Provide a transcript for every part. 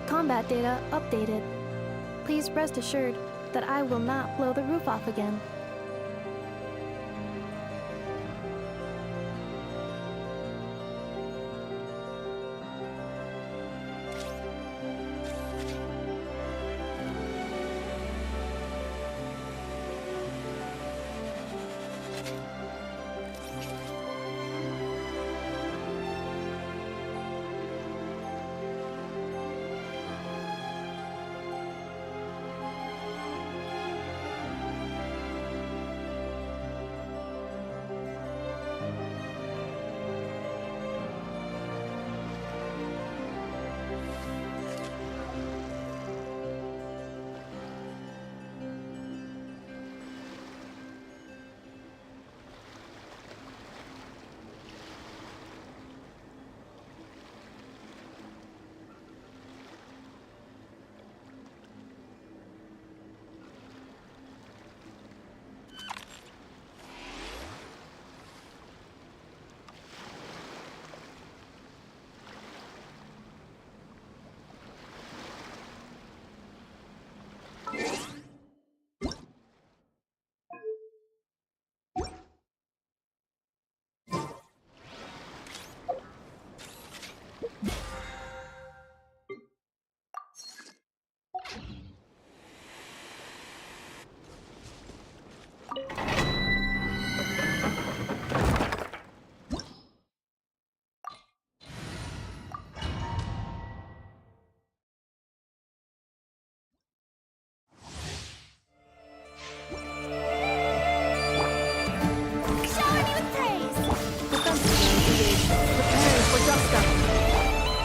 Combat data updated. Please rest assured that I will not blow the roof off again.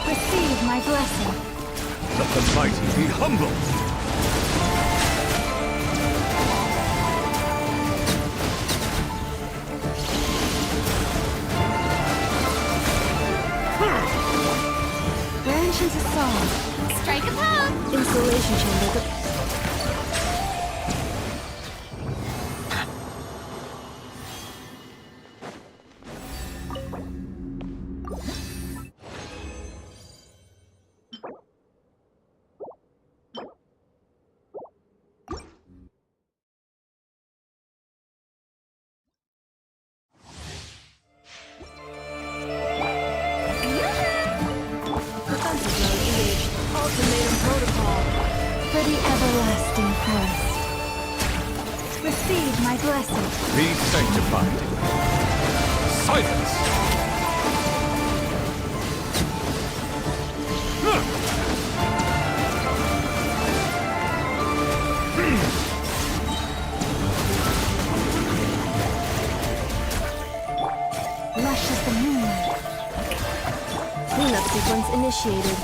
Receive my blessing. Let the mighty be humbled! Branch into song. Strike a pose! Installation chamber. For the everlasting forest. Receive my blessing. Be sanctified. Silence! Lush as the moonlight. Cleanup sequence initiated.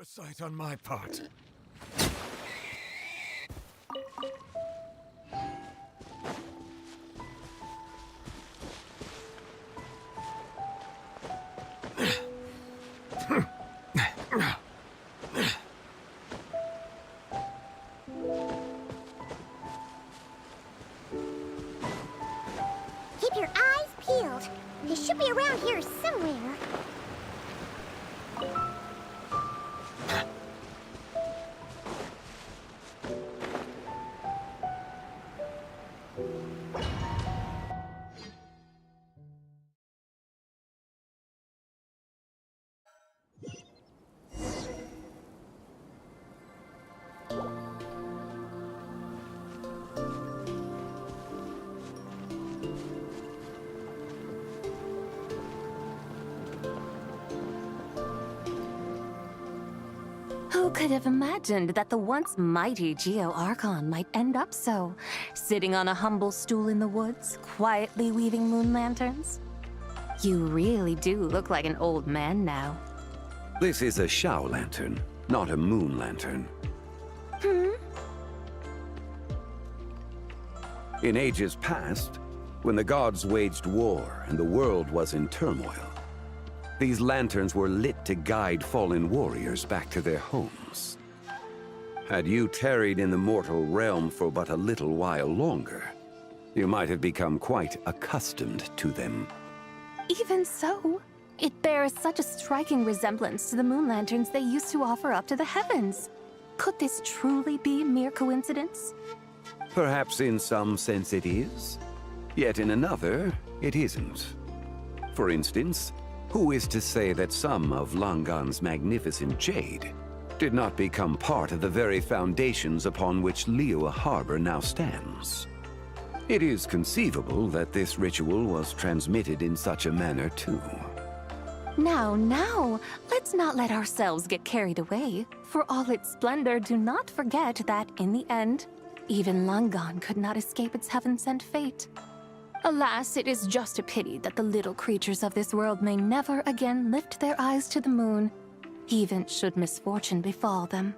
Oversight on my part. Keep your eyes peeled. They should be around here somewhere. Who could have imagined that the once mighty Geo-Archon might end up so, sitting on a humble stool in the woods, quietly weaving moon lanterns? You really do look like an old man now. This is a Shao lantern, not a moon lantern. In ages past, when the gods waged war and the world was in turmoil, these lanterns were lit to guide fallen warriors back to their homes. Had you tarried in the mortal realm for but a little while longer, you might have become quite accustomed to them. Even so, it bears such a striking resemblance to the moon lanterns they used to offer up to the heavens. Could this truly be mere coincidence? Perhaps in some sense it is, yet in another, it isn't. For instance, who is to say that some of Langan's magnificent jade did not become part of the very foundations upon which Liyue Harbor now stands? It is conceivable that this ritual was transmitted in such a manner too. Now, let's not let ourselves get carried away. For all its splendor, do not forget that, in the end, even Langan could not escape its heaven-sent fate. Alas, it is just a pity that the little creatures of this world may never again lift their eyes to the moon, even should misfortune befall them.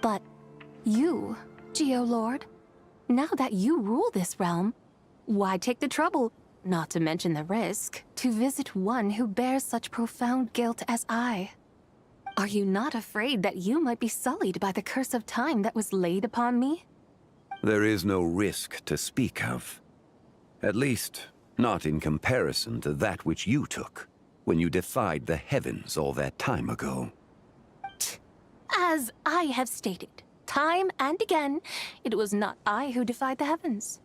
But you, Geo-Lord, now that you rule this realm, why take the trouble, not to mention the risk, to visit one who bears such profound guilt as I? Are you not afraid that you might be sullied by the curse of time that was laid upon me? There is no risk to speak of. At least, not in comparison to that which you took when you defied the heavens all that time ago. As I have stated, time and again, it was not I who defied the heavens.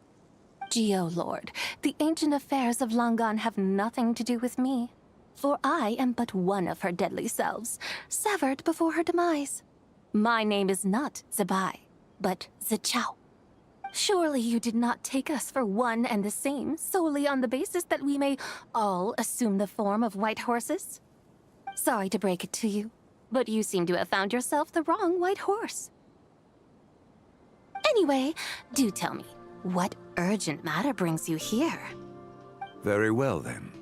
Geo-Lord, the ancient affairs of Langan have nothing to do with me, for I am but one of her deadly selves, severed before her demise. My name is not Zibai, but Zichao. Surely you did not take us for one and the same solely on the basis that we may all assume the form of white horses? Sorry to break it to you, but you seem to have found yourself the wrong white horse. Anyway, do tell me, what urgent matter brings you here? Very well then.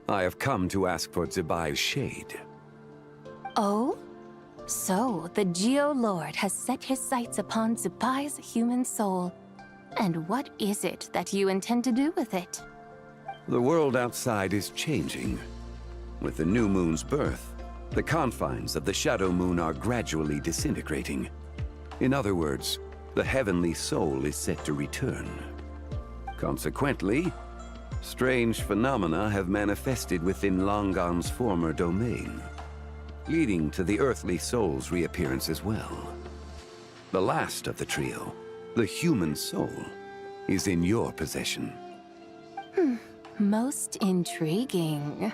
I have come to ask for Zibai's shade. Oh? So, the Geo-Lord has set his sights upon Zibai's human soul. And what is it that you intend to do with it? The world outside is changing. With the new moon's birth, the confines of the shadow moon are gradually disintegrating. In other words, the heavenly soul is set to return. Consequently, strange phenomena have manifested within Langan's former domain, leading to the earthly soul's reappearance as well. The last of the trio, the human soul, is in your possession. Most intriguing.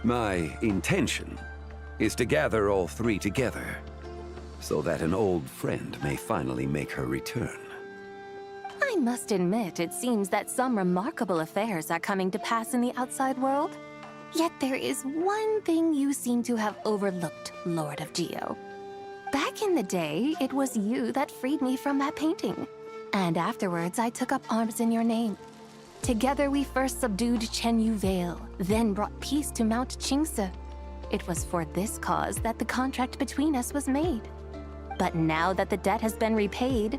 My intention is to gather all three together, so that an old friend may finally make her return. I must admit, it seems that some remarkable affairs are coming to pass in the outside world. Yet there is one thing you seem to have overlooked, Lord of Geo. Back in the day, it was you that freed me from that painting. And afterwards, I took up arms in your name. Together we first subdued Chenyu Vale, then brought peace to Mount Qingse. It was for this cause that the contract between us was made. But now that the debt has been repaid,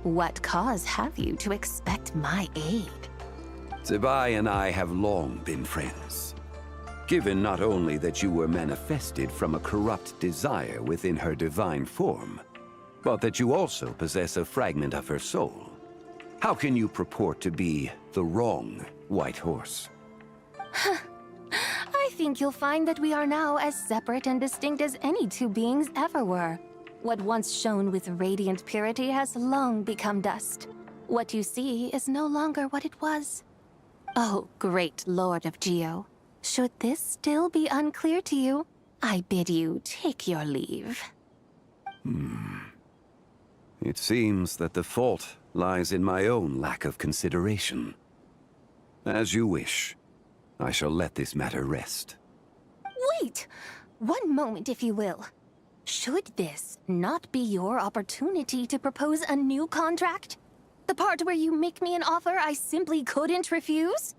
what cause have you to expect my aid? Zibai and I have long been friends. Given not only that you were manifested from a corrupt desire within her divine form, but that you also possess a fragment of her soul, how can you purport to be the wrong White Horse? I think you'll find that we are now as separate and distinct as any two beings ever were. What once shone with radiant purity has long become dust. What you see is no longer what it was. Oh, great Lord of Geo. Should this still be unclear to you, I bid you take your leave. It seems that the fault lies in my own lack of consideration. As you wish. I shall let this matter rest. Wait! One moment, if you will. Should this not be your opportunity to propose a new contract? The part where you make me an offer I simply couldn't refuse?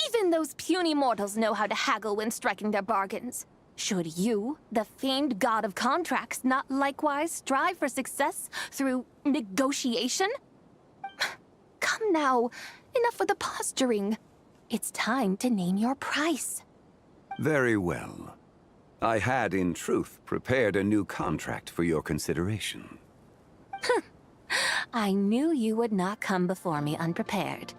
Even those puny mortals know how to haggle when striking their bargains. Should you, the famed god of contracts, not likewise strive for success through negotiation? Come now, enough with the posturing. It's time to name your price. Very well. I had, in truth, prepared a new contract for your consideration. I knew you would not come before me unprepared.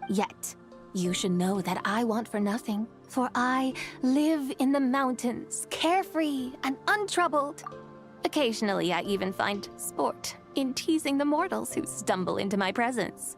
Yet, you should know that I want for nothing, for I live in the mountains, carefree and untroubled. Occasionally, I even find sport in teasing the mortals who stumble into my presence.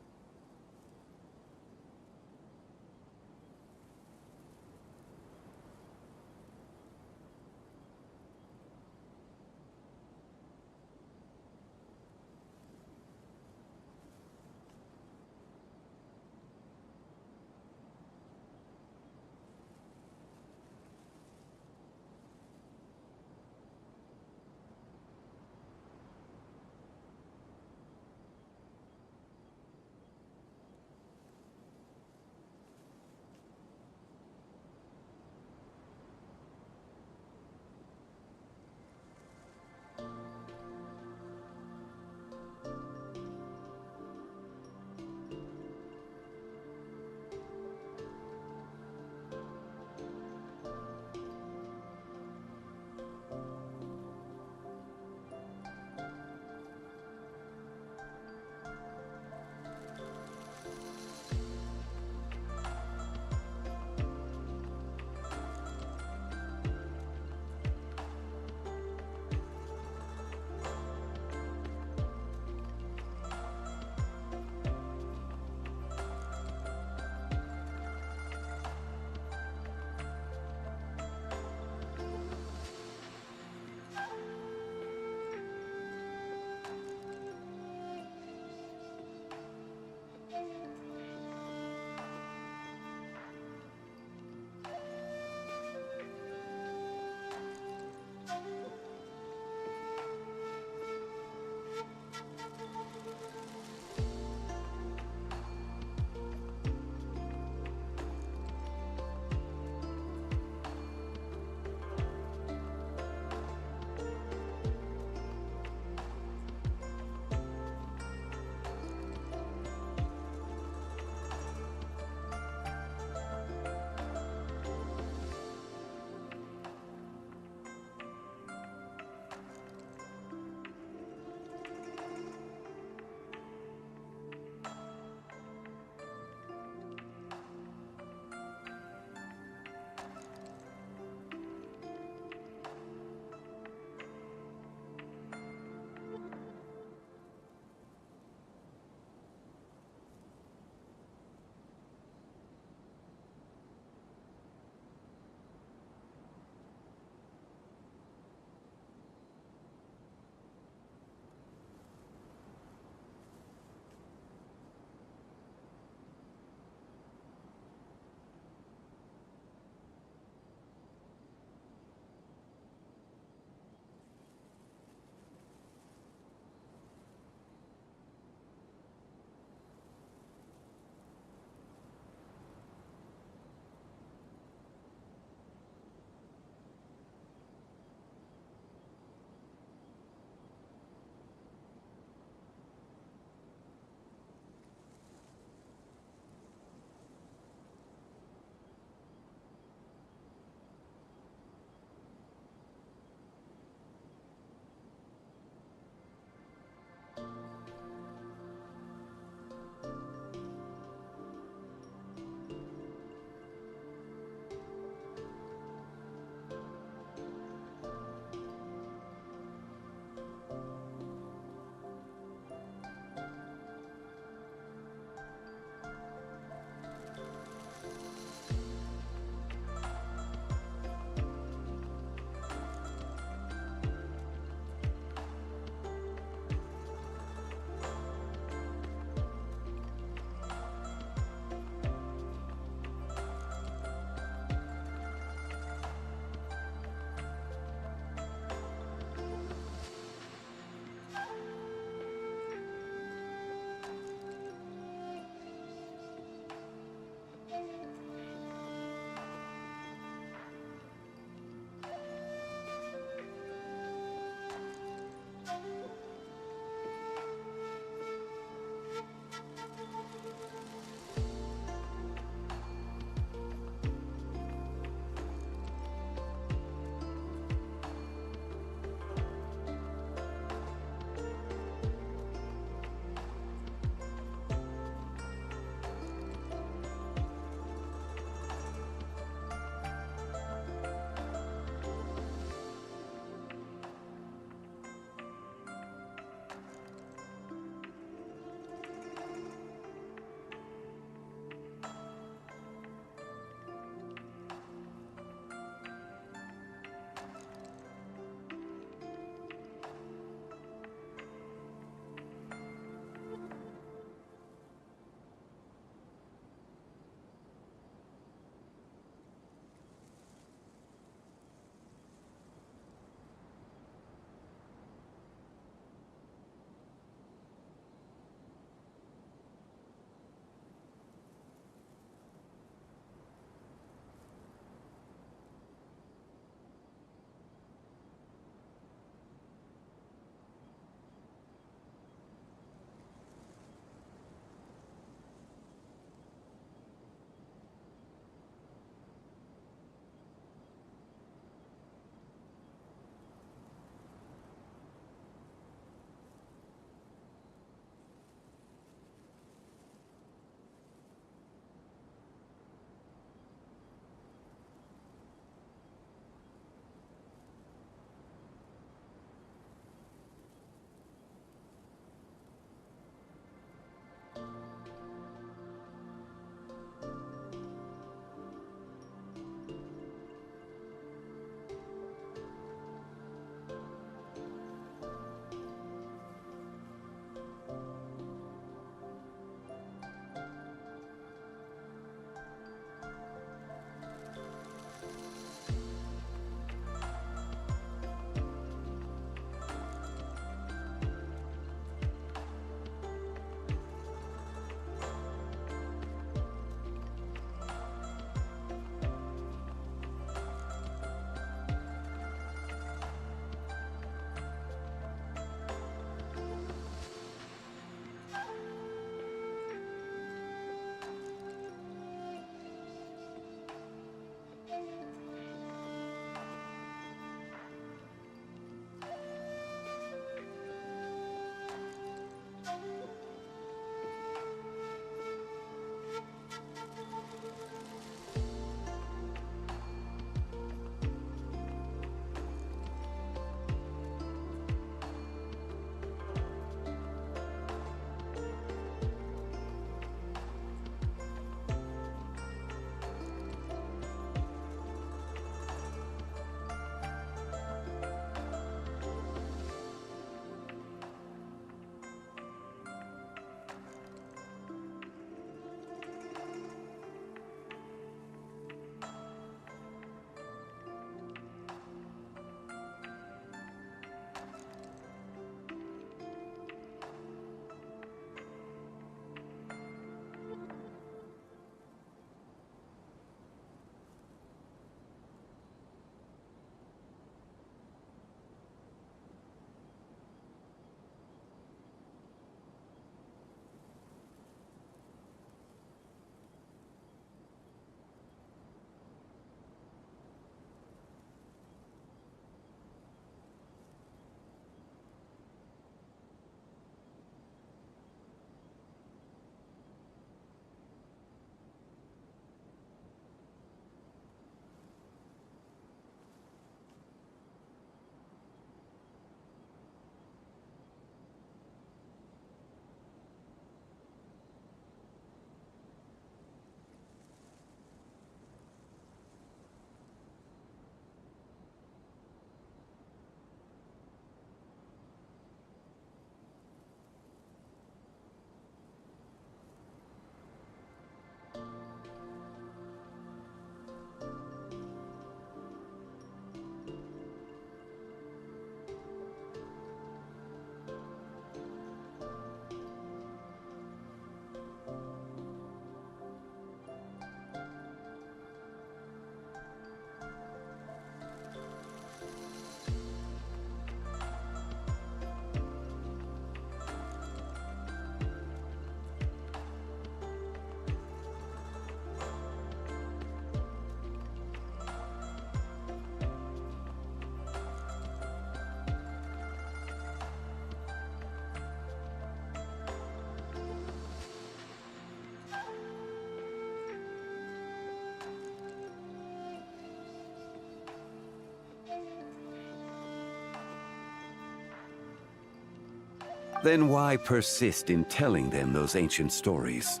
Then why persist in telling them those ancient stories?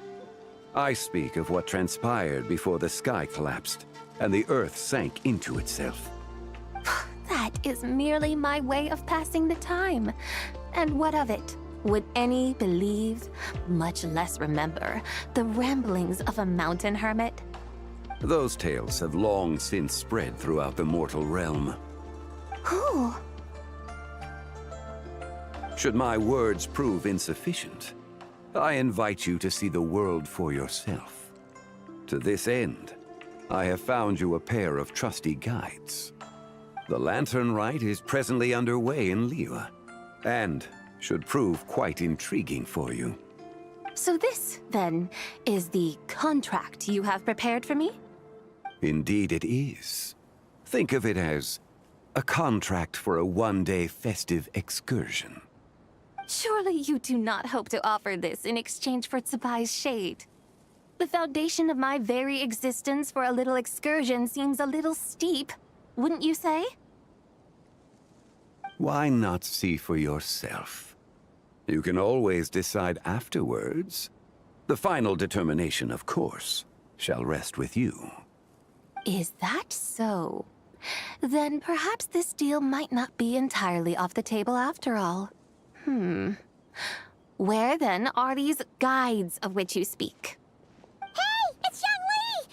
I speak of what transpired before the sky collapsed and the earth sank into itself. That is merely my way of passing the time. And what of it? Would any believe, much less remember, the ramblings of a mountain hermit? Those tales have long since spread throughout the mortal realm. Who? Should my words prove insufficient, I invite you to see the world for yourself. To this end, I have found you a pair of trusty guides. The lantern rite is presently underway in Liyue, and should prove quite intriguing for you. So this, then, is the contract you have prepared for me? Indeed it is. Think of it as a contract for a one-day festive excursion. Surely you do not hope to offer this in exchange for Zibai's shade. The foundation of my very existence for a little excursion seems a little steep, wouldn't you say? Why not see for yourself? You can always decide afterwards. The final determination, of course, shall rest with you. Is that so? Then perhaps this deal might not be entirely off the table after all. Where then are these guides of which you speak? Hey, it's Zhangli!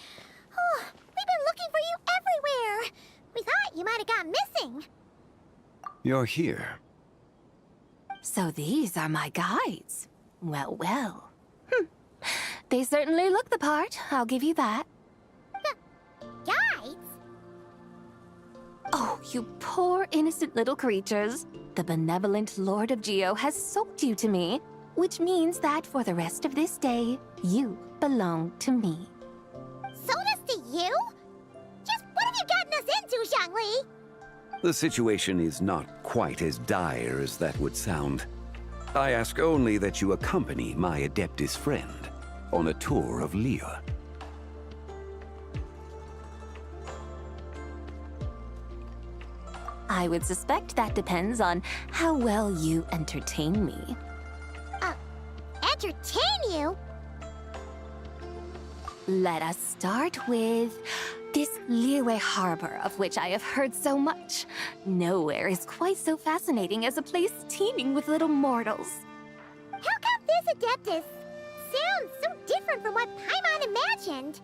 Oh, we've been looking for you everywhere. We thought you might have gone missing. You're here. So these are my guides. Well, well. They certainly look the part, I'll give you that. Guides? Oh, you poor innocent little creatures. The benevolent Lord of Geo has sold you to me, which means that for the rest of this day, you belong to me. Sold us to you? Just what have you gotten us into, Zhangli? The situation is not quite as dire as that would sound. I ask only that you accompany my Adeptus friend on a tour of Liyue. I would suspect that depends on how well you entertain me. Entertain you? Let us start with this Liyue harbor of which I have heard so much. Nowhere is quite so fascinating as a place teeming with little mortals. How come this Adeptus sounds so different from what Paimon imagined?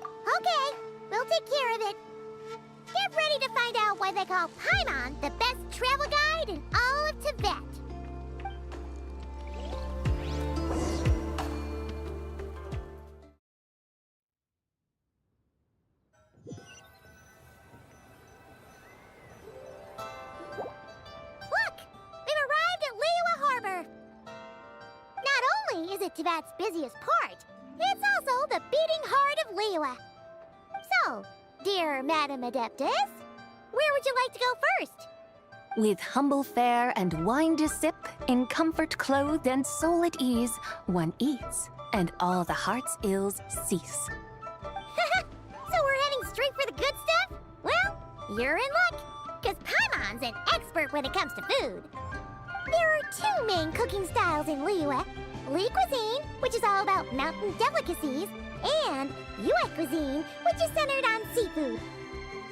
Okay, we'll take care of it. Get ready to find out why they call Paimon the best travel guide in all of Tibet. Look! We've arrived at Liyue Harbor. Not only is it Tibet's busiest port, it's also the beating heart of Liyue. So, dear Madam Adeptus, where would you like to go first? With humble fare and wine to sip, in comfort clothed and soul at ease, one eats, and all the heart's ills cease. So we're heading straight for the good stuff? Well, you're in luck, because Paimon's an expert when it comes to food. There are two main cooking styles in Liyue. Li cuisine, which is all about mountain delicacies, and Yue cuisine, which is centered on seafood.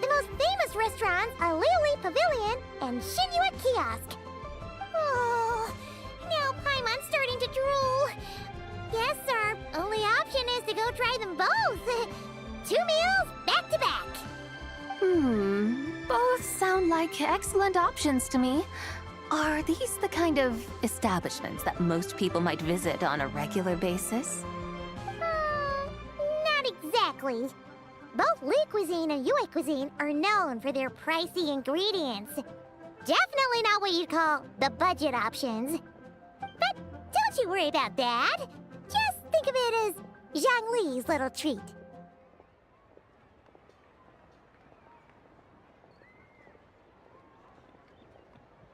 The most famous restaurants are Liyue Pavilion and Shinyue Kiosk. Oh, now Paimon's starting to drool. Guess our only option is to go try them both. 2 meals back to back. Both sound like excellent options to me. Are these the kind of establishments that most people might visit on a regular basis? Not exactly. Both Li cuisine and Yue cuisine are known for their pricey ingredients. Definitely not what you'd call the budget options. But don't you worry about that. Just think of it as Zhangli's little treat.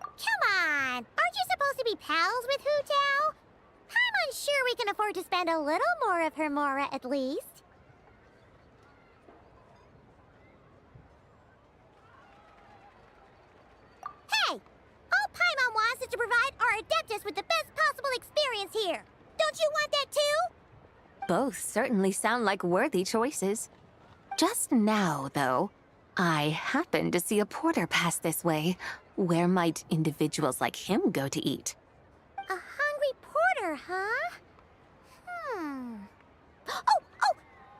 Come on! Aren't you supposed to be pals with Hu Tao? I'm unsure we can afford to spend a little more of her mora at least. Hey! All Paimon wants is to provide our Adeptus with Don't you want that too? Both certainly sound like worthy choices. Just now, though, I happened to see a porter pass this way. Where might individuals like him go to eat? A hungry porter, huh? Oh!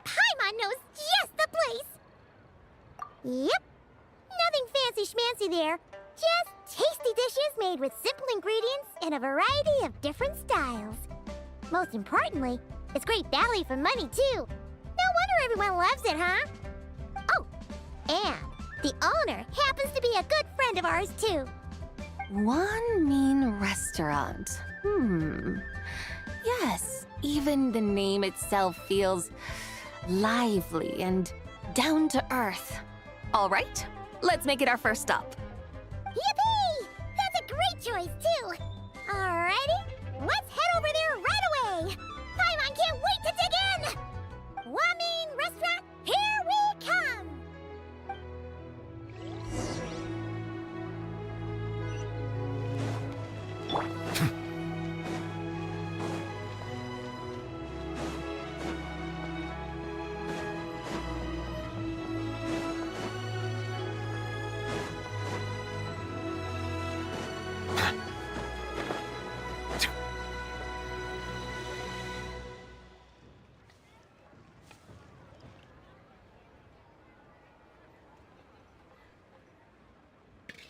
Paimon knows just the place! Yep. Nothing fancy schmancy there. Just tasty dishes made with simple ingredients in a variety of different styles. Most importantly, it's great value for money, too. No wonder everyone loves it, huh? Oh, and the owner happens to be a good friend of ours, too. One mean restaurant. Yes, even the name itself feels lively and down to earth. All right, let's make it our first stop. Yippee! That's a great choice, too. Alrighty, let's head over there right away. Paimon can't wait to dig in. Wamin Restaurant, here we come.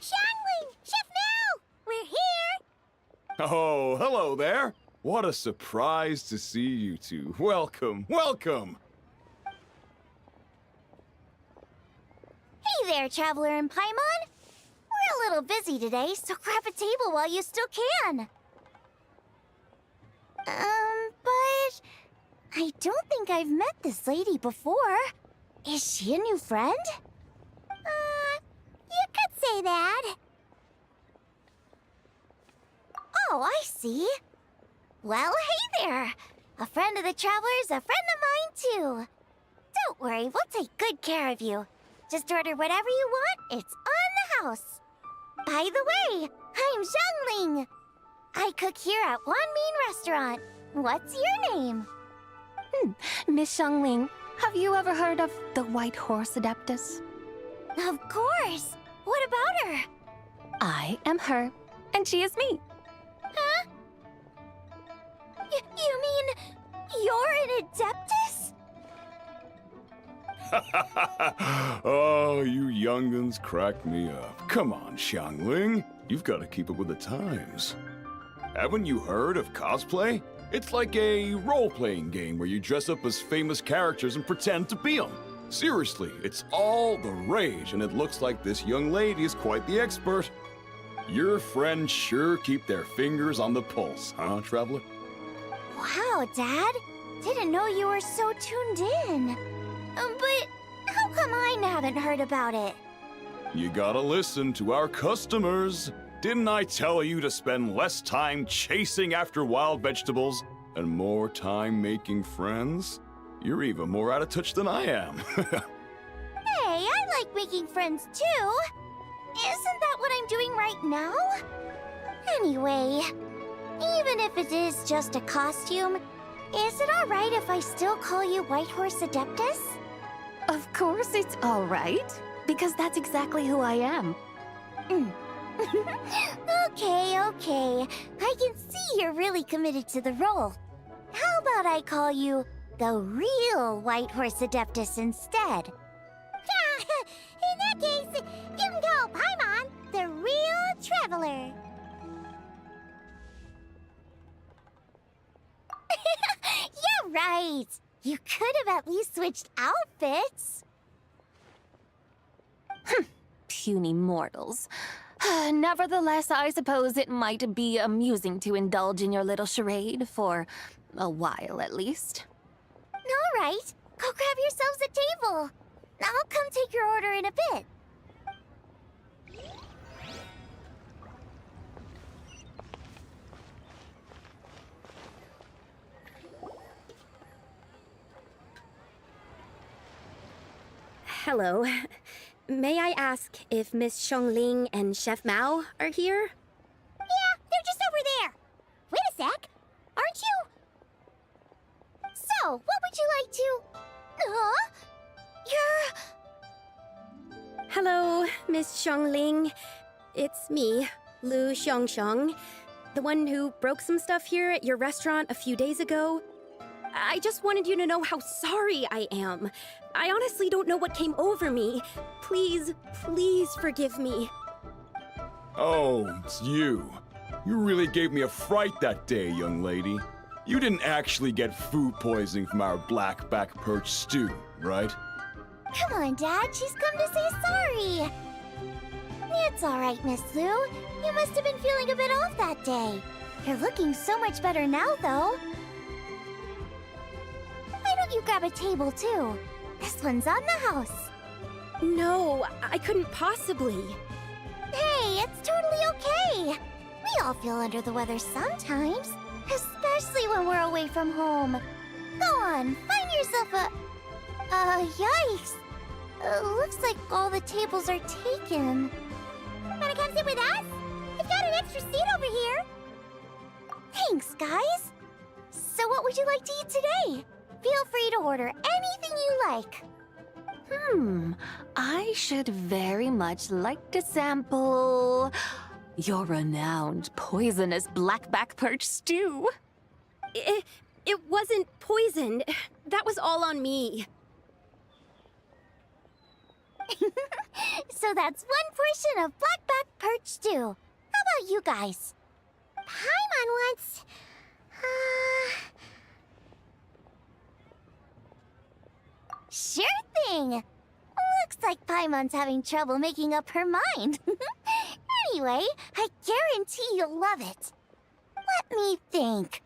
Xiangling! Chef Mao! We're here! Oh, hello there. What a surprise to see you two. Welcome, welcome. Hey there, Traveler and Paimon. We're a little busy today, so grab a table while you still can. But I don't think I've met this lady before. Is she a new friend? You could say that. Oh, I see. Well, hey there. A friend of the Traveler's a friend of mine, too. Don't worry, we'll take good care of you. Just order whatever you want, it's on the house. By the way, I'm Xiangling. I cook here at Wanmin Restaurant. What's your name? Miss Xiangling, have you ever heard of the White Horse Adeptus? Of course. What about her? I am her, and she is me. Huh? You mean you're an Adeptus? Oh, you young'uns crack me up. Come on, Xiangling. You've got to keep up with the times. Haven't you heard of cosplay? It's like a role-playing game where you dress up as famous characters and pretend to be them. Seriously, it's all the rage, and it looks like this young lady is quite the expert. Your friends sure keep their fingers on the pulse, huh, Traveler? Wow, Dad. Didn't know you were so tuned in. But how come I haven't heard about it? You gotta listen to our customers. Didn't I tell you to spend less time chasing after wild vegetables and more time making friends? You're even more out of touch than I am. Hey, I like making friends too. Isn't that what I'm doing right now? Anyway, even if it is just a costume, is it alright if I still call you White Horse Adeptus? Of course it's all right, because that's exactly who I am. Okay. I can see you're really committed to the role. How about I call you the real White Horse Adeptus instead? In that case, you can call Paimon the real Traveler. Yeah, right. You could have at least switched outfits. Puny mortals. Nevertheless, I suppose it might be amusing to indulge in your little charade for a while at least. All right, go grab yourselves a table. I'll come take your order in a bit. Hello. May I ask if Miss Xiangling and Chef Mao are here? Yeah, they're just over there. Wait a sec. Aren't you... Miss Xiangling. It's me, Lu Xiangxiang, the one who broke some stuff here at your restaurant a few days ago. I just wanted you to know how sorry I am. I honestly don't know what came over me. Please, please forgive me. Oh, it's you. You really gave me a fright that day, young lady. You didn't actually get food poisoning from our black-back perch stew, right? Come on, Dad. She's come to say sorry. It's all right, Miss Lou. You must have been feeling a bit off that day. You're looking so much better now, though. Why don't you grab a table, too? This one's on the house. No, I couldn't possibly. Hey, it's totally okay. We all feel under the weather sometimes, especially when we're away from home. Go on, find yourself a... yikes. Looks like all the tables are taken. Wanna come sit with us? We've got an extra seat over here. Thanks, guys. So what would you like to eat today? Feel free to order anything you like. I should very much like to sample your renowned poisonous blackback perch stew. It wasn't poisoned. That was all on me. So that's one portion of blackback perch stew. How about you guys? Paimon wants... Sure thing! Looks like Paimon's having trouble making up her mind. Anyway, I guarantee you'll love it. Let me think.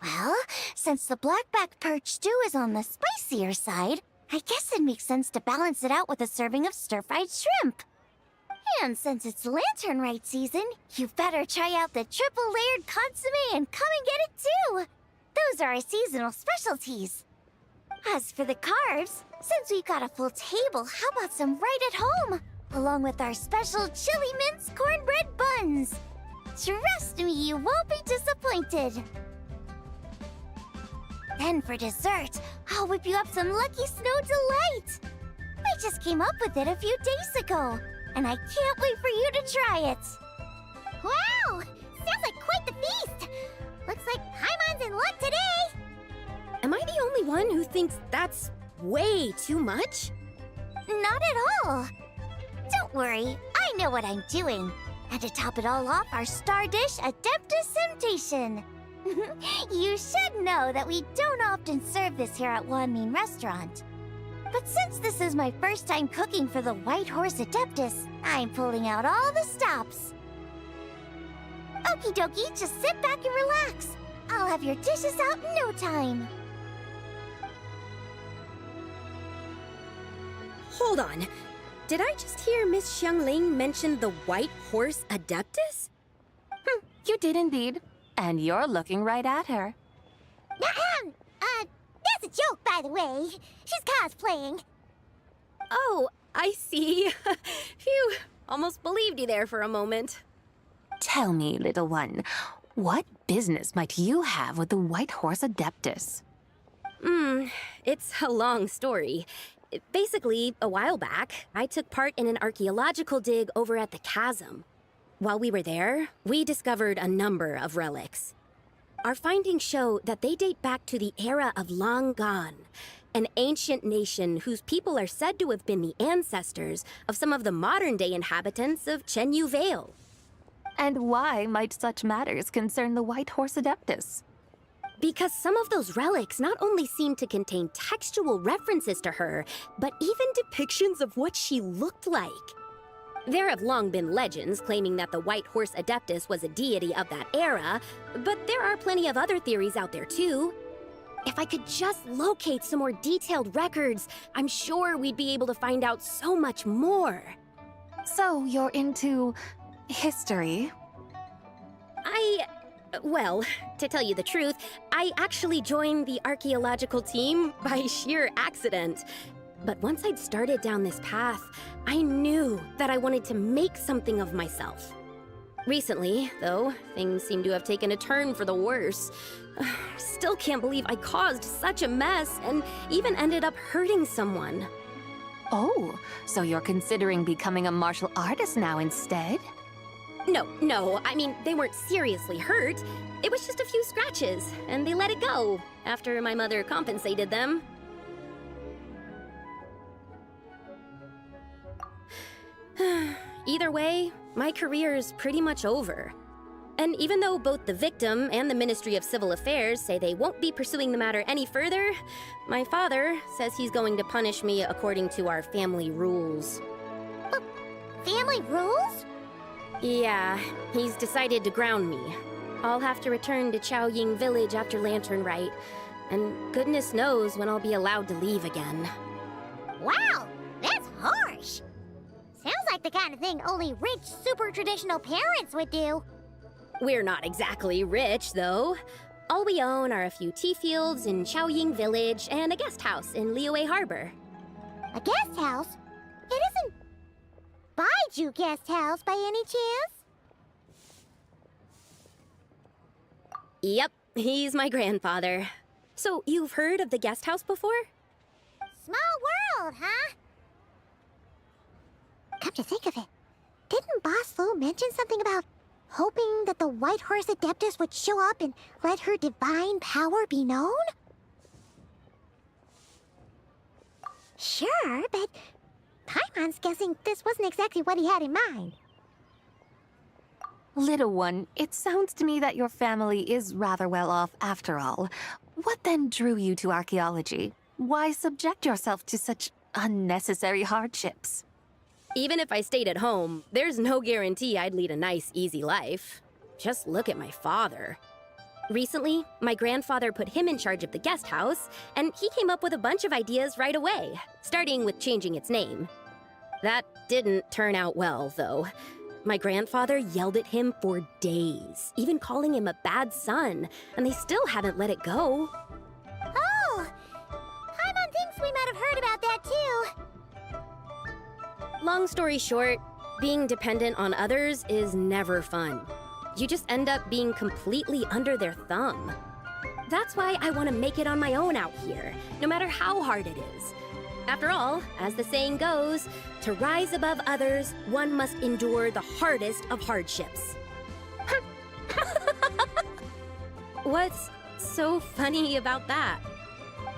Well, since the blackback perch stew is on the spicier side, I guess it makes sense to balance it out with a serving of stir-fried shrimp. And since it's lantern rite season, you better try out the triple-layered consommé and come and get it too. Those are our seasonal specialties. As for the carbs, since we've got a full table, how about some right at home? Along with our special chili mince cornbread buns. Trust me, you won't be disappointed. Then for dessert, I'll whip you up some Lucky Snow Delight. I just came up with it a few days ago, and I can't wait for you to try it. Wow! Sounds like quite the feast! Looks like Paimon's in luck today! Am I the only one who thinks that's way too much? Not at all. Don't worry, I know what I'm doing. And to top it all off, our star dish, Adeptus Temptation. You should know that we don't often serve this here at Wanmin Restaurant. But since this is my first time cooking for the White Horse Adeptus, I'm pulling out all the stops. Okie dokie, just sit back and relax. I'll have your dishes out in no time. Hold on. Did I just hear Miss Xiangling mention the White Horse Adeptus? You did indeed. And you're looking right at her. That's a joke, by the way. She's cosplaying. Oh, I see. Phew, almost believed you there for a moment. Tell me, little one, what business might you have with the White Horse Adeptus? It's a long story. Basically, a while back, I took part in an archaeological dig over at the chasm. While we were there, we discovered a number of relics. Our findings show that they date back to the era of Long Gone, an ancient nation whose people are said to have been the ancestors of some of the modern-day inhabitants of Chenyu Vale. And why might such matters concern the White Horse Adeptus? Because some of those relics not only seem to contain textual references to her, but even depictions of what she looked like. There have long been legends claiming that the White Horse Adeptus was a deity of that era, but there are plenty of other theories out there too. If I could just locate some more detailed records, I'm sure we'd be able to find out so much more. So you're into history? Well, to tell you the truth, I actually joined the archaeological team by sheer accident. But once I'd started down this path, I knew that I wanted to make something of myself. Recently, though, things seem to have taken a turn for the worse. Still can't believe I caused such a mess and even ended up hurting someone. Oh, so you're considering becoming a martial artist now instead? No, I mean, they weren't seriously hurt. It was just a few scratches, and they let it go after my mother compensated them. Either way, my career's pretty much over. And even though both the victim and the Ministry of Civil Affairs say they won't be pursuing the matter any further, my father says he's going to punish me according to our family rules. Family rules? Yeah, he's decided to ground me. I'll have to return to Chaoying Village after Lantern Rite, and goodness knows when I'll be allowed to leave again. Wow, that's harsh. Sounds like the kind of thing only rich, super traditional parents would do. We're not exactly rich, though. All we own are a few tea fields in Chaoying Village and a guest house in Liyue Harbor. A guest house? It isn't Baiju Guest House by any chance? Yep, he's my grandfather. So, you've heard of the guest house before? Small world, huh? Come to think of it, didn't Boss Lu mention something about hoping that the White Horse Adeptus would show up and let her divine power be known? Sure, but Paimon's guessing this wasn't exactly what he had in mind. Little one, it sounds to me that your family is rather well off after all. What then drew you to archaeology? Why subject yourself to such unnecessary hardships? Even if I stayed at home, there's no guarantee I'd lead a nice, easy life. Just look at my father. Recently, my grandfather put him in charge of the guest house, and he came up with a bunch of ideas right away, starting with changing its name. That didn't turn out well, though. My grandfather yelled at him for days, even calling him a bad son, and they still haven't let it go. Oh! Paimon thinks we might have heard about that too. Long story short, being dependent on others is never fun. You just end up being completely under their thumb. That's why I want to make it on my own out here, no matter how hard it is. After all, as the saying goes, to rise above others, one must endure the hardest of hardships. What's so funny about that?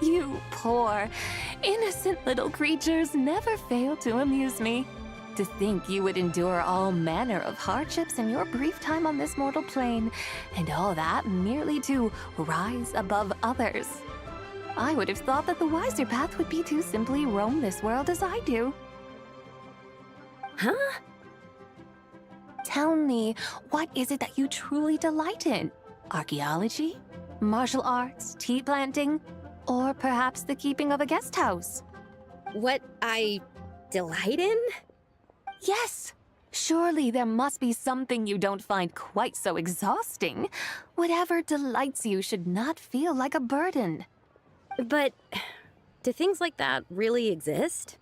You poor, innocent little creatures never fail to amuse me. To think you would endure all manner of hardships in your brief time on this mortal plane, and all that merely to rise above others. I would have thought that the wiser path would be to simply roam this world as I do. Huh? Tell me, what is it that you truly delight in? Archaeology? Martial arts? Tea planting? Or perhaps the keeping of a guest house? What I delight in? Yes! Surely there must be something you don't find quite so exhausting. Whatever delights you should not feel like a burden. But do things like that really exist?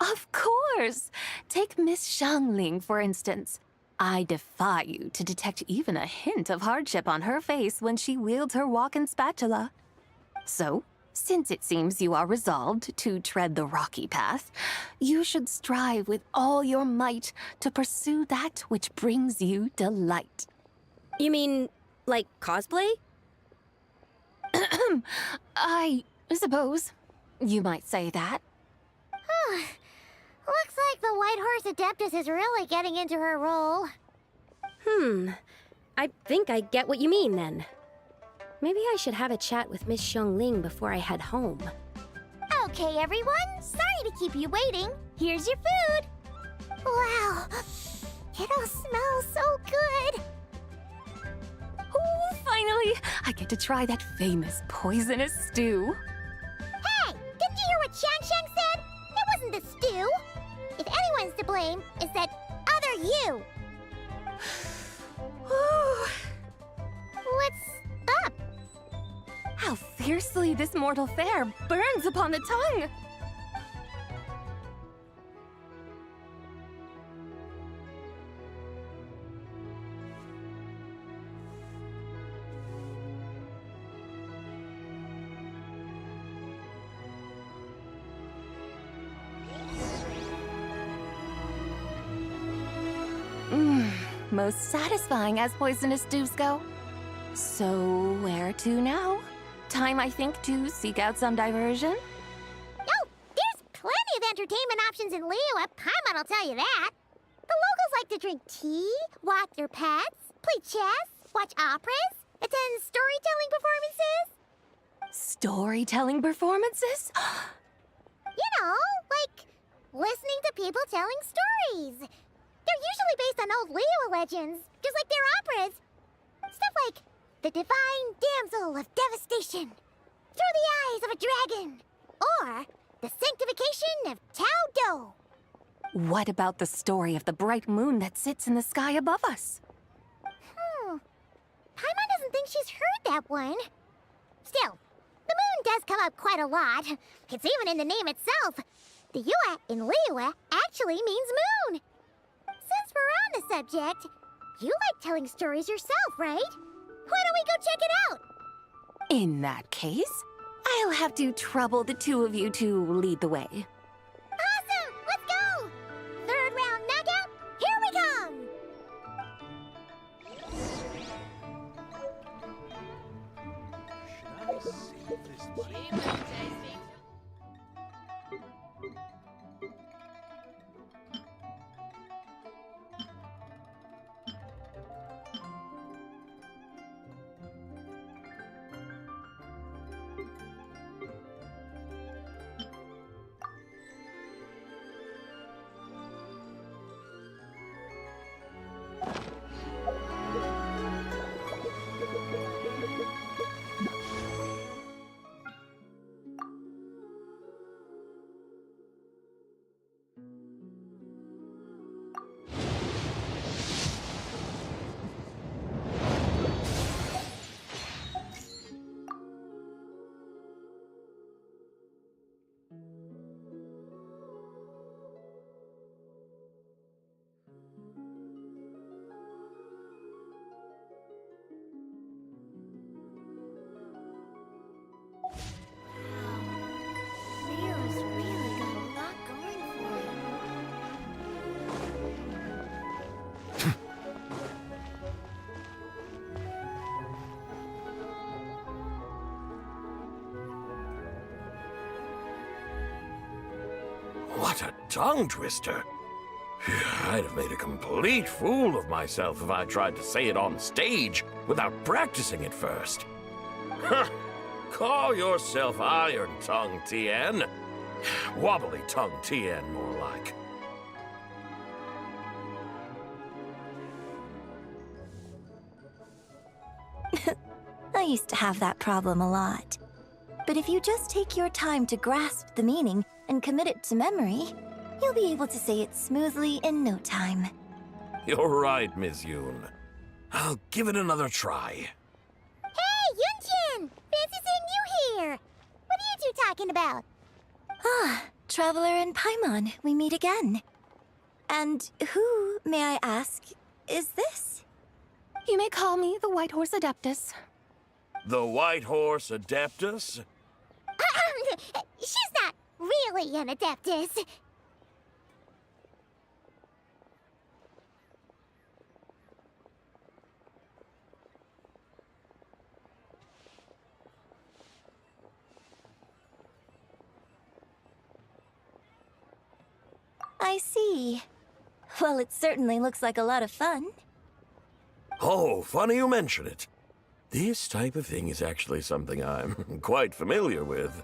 Of course! Take Miss Xiangling, for instance. I defy you to detect even a hint of hardship on her face when she wields her walking spatula. So, since it seems you are resolved to tread the rocky path, you should strive with all your might to pursue that which brings you delight. You mean, like cosplay? I suppose you might say that. Looks like the White Horse Adeptus is really getting into her role. I think I get what you mean then. Maybe I should have a chat with Miss Xiangling before I head home. Okay, everyone. Sorry to keep you waiting. Here's your food. Wow, it all smells so good. Oh, finally! I get to try that famous poisonous stew. Hey, didn't you hear what Shang said? It wasn't the stew. If anyone's to blame, it's that other you. What's up? How fiercely this mortal fare burns upon the tongue! most satisfying as poisonous dews go. So, where to now? Time, I think, to seek out some diversion? Oh, there's plenty of entertainment options in Liyue. Paimon will tell you that. The locals like to drink tea, walk their pets, play chess, watch operas, attend storytelling performances. Storytelling performances? You know, like listening to people telling stories. They're usually based on old Liyue legends, just like their operas. Stuff like the Divine Damsel of Devastation, Through the Eyes of a Dragon, or the Sanctification of Tao Do. What about the story of the bright moon that sits in the sky above us? Paimon doesn't think she's heard that one. Still, the moon does come up quite a lot. It's even in the name itself. The Yue in Liyue actually means moon. Since we're on the subject, you like telling stories yourself, right? Why don't we go check it out? In that case, I'll have to trouble the two of you to lead the way. Awesome! Let's go! Third round knockout, here we come! Leo's really got a lot going for him. What a tongue twister. I'd have made a complete fool of myself if I tried to say it on stage without practicing it first. Huh. Call yourself Iron Tongue Tien. Wobbly Tongue Tien, more like. I used to have that problem a lot. But if you just take your time to grasp the meaning and commit it to memory, you'll be able to say it smoothly in no time. You're right, Miss Yoon. I'll give it another try. Hey, Yunchin! Fancy seeing you here! What are you two talking about? Ah, Traveler and Paimon, we meet again. And who, may I ask, is this? You may call me the White Horse Adeptus. The White Horse Adeptus? She's not really an Adeptus. I see. Well, it certainly looks like a lot of fun. Oh, funny you mention it. This type of thing is actually something I'm quite familiar with.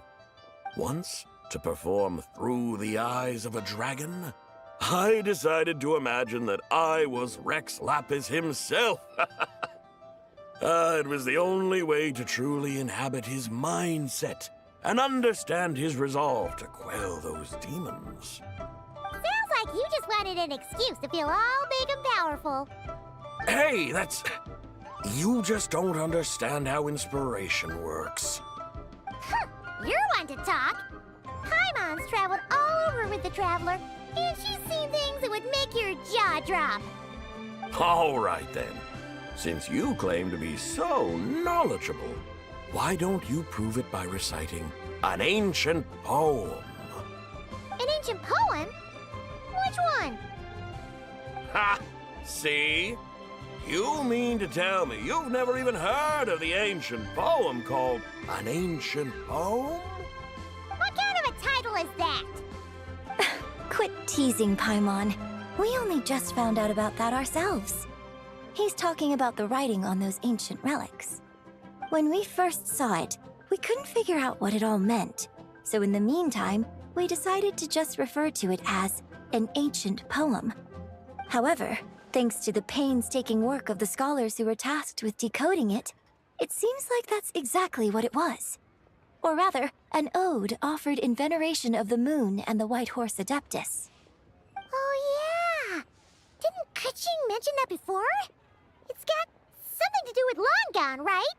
Once, to perform Through the Eyes of a Dragon, I decided to imagine that I was Rex Lapis himself. It was the only way to truly inhabit his mindset and understand his resolve to quell those demons. Sounds like you just wanted an excuse to feel all big and powerful. Hey, that's... You just don't understand how inspiration works. Huh, you're one to talk. Paimon's traveled all over with the Traveler, and she's seen things that would make your jaw drop. All right, then. Since you claim to be so knowledgeable, why don't you prove it by reciting an ancient poem? An ancient poem? Which one? Ha! See? You mean to tell me you've never even heard of the ancient poem called An Ancient Poem? What kind of a title is that? Quit teasing, Paimon. We only just found out about that ourselves. He's talking about the writing on those ancient relics. When we first saw it, we couldn't figure out what it all meant. So in the meantime, we decided to just refer to it as an ancient poem. However, thanks to the painstaking work of the scholars who were tasked with decoding it, it seems like that's exactly what it was. Or rather, an ode offered in veneration of the moon and the White Horse Adeptus. Oh, yeah! Didn't Kuching mention that before? It's got something to do with Longon, right?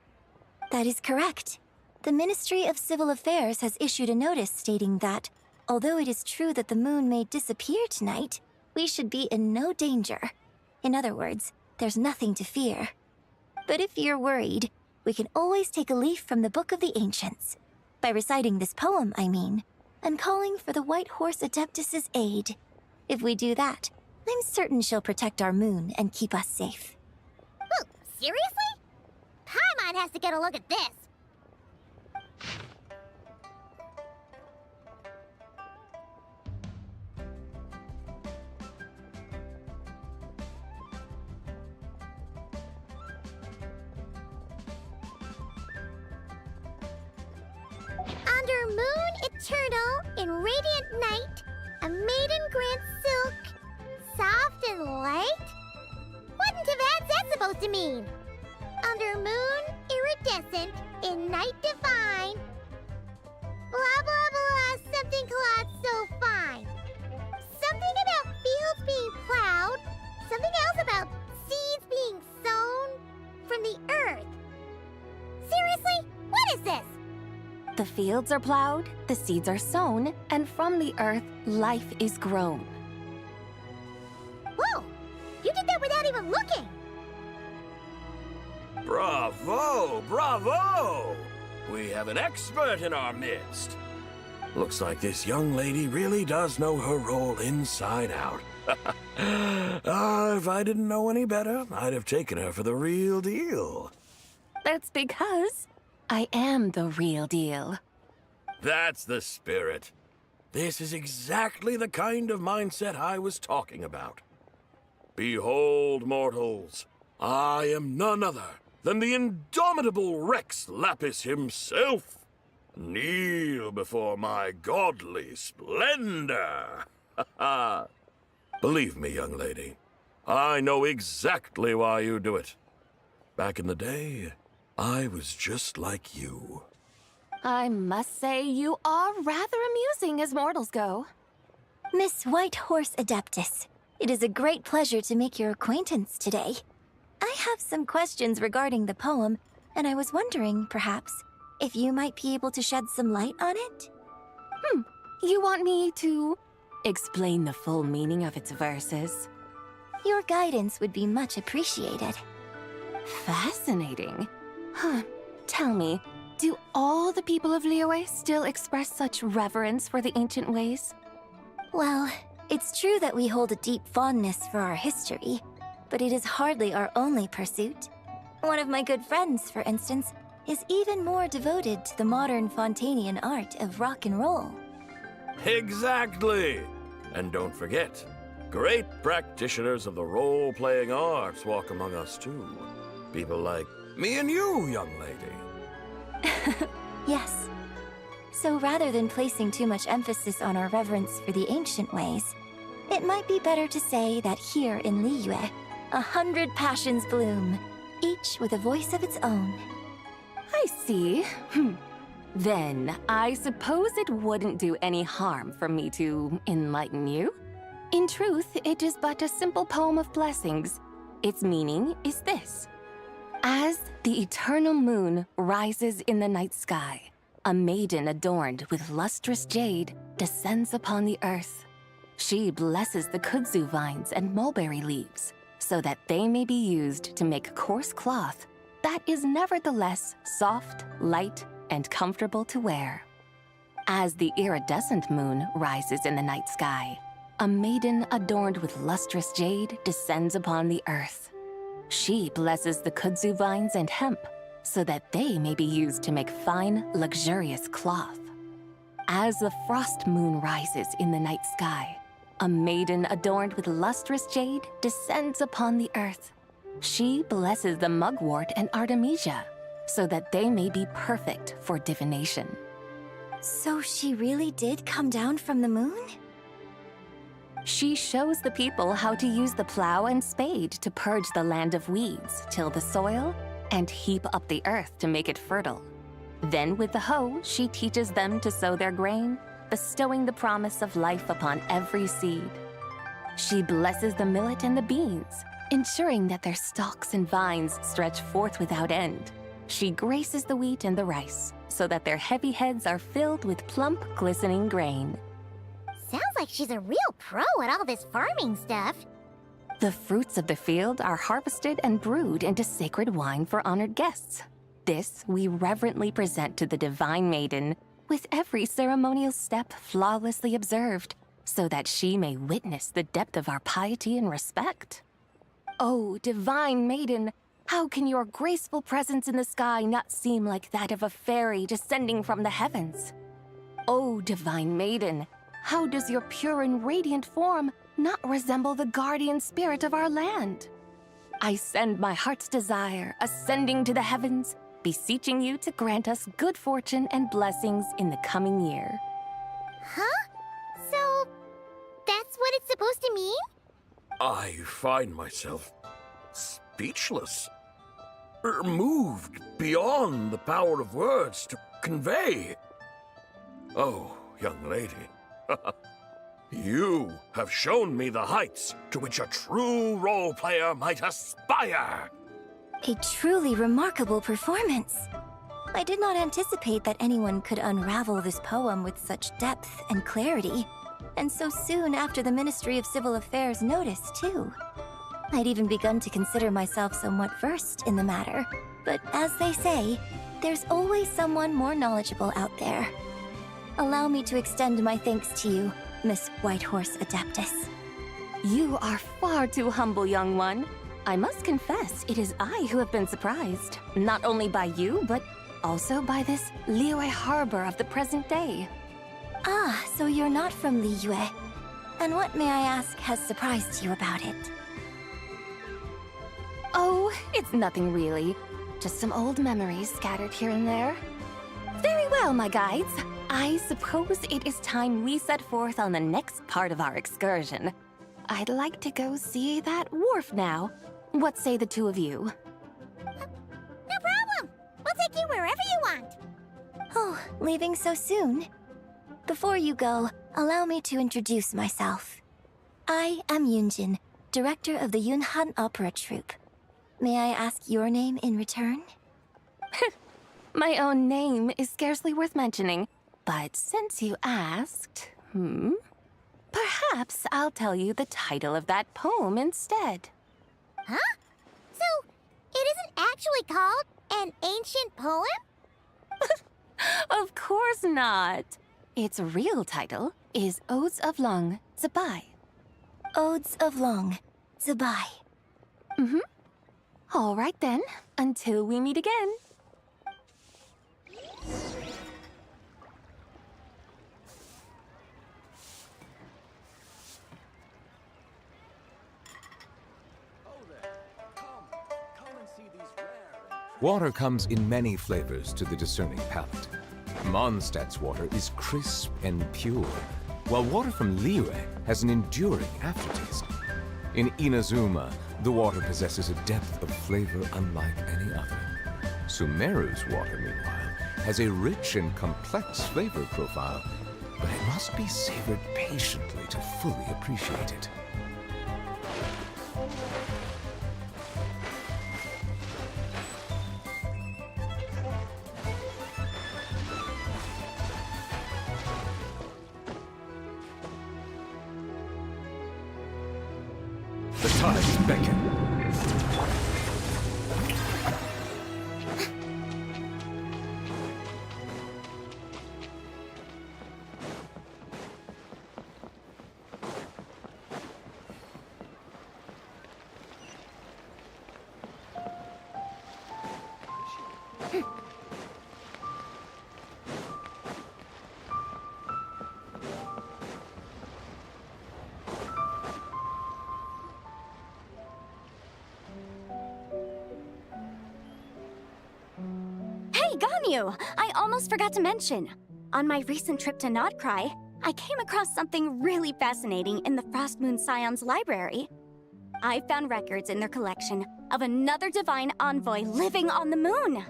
That is correct. The Ministry of Civil Affairs has issued a notice stating that, although it is true that the moon may disappear tonight, we should be in no danger. In other words, there's nothing to fear. But if you're worried, we can always take a leaf from the Book of the Ancients. By reciting this poem, I mean, and calling for the White Horse Adeptus' aid. If we do that, I'm certain she'll protect our moon and keep us safe. Oh, seriously? Paimon has to get a look at this. Under moon eternal, in radiant night, a maiden grants silk, soft and light? Wouldn't have had that supposed to mean? Under moon iridescent, in night divine. Blah blah blah, something cloth so fine. Something about fields being plowed, something else about seeds being sown from the earth. Seriously? What is this? The fields are plowed, the seeds are sown, and from the earth, life is grown. Whoa! You did that without even looking! Bravo! Bravo! We have an expert in our midst. Looks like this young lady really does know her role inside out. If I didn't know any better, I'd have taken her for the real deal. That's because I am the real deal. That's the spirit. This is exactly the kind of mindset I was talking about. Behold, mortals, I am none other than the indomitable Rex Lapis himself. Kneel before my godly splendor. Believe me, young lady, I know exactly why you do it. Back in the day, I was just like you. I must say you are rather amusing as mortals go. Miss White Horse Adeptus, it is a great pleasure to make your acquaintance today. I have some questions regarding the poem, and I was wondering, perhaps, if you might be able to shed some light on it? You want me to explain the full meaning of its verses? Your guidance would be much appreciated. Fascinating. Tell me, do all the people of Liyue still express such reverence for the ancient ways? Well, it's true that we hold a deep fondness for our history, but it is hardly our only pursuit. One of my good friends, for instance, is even more devoted to the modern Fontanian art of rock and roll. Exactly! And don't forget, great practitioners of the role-playing arts walk among us too. People like me and you, young lady. Yes. So rather than placing too much emphasis on our reverence for the ancient ways, it might be better to say that here in Liyue, 100 passions bloom, each with a voice of its own. I see. Then, I suppose it wouldn't do any harm for me to enlighten you. In truth, it is but a simple poem of blessings. Its meaning is this. As the eternal moon rises in the night sky, a maiden adorned with lustrous jade descends upon the earth. She blesses the kudzu vines and mulberry leaves, so that they may be used to make coarse cloth that is nevertheless soft, light, and comfortable to wear. As the iridescent moon rises in the night sky, a maiden adorned with lustrous jade descends upon the earth. She blesses the kudzu vines and hemp so that they may be used to make fine, luxurious cloth. As the frost moon rises in the night sky, a maiden adorned with lustrous jade descends upon the earth. She blesses the mugwort and artemisia so that they may be perfect for divination. So she really did come down from the moon? She shows the people how to use the plow and spade to purge the land of weeds, till the soil, and heap up the earth to make it fertile. Then with the hoe, she teaches them to sow their grain, bestowing the promise of life upon every seed. She blesses the millet and the beans, ensuring that their stalks and vines stretch forth without end. She graces the wheat and the rice, so that their heavy heads are filled with plump, glistening grain. Sounds like she's a real pro at all this farming stuff. The fruits of the field are harvested and brewed into sacred wine for honored guests. This we reverently present to the divine maiden, with every ceremonial step flawlessly observed, so that she may witness the depth of our piety and respect. Oh, divine maiden, how can your graceful presence in the sky not seem like that of a fairy descending from the heavens? Oh, divine maiden, how does your pure and radiant form not resemble the guardian spirit of our land? I send my heart's desire, ascending to the heavens, beseeching you to grant us good fortune and blessings in the coming year. Huh? So, that's what it's supposed to mean? I find myself speechless, moved beyond the power of words to convey. Oh, young lady, you have shown me the heights to which a true role player might aspire. A truly remarkable performance. I did not anticipate that anyone could unravel this poem with such depth and clarity, and so soon after the Ministry of Civil Affairs noticed, too. I'd even begun to consider myself somewhat versed in the matter, but as they say, there's always someone more knowledgeable out there. Allow me to extend my thanks to you, Miss Whitehorse Adeptus. You are far too humble, young one. I must confess, it is I who have been surprised, not only by you, but also by this Liyue harbor of the present day. Ah, so you're not from Liyue. And what, may I ask, has surprised you about it? Oh, it's nothing really. Just some old memories scattered here and there. Very well, my guides. I suppose it is time we set forth on the next part of our excursion. I'd like to go see that wharf now. What say the two of you? No problem! We'll take you wherever you want. Oh, leaving so soon? Before you go, allow me to introduce myself. I am Yunjin, director of the Yunhan Opera Troupe. May I ask your name in return? My own name is scarcely worth mentioning, but since you asked, perhaps I'll tell you the title of that poem instead. Huh? So, it isn't actually called an ancient poem? Of course not. Its real title is Odes of Long, Zibai. Odes of Long, Zibai. All right then, until we meet again. Water comes in many flavors to the discerning palate. Mondstadt's water is crisp and pure, while water from Liyue has an enduring aftertaste. In Inazuma, the water possesses a depth of flavor unlike any other. Sumeru's water, meanwhile, has a rich and complex flavor profile, but it must be savored patiently to fully appreciate it. The tides beckon. Hey, Ganyu! I almost forgot to mention. On my recent trip to Notcry, I came across something really fascinating in the Frost Moon Scion's library. I found records in their collection of another divine envoy living on the moon.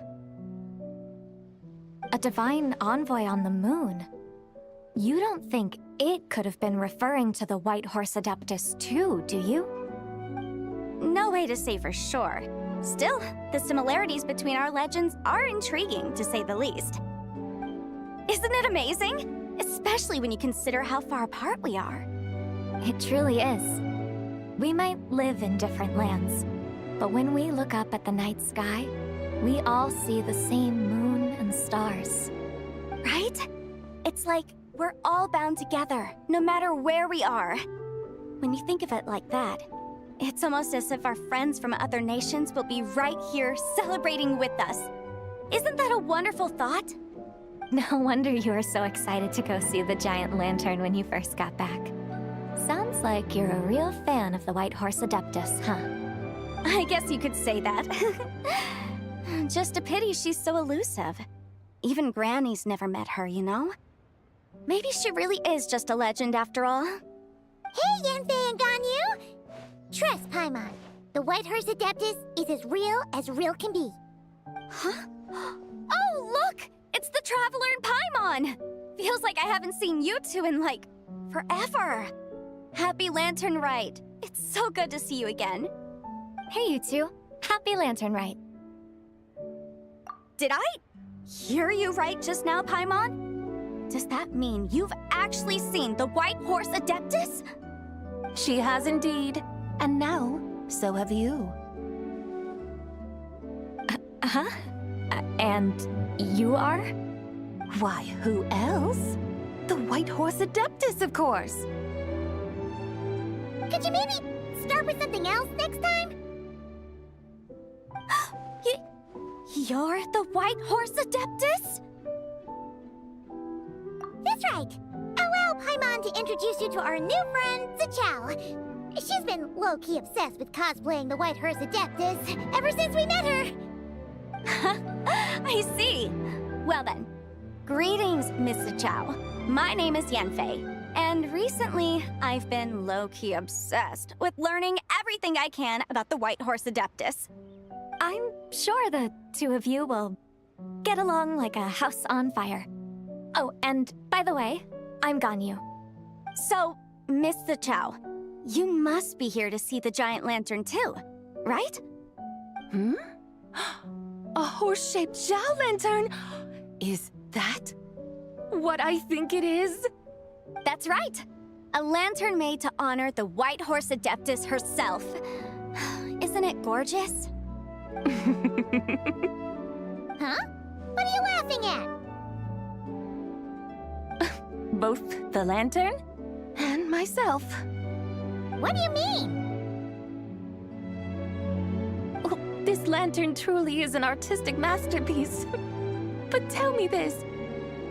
A divine envoy on the moon? You don't think it could have been referring to the White Horse Adeptus too, do you? No way to say for sure. Still, the similarities between our legends are intriguing, to say the least. Isn't it amazing? Especially when you consider how far apart we are. It truly is. We might live in different lands, but when we look up at the night sky, we all see the same moon and stars. Right? It's like we're all bound together, no matter where we are. When you think of it like that, it's almost as if our friends from other nations will be right here celebrating with us. Isn't that a wonderful thought? No wonder you were so excited to go see the giant lantern when you first got back. Sounds like you're a real fan of the White Horse Adeptus, huh? I guess you could say that. Just a pity she's so elusive. Even Granny's never met her, you know? Maybe she really is just a legend after all. Hey, Yanfei and Ganyu! Trust, Paimon. The White Horse Adeptus is as real can be. Huh? Oh, look! It's the Traveler and Paimon! Feels like I haven't seen you two in, like, forever. Happy Lantern Rite. It's so good to see you again. Hey, you two. Happy Lantern Rite. Did I hear you right just now, Paimon? Does that mean you've actually seen the White Horse Adeptus? She has indeed. And now, so have you. Huh? And you are? Why, who else? The White Horse Adeptus, of course. Could you maybe start with something else next time? You're the White Horse Adeptus? That's right. Allow Paimon to introduce you to our new friend, Zichao. She's been low-key obsessed with cosplaying the White Horse Adeptus ever since we met her. I see. Well then, greetings, Miss Zichao. My name is Yanfei, and recently I've been low-key obsessed with learning everything I can about the White Horse Adeptus. I'm sure the two of you will get along like a house on fire. Oh, and by the way, I'm Ganyu. So, Miss Zichao, you must be here to see the giant lantern too, right? Hmm? A horse-shaped Zhao lantern? Is that what I think it is? That's right. A lantern made to honor the White Horse Adeptus herself. Isn't it gorgeous? Huh? What are you laughing at? Both the lantern and myself. What do you mean? Oh, this lantern truly is an artistic masterpiece. But tell me this,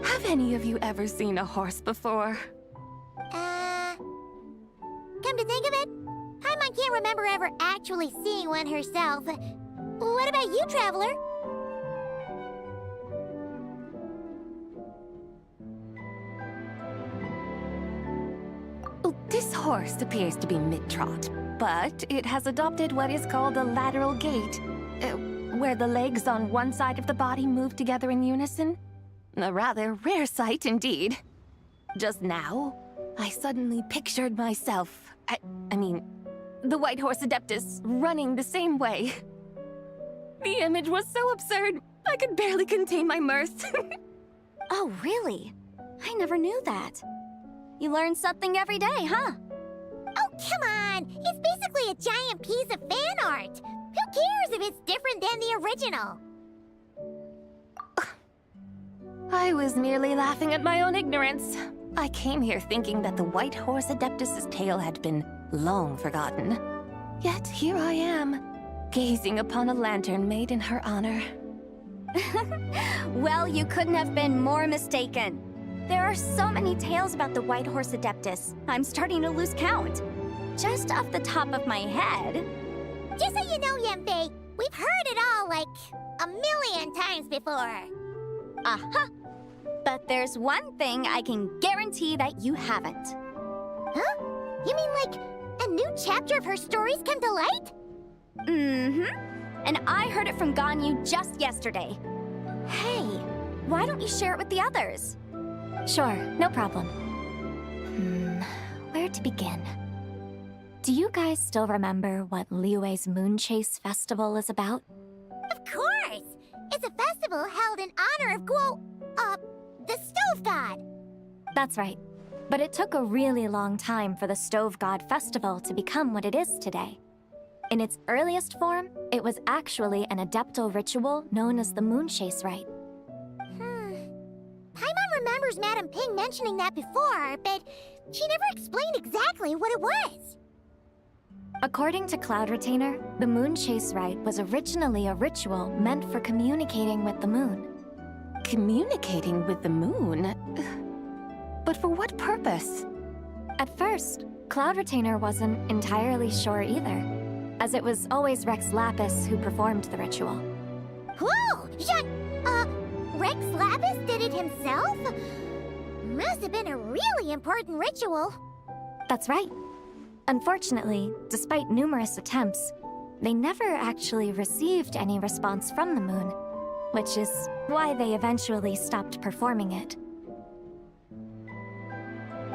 have any of you ever seen a horse before? Come to think of it, Paimon can't remember ever actually seeing one herself. What about you, Traveler? Oh, this horse appears to be mid-trot, but it has adopted what is called a lateral gait, where the legs on one side of the body move together in unison. A rather rare sight indeed. Just now, I suddenly pictured myself, I mean, the White Horse Adeptus running the same way. The image was so absurd, I could barely contain my mirth. Oh, really? I never knew that. You learn something every day, huh? Oh, come on! It's basically a giant piece of fan art! Who cares if it's different than the original? I was merely laughing at my own ignorance. I came here thinking that the White Horse Adeptus's tale had been long forgotten. Yet here I am, gazing upon a lantern made in her honor. Well, you couldn't have been more mistaken. There are so many tales about the White Horse Adeptus, I'm starting to lose count. Just off the top of my head... Just so you know, Yemfei, we've heard it all like a million times before. Uh-huh. But there's one thing I can guarantee that you haven't. Huh? You mean like a new chapter of her stories come to light? Mm-hmm. And I heard it from Ganyu just yesterday. Hey, why don't you share it with the others? Sure, no problem. Where to begin? Do you guys still remember what Liyue's Moon Chase Festival is about? Of course! It's a festival held in honor of the Stove God. That's right. But it took a really long time for the Stove God Festival to become what it is today. In its earliest form, it was actually an adeptal ritual known as the Moon Chase Rite. Paimon remembers Madame Ping mentioning that before, but she never explained exactly what it was. According to Cloud Retainer, the Moon Chase Rite was originally a ritual meant for communicating with the moon. Communicating with the moon? But for what purpose? At first, Cloud Retainer wasn't entirely sure either, as it was always Rex Lapis who performed the ritual. Whoa! Rex Lapis did it himself? Must have been a really important ritual. That's right. Unfortunately, despite numerous attempts, they never actually received any response from the moon, which is why they eventually stopped performing it.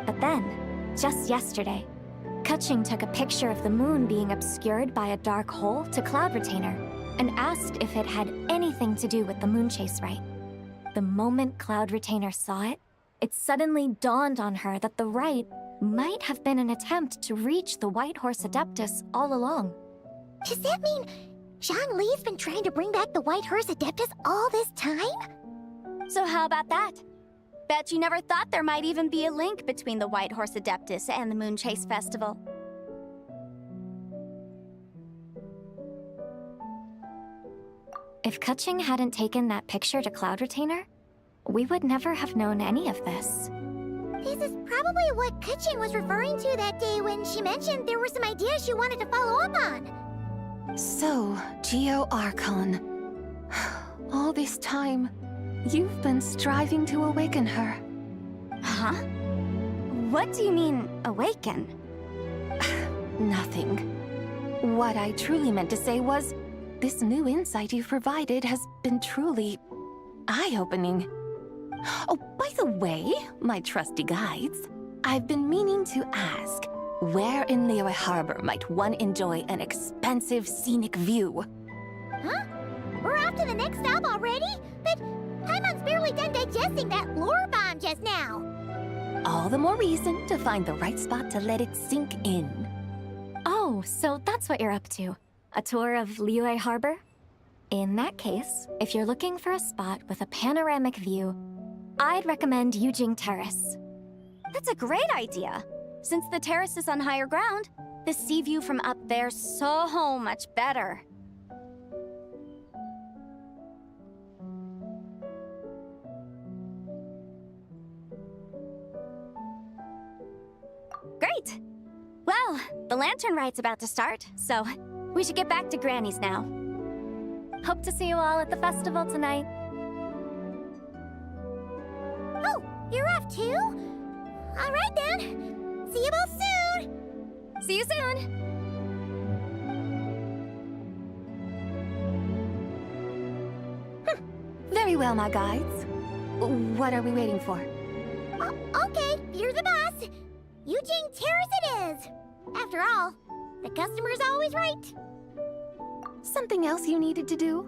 But then, just yesterday, Kutching took a picture of the moon being obscured by a dark hole to Cloud Retainer and asked if it had anything to do with the Moon Chase Rite. The moment Cloud Retainer saw it, it suddenly dawned on her that the rite might have been an attempt to reach the White Horse Adeptus all along. Does that mean Zhongli's been trying to bring back the White Horse Adeptus all this time? So how about that? Bet you never thought there might even be a link between the White Horse Adeptus and the Moon Chase Festival. If Kutching hadn't taken that picture to Cloud Retainer, we would never have known any of this. This is probably what Kutching was referring to that day when she mentioned there were some ideas she wanted to follow up on. So, Geo Archon. All this time, you've been striving to awaken her. Huh? What do you mean, awaken? Nothing. What I truly meant to say was, this new insight you've provided has been truly eye-opening. Oh, by the way, my trusty guides, I've been meaning to ask, where in Liyue Harbor might one enjoy an expansive scenic view? Huh? We're off to the next stop already? But Paimon's barely done digesting that lore bomb just now. All the more reason to find the right spot to let it sink in. Oh, so that's what you're up to. A tour of Liyue Harbor? In that case, if you're looking for a spot with a panoramic view, I'd recommend Yujing Terrace. That's a great idea. Since the terrace is on higher ground, the sea view from up there's so much better. Great! Well, the lantern ride's about to start, so we should get back to Granny's now. Hope to see you all at the festival tonight. Oh, you're off too? All right then. See you both soon. See you soon! Very well, my guides. What are we waiting for? Okay, you're the boss. Eugene Terrace it is. After all, the customer's always right. Something else you needed to do?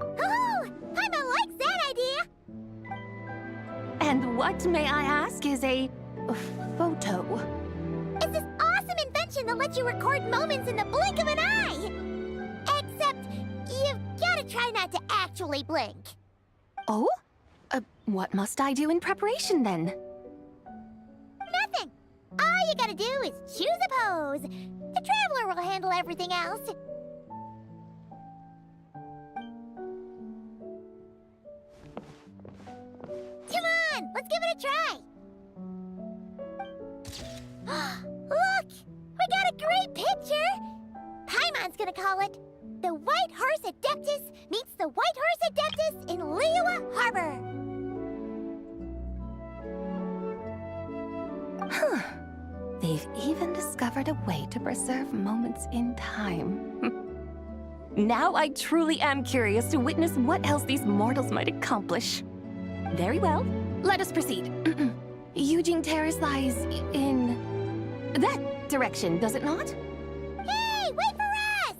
Oh, Paimon likes that idea. And what, may I ask, is a photo? It's this awesome invention that lets you record moments in the blink of an eye. Except, you've got to try not to actually blink. Oh? What must I do in preparation, then? Nothing. All you gotta do is choose a pose. The Traveler will handle everything else. it a try. Look! We got a great picture! Paimon's gonna call it The White Horse Adeptus Meets the White Horse Adeptus in Liyue Harbor. Huh. They've even discovered a way to preserve moments in time. Now I truly am curious to witness what else these mortals might accomplish. Very well, let us proceed. Eugene Terrace lies in that direction, does it not? Hey, wait for us!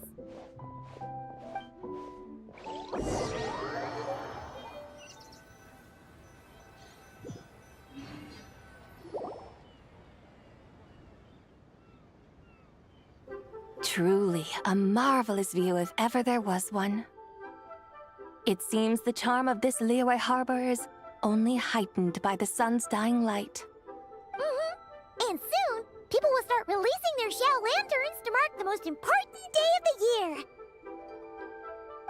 Truly a marvelous view if ever there was one. It seems the charm of this Liyue Harbor is only heightened by the sun's dying light. And soon, people will start releasing their shell lanterns to mark the most important day of the year.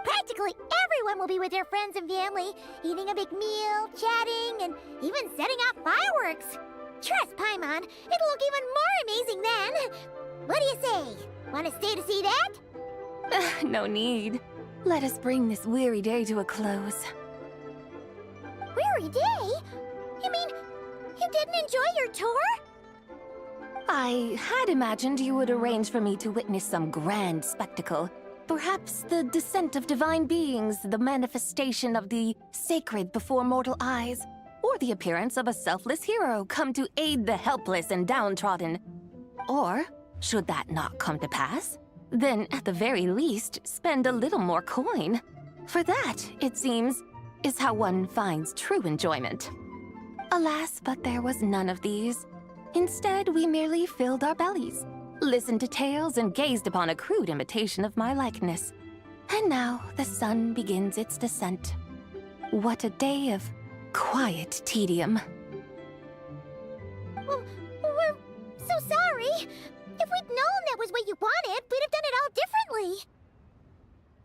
Practically everyone will be with their friends and family, eating a big meal, chatting, and even setting off fireworks. Trust Paimon, it'll look even more amazing then. What do you say? Want to stay to see that? No need. Let us bring this weary day to a close. Weary day? You mean you didn't enjoy your tour? I had imagined you would arrange for me to witness some grand spectacle. Perhaps the descent of divine beings, the manifestation of the sacred before mortal eyes, or the appearance of a selfless hero come to aid the helpless and downtrodden. Or, should that not come to pass, then at the very least, spend a little more coin. For that, it seems, is how one finds true enjoyment. Alas, but there was none of these. Instead, we merely filled our bellies, listened to tales, and gazed upon a crude imitation of my likeness. And now the sun begins its descent. What a day of quiet tedium. Well, we're so sorry. If we'd known that was what you wanted, we'd have done it all differently.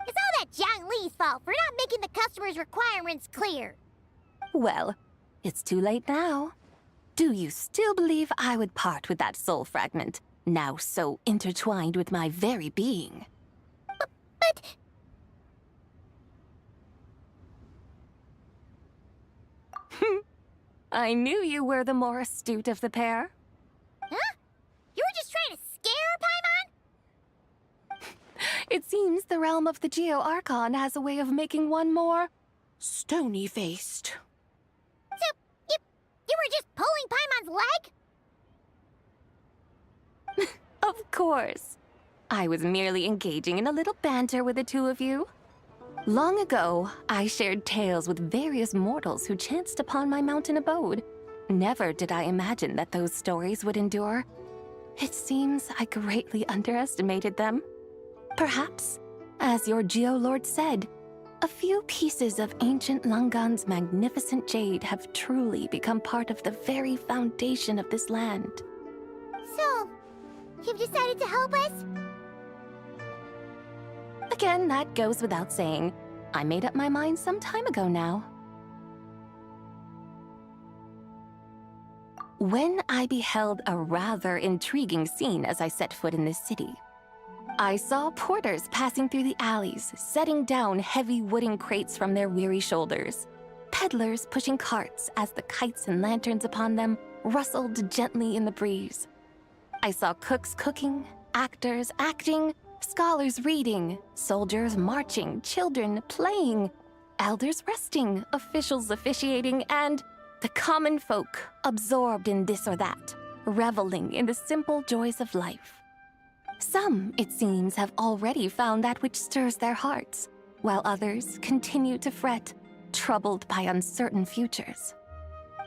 It's all that Zhang Li's fault for not making the customer's requirements clear. Well, it's too late now. Do you still believe I would part with that soul fragment, now so intertwined with my very being? But... I knew you were the more astute of the pair. Huh? You were just trying to scare Paimon? It seems the realm of the Geo-Archon has a way of making one more stony-faced. So, you were just pulling Paimon's leg? Of course. I was merely engaging in a little banter with the two of you. Long ago, I shared tales with various mortals who chanced upon my mountain abode. Never did I imagine that those stories would endure. It seems I greatly underestimated them. Perhaps, as your Geolord said, a few pieces of ancient Langan's magnificent jade have truly become part of the very foundation of this land. So, you've decided to help us? Again, that goes without saying. I made up my mind some time ago now. When I beheld a rather intriguing scene as I set foot in this city, I saw porters passing through the alleys, setting down heavy wooden crates from their weary shoulders. Peddlers pushing carts as the kites and lanterns upon them rustled gently in the breeze. I saw cooks cooking, actors acting, scholars reading, soldiers marching, children playing, elders resting, officials officiating, and the common folk absorbed in this or that, reveling in the simple joys of life. Some, it seems, have already found that which stirs their hearts, while others continue to fret, troubled by uncertain futures.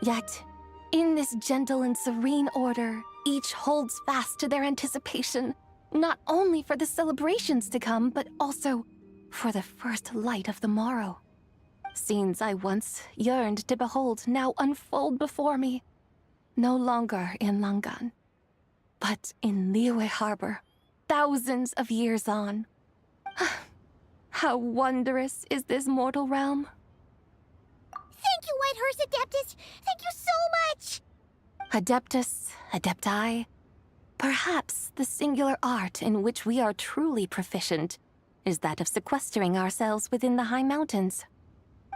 Yet, in this gentle and serene order, each holds fast to their anticipation, not only for the celebrations to come, but also for the first light of the morrow. Scenes I once yearned to behold now unfold before me, no longer in Langan, but in Liyue Harbor, thousands of years on. How wondrous is this mortal realm! Thank you, White Horse Adeptus. Thank you so much! Adeptus, Adepti. Perhaps the singular art in which we are truly proficient is that of sequestering ourselves within the high mountains.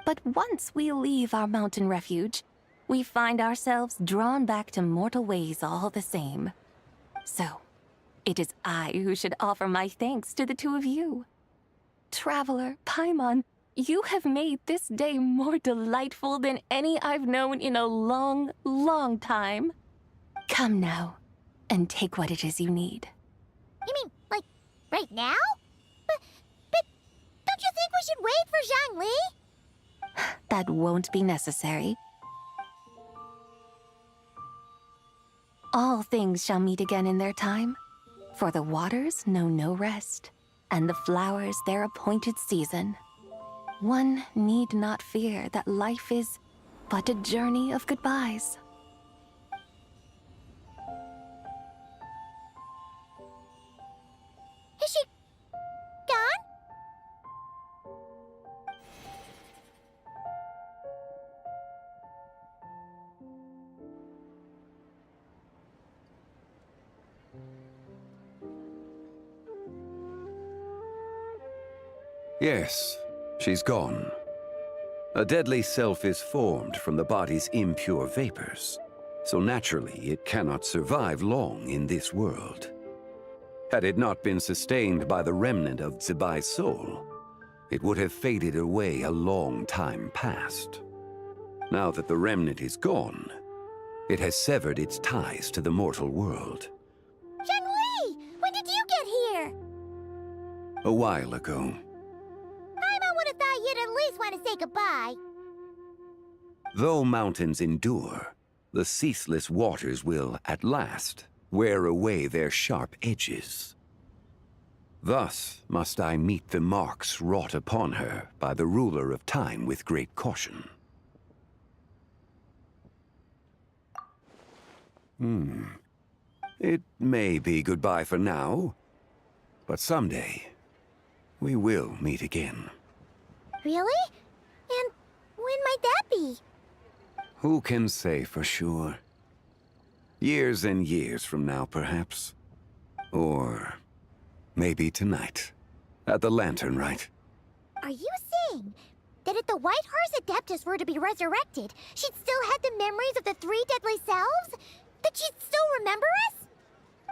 But once we leave our mountain refuge, we find ourselves drawn back to mortal ways all the same. So, it is I who should offer my thanks to the two of you. Traveler, Paimon, you have made this day more delightful than any I've known in a long, long time. Come now, and take what it is you need. You mean, like, right now? But don't you think we should wait for Zhangli? That won't be necessary. All things shall meet again in their time, for the waters know no rest, and the flowers their appointed season. One need not fear that life is but a journey of goodbyes. Is she gone? Yes, she's gone. A deadly self is formed from the body's impure vapors, so naturally it cannot survive long in this world. Had it not been sustained by the remnant of Zibai's soul, it would have faded away a long time past. Now that the remnant is gone, it has severed its ties to the mortal world. Zhangli! When did you get here? A while ago. I would have thought you'd at least want to say goodbye. Though mountains endure, the ceaseless waters will, at last, wear away their sharp edges. Thus must I meet the marks wrought upon her by the ruler of time with great caution. It may be goodbye for now, but someday we will meet again. Really? And when might that be? Who can say for sure? Years and years from now, perhaps. Or maybe tonight, at the Lantern Rite. Are you saying that if the White Horse Adeptus were to be resurrected, she'd still have the memories of the three deadly selves? That she'd still remember us?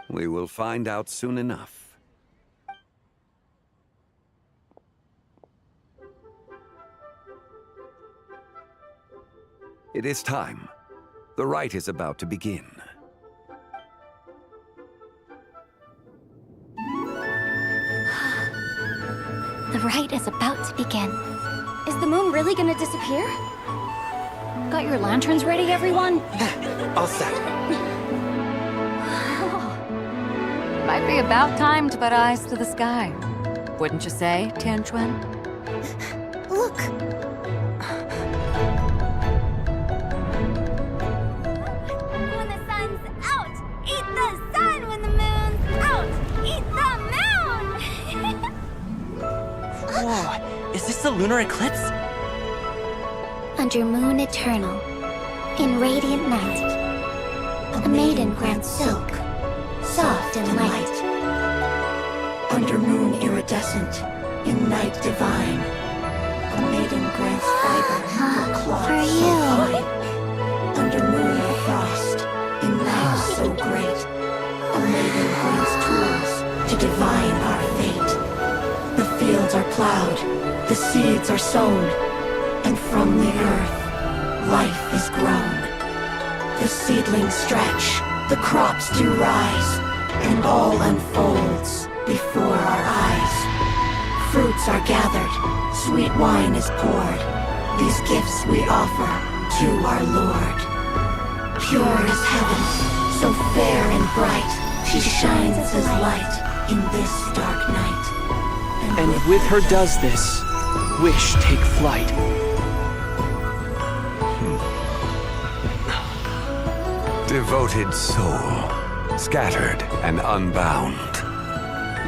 We will find out soon enough. It is time. The rite is about to begin. The rite is about to begin. Is the moon really gonna disappear? Got your lanterns ready, everyone? All set. Might be about time to put eyes to the sky. Wouldn't you say, Tianquan? Look! When the sun's out, eat the sun. When the moon's out, eat the moon. Whoa, is this the lunar eclipse? Under moon eternal, in radiant night, a maiden grants silk, soft and light. Under moon iridescent, in night divine, a maiden grants fiber for cloth For so you. fine. Under moon of frost, in night so great, a maiden grants tools to divine our fate. The fields are plowed, the seeds are sown, and from the earth, life is grown. The seedlings stretch, the crops do rise, and all unfolds before our eyes. Fruits are gathered, sweet wine is poured. These gifts we offer to our Lord. Pure is heaven, so fair and bright, she shines as light in this dark night. And with her does this, wish take flight. Devoted soul, scattered and unbound.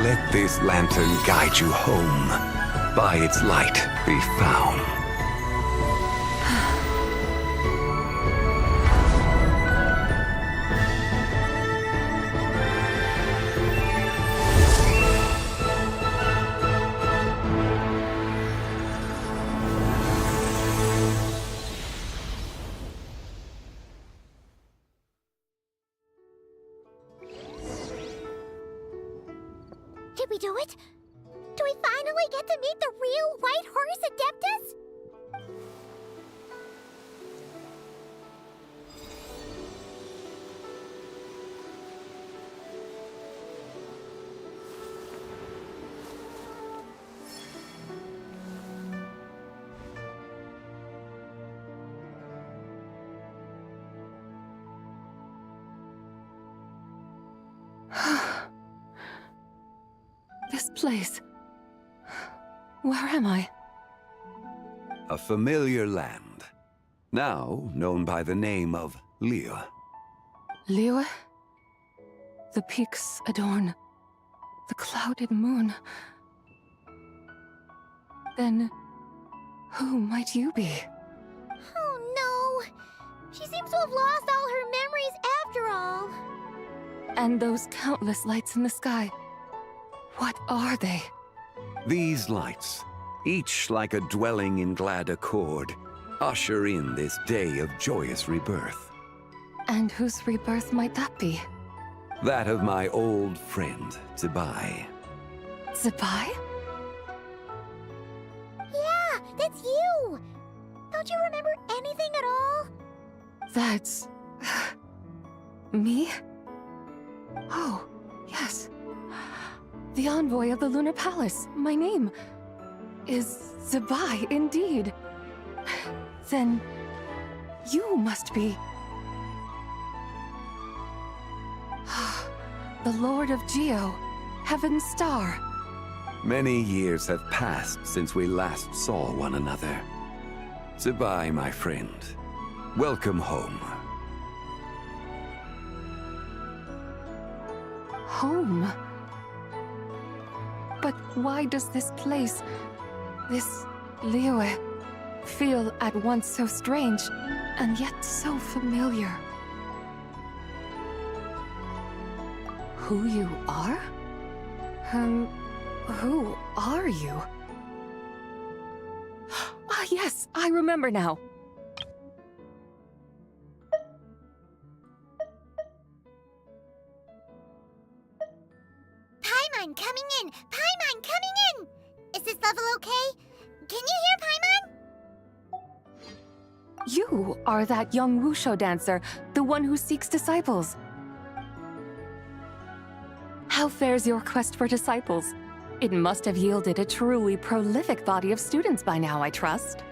Let this lantern guide you home. By its light be found. place? Where am I? A familiar land, now known by the name of Liyue. Liyue? The peaks adorn the clouded moon. Then, who might you be? Oh no! She seems to have lost all her memories after all. And those countless lights in the sky, what are they? These lights, each like a dwelling in glad accord, usher in this day of joyous rebirth. And whose rebirth might that be? That of my old friend, Zibai. Zibai? Yeah, that's you! Don't you remember anything at all? That's... me? Oh, yes. The envoy of the Lunar Palace. My name is Zibai, indeed. Then you must be... the Lord of Geo, Heaven's Star. Many years have passed since we last saw one another. Zibai, my friend. Welcome home. Home? But why does this place, this Liyue, feel at once so strange and yet so familiar? Who you are? Who are you? Ah, yes, I remember now. Paimon coming in! Paimon coming in! Is this level okay? Can you hear Paimon? You are that young Wushu dancer, the one who seeks disciples. How fares your quest for disciples? It must have yielded a truly prolific body of students by now, I trust.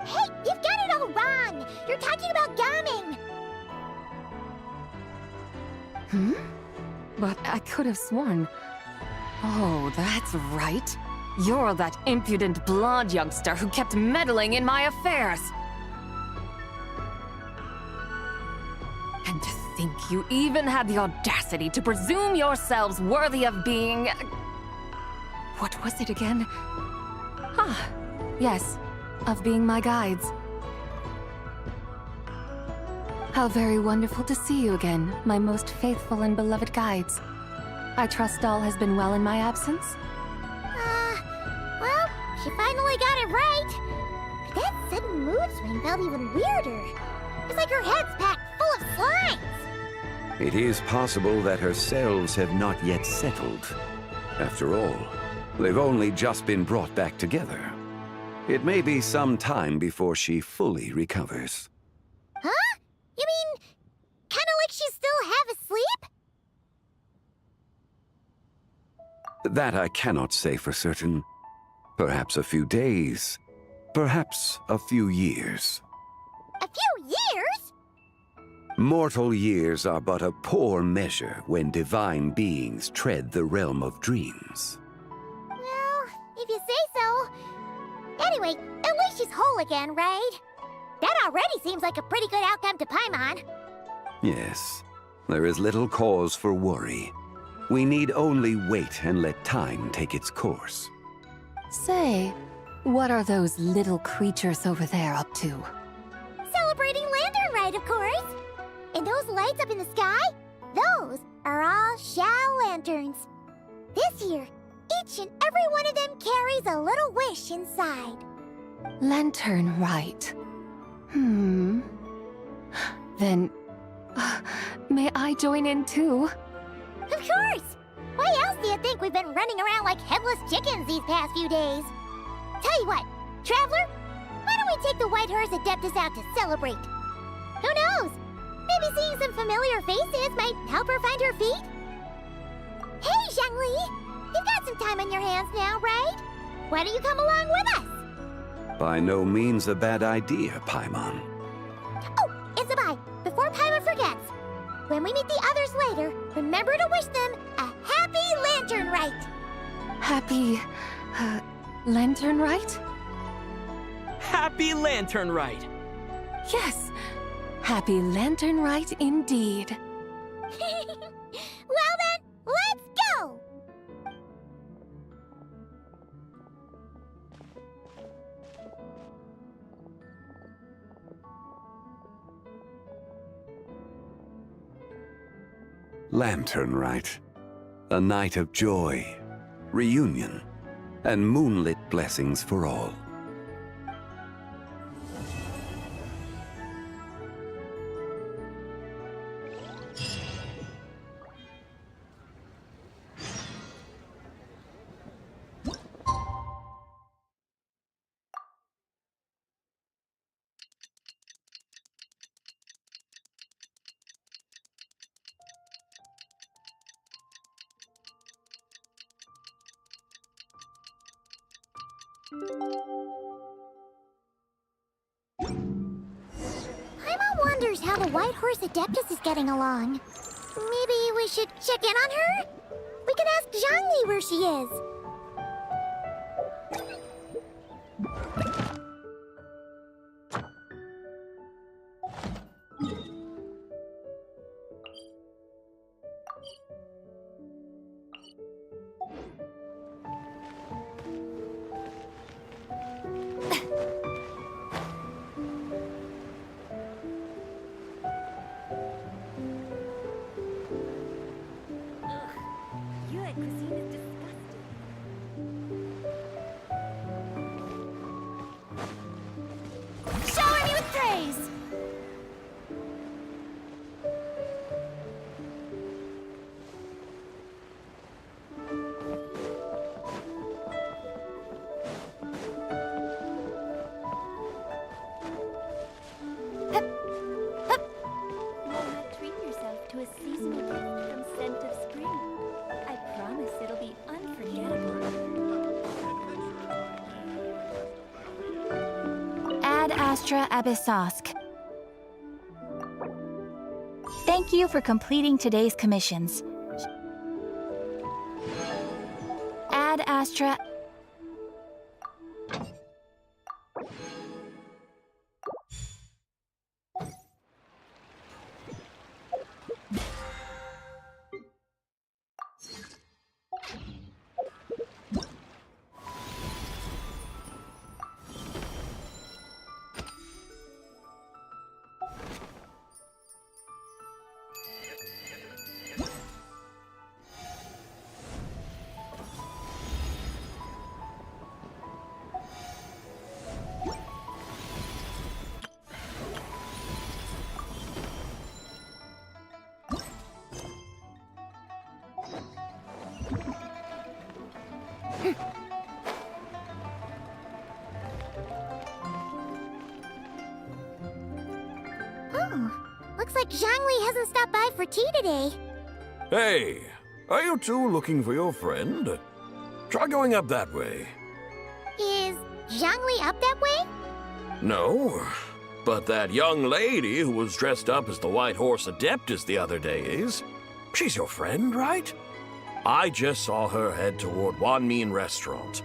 Hey, you've got it all wrong! You're talking about Gaming! But I could have sworn... Oh, that's right. You're that impudent blonde youngster who kept meddling in my affairs. And to think you even had the audacity to presume yourselves worthy of being... What was it again? Ah, yes, of being my guides. How very wonderful to see you again, my most faithful and beloved guides. I trust all has been well in my absence? Well, she finally got it right. But that sudden mood swing felt even weirder. It's like her head's packed full of slimes. It is possible that her cells have not yet settled. After all, they've only just been brought back together. It may be some time before she fully recovers. Huh? You mean, kinda like she's still half asleep? That I cannot say for certain. Perhaps a few days. Perhaps a few years. A few years? Mortal years are but a poor measure when divine beings tread the realm of dreams. Well, if you say so. Anyway, at least she's whole again, right? That already seems like a pretty good outcome to Paimon. Yes, there is little cause for worry. We need only wait and let time take its course. Say, what are those little creatures over there up to? Celebrating Lantern Rite, of course. And those lights up in the sky? Those are all Shao lanterns. This year, each and every one of them carries a little wish inside. Lantern Rite. Then, may I join in too? Of course! Why else do you think we've been running around like headless chickens these past few days? Tell you what, Traveler, why don't we take the White Horse Adeptus out to celebrate? Who knows? Maybe seeing some familiar faces might help her find her feet? Hey, Zhangli! You've got some time on your hands now, right? Why don't you come along with us? By no means a bad idea, Paimon. Oh, and Zibai, before Paimon forgets, when we meet the others later, remember to wish them a happy Lantern Rite. Happy... Lantern Rite? Happy Lantern Rite! Yes! Happy Lantern Rite indeed. Well then, let's go! Lantern Rite. A night of joy, reunion, and moonlit blessings for all. Paimon wonders how the White Horse Adeptus is getting along. Maybe we should check in on her? We can ask Zhangli where she is. Shower me with praise! Treat yourself to a seasonal gift from Scent of Spring. I promise it'll be unforgettable. Ad Astra Abyssosk. Thank you for completing today's commissions. Ad Astra... Oh, looks like Zhangli hasn't stopped by for tea today. Hey, are you two looking for your friend? Try going up that way. Is Zhangli up that way? No, but that young lady who was dressed up as the White Horse Adeptus the other day is. She's your friend, right? I just saw her head toward Wanmin Restaurant.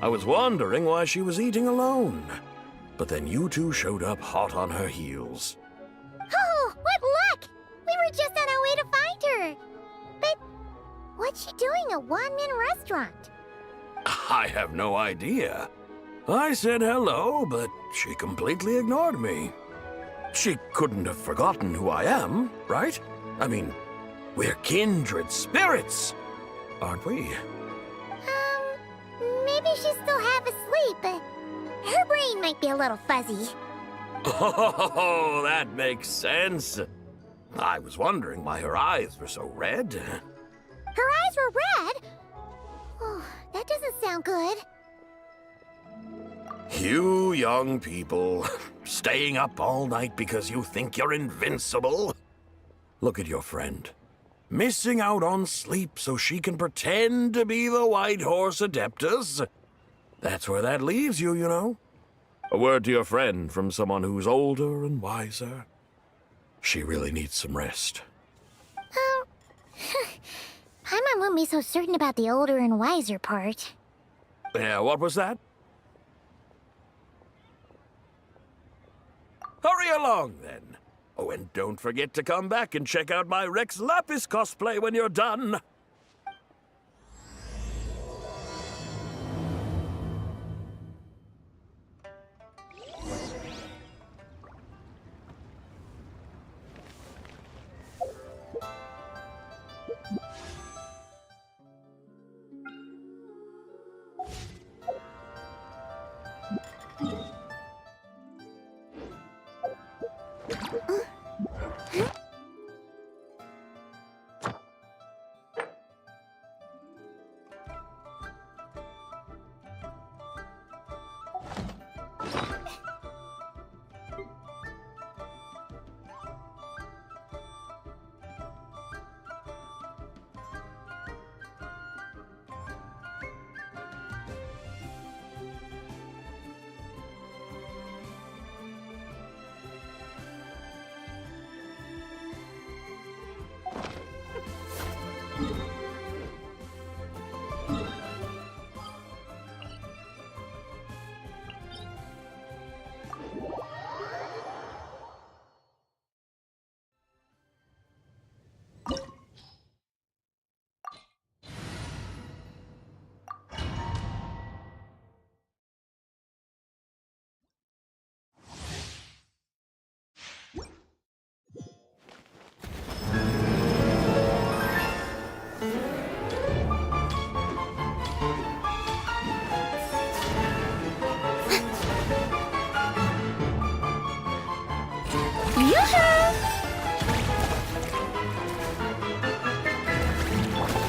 I was wondering why she was eating alone. But then you two showed up hot on her heels. Oh, what luck! We were just on our way to find her. But what's she doing at Wanmin Restaurant? I have no idea. I said hello, but she completely ignored me. She couldn't have forgotten who I am, right? I mean, we're kindred spirits, aren't we? Maybe she's still half asleep, but her brain might be a little fuzzy. Oh, that makes sense. I was wondering why her eyes were so red. Her eyes were red? Oh, that doesn't sound good. You young people, staying up all night because you think you're invincible? Look at your friend. Missing out on sleep so she can pretend to be the White Horse Adeptus. That's where that leaves you, you know. A word to your friend from someone who's older and wiser. She really needs some rest. Paimon won't be so certain about the older and wiser part. Yeah, what was that? Hurry along, then. Oh, and don't forget to come back and check out my Rex Lapis cosplay when you're done.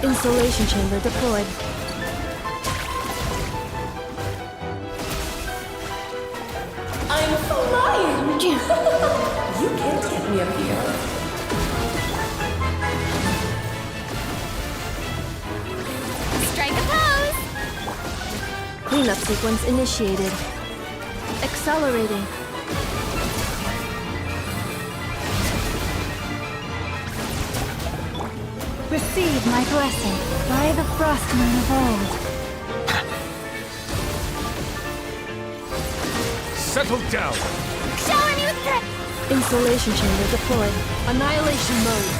Insulation chamber deployed. I'm flying! You can't get me up here. Strike a pose! Cleanup sequence initiated. Accelerating. Receive my blessing by the frost moon of old. Settle down! Shower me with threat! Insulation chamber deployed. Annihilation mode.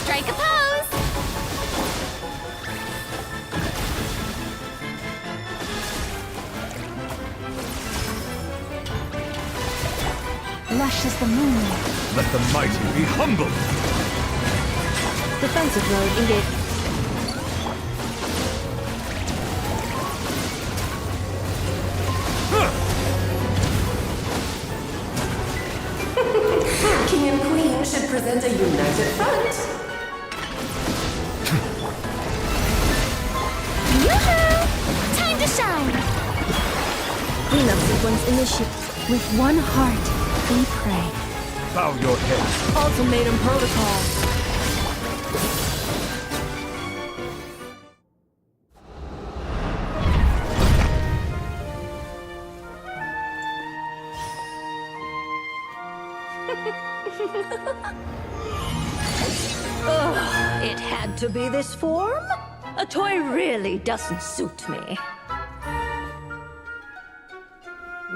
Strike a pose! Lush as the moon. Let the mighty be humble! Defensive mode engaged. King and Queen should present a united front. Yoo-hoo! Time to shine! Cleanup sequence initiated. With one heart, we pray. Bow your head. Ultimatum protocol. It had to be this form? A toy really doesn't suit me.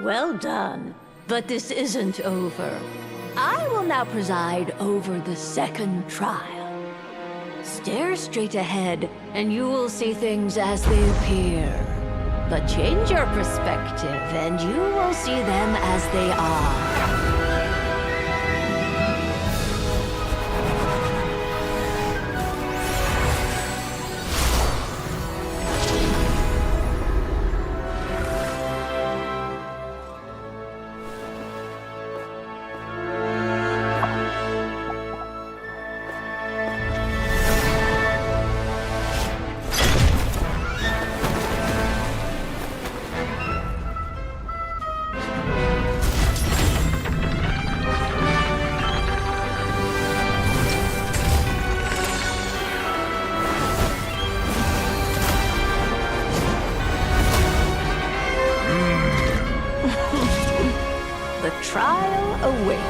Well done, but this isn't over. I will now preside over the second trial. Stare straight ahead, and you will see things as they appear. But change your perspective, and you will see them as they are. the trial awaits.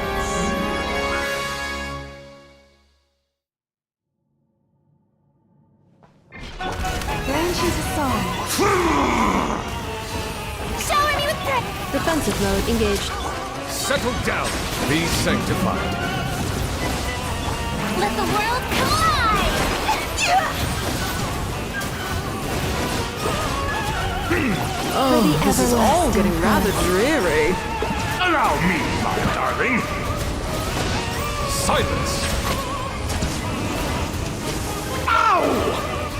Branches a song. Shower me with threat! Defensive mode engaged. Settle down. Be sanctified. Let the world collide! Oh, this is all getting rather dreary. Allow me, my darling. Silence. Ow!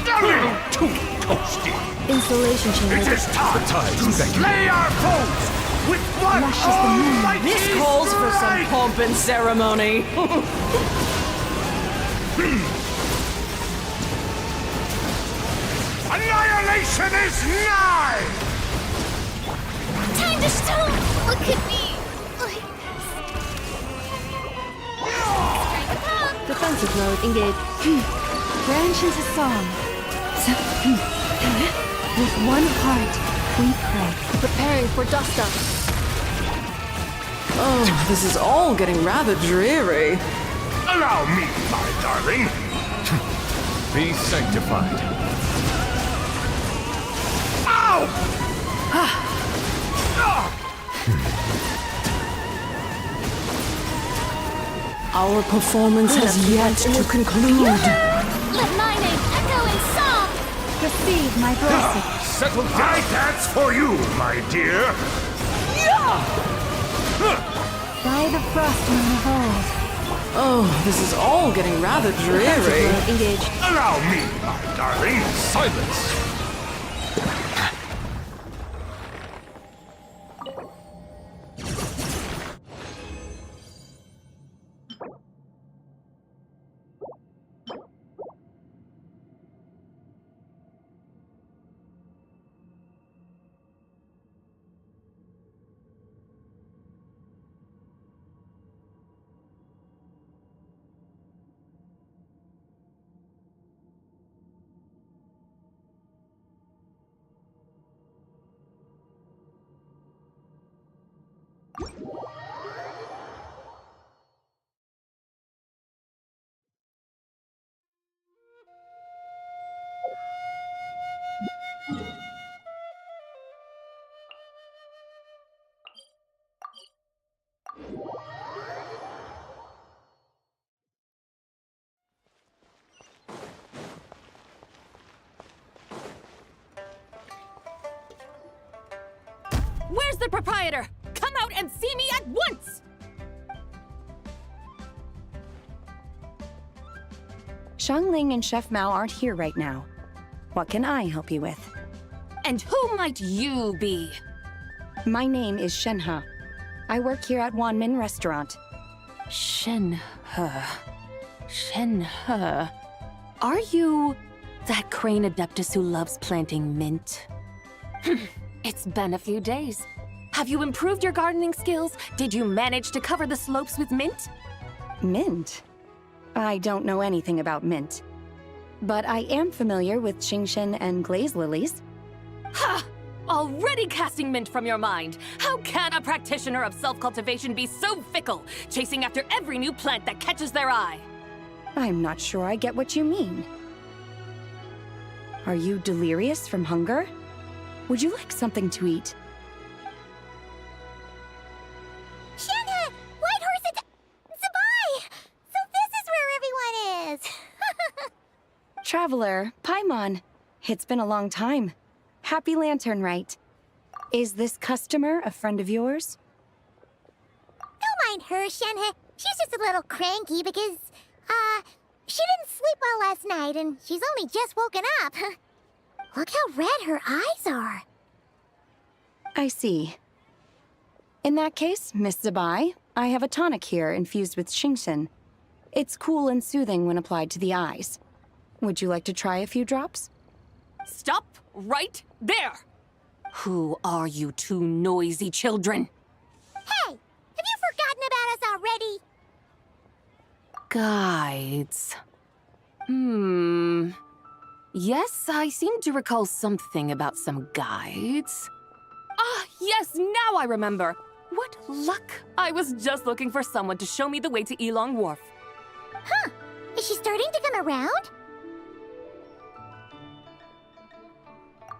A little too toasty. Installation chamber. It is time The tides to beckon. slay our foes with one Lush as the moon. almighty This calls for some strike. pomp and ceremony. Annihilation is nigh! Time to stone! Look at me! Like Defensive mode engaged. Branches a song. With one heart, we pray. Preparing for dust up. Oh, this is all getting rather dreary. Allow me, my darling. Be sanctified. Ow! Our performance has yet to conclude. Let my name echo in song! Receive my blessing. Settle down. I dance for you, my dear. By the frost moon of old. Oh, this is all getting rather dreary. Engaged. Allow me, my darling. Silence. Where's the proprietor? Come out and see me at once! Xiangling and Chef Mao aren't here right now. What can I help you with? And who might you be? My name is Shenhe. I work here at Wanmin Restaurant. Shenhe. Shenhe. Are you that crane adeptus who loves planting mint? It's been a few days. Have you improved your gardening skills? Did you manage to cover the slopes with mint? Mint? I don't know anything about mint. But I am familiar with Qingshen and glaze lilies. Ha! Already casting mint from your mind. How can a practitioner of self-cultivation be so fickle, chasing after every new plant that catches their eye? I'm not sure I get what you mean. Are you delirious from hunger? Would you like something to eat? Shenhe! Whitehorse and Zibai! So this is where everyone is! Traveler, Paimon. It's been a long time. Happy Lantern, right? Is this customer a friend of yours? Don't mind her, Shenhe. She's just a little cranky because, she didn't sleep well last night and she's only just woken up. Look how red her eyes are. I see. In that case, Miss Zibai, I have a tonic here infused with Qingshen. It's cool and soothing when applied to the eyes. Would you like to try a few drops? Stop right there! Who are you two noisy children? Hey, have you forgotten about us already? Guides. Yes, I seem to recall something about some guides. Ah, yes, now I remember. What luck. I was just looking for someone to show me the way to Elong Wharf. Huh. Is she starting to come around?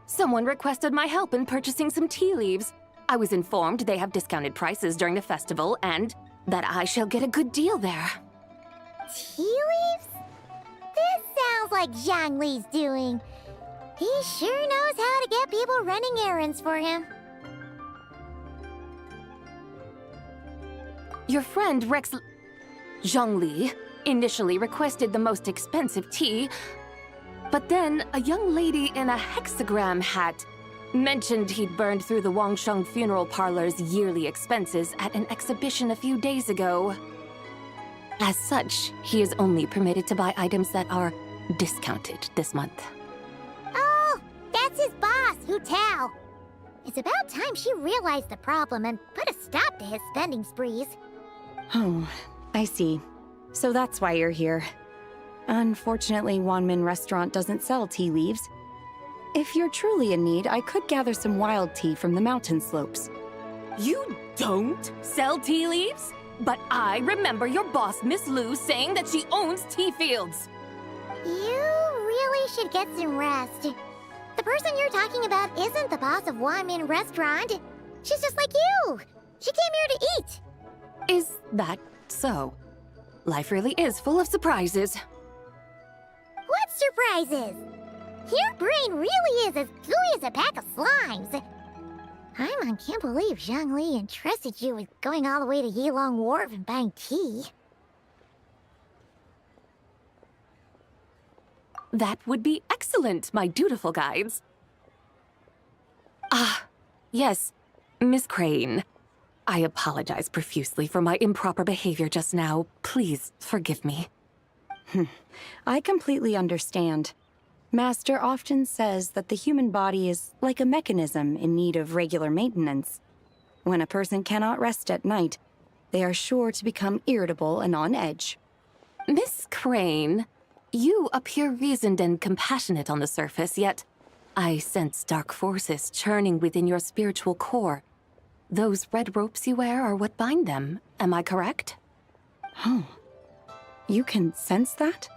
Someone requested my help in purchasing some tea leaves. I was informed they have discounted prices during the festival and that I shall get a good deal there. Tea leaves? This sounds like Zhongli's doing. He sure knows how to get people running errands for him. Your friend Rex Zhongli initially requested the most expensive tea, but then a young lady in a hexagram hat mentioned he'd burned through the Wangsheng funeral parlor's yearly expenses at an exhibition a few days ago. As such, he is only permitted to buy items that are discounted this month. Oh, that's his boss, Hu Tao. It's about time she realized the problem and put a stop to his spending sprees. Oh, I see. So that's why you're here. Unfortunately, Wanmin Restaurant doesn't sell tea leaves. If you're truly in need, I could gather some wild tea from the mountain slopes. You don't sell tea leaves? But I remember your boss, Miss Lu, saying that she owns tea fields. You really should get some rest. The person you're talking about isn't the boss of Wanmin Restaurant. She's just like you. She came here to eat. Is that so? Life really is full of surprises. What surprises? Your brain really is as gooey as a pack of slimes. I can't believe Zhongli entrusted you with going all the way to Yilong Wharf and buying tea. That would be excellent, my dutiful guides. Ah, yes, Miss Crane. I apologize profusely for my improper behavior just now. Please forgive me. I completely understand. Master often says that the human body is like a mechanism in need of regular maintenance. When a person cannot rest at night, they are sure to become irritable and on edge. Miss Crane, you appear reasoned and compassionate on the surface, yet I sense dark forces churning within your spiritual core. Those red ropes you wear are what bind them, am I correct? Oh, you can sense that?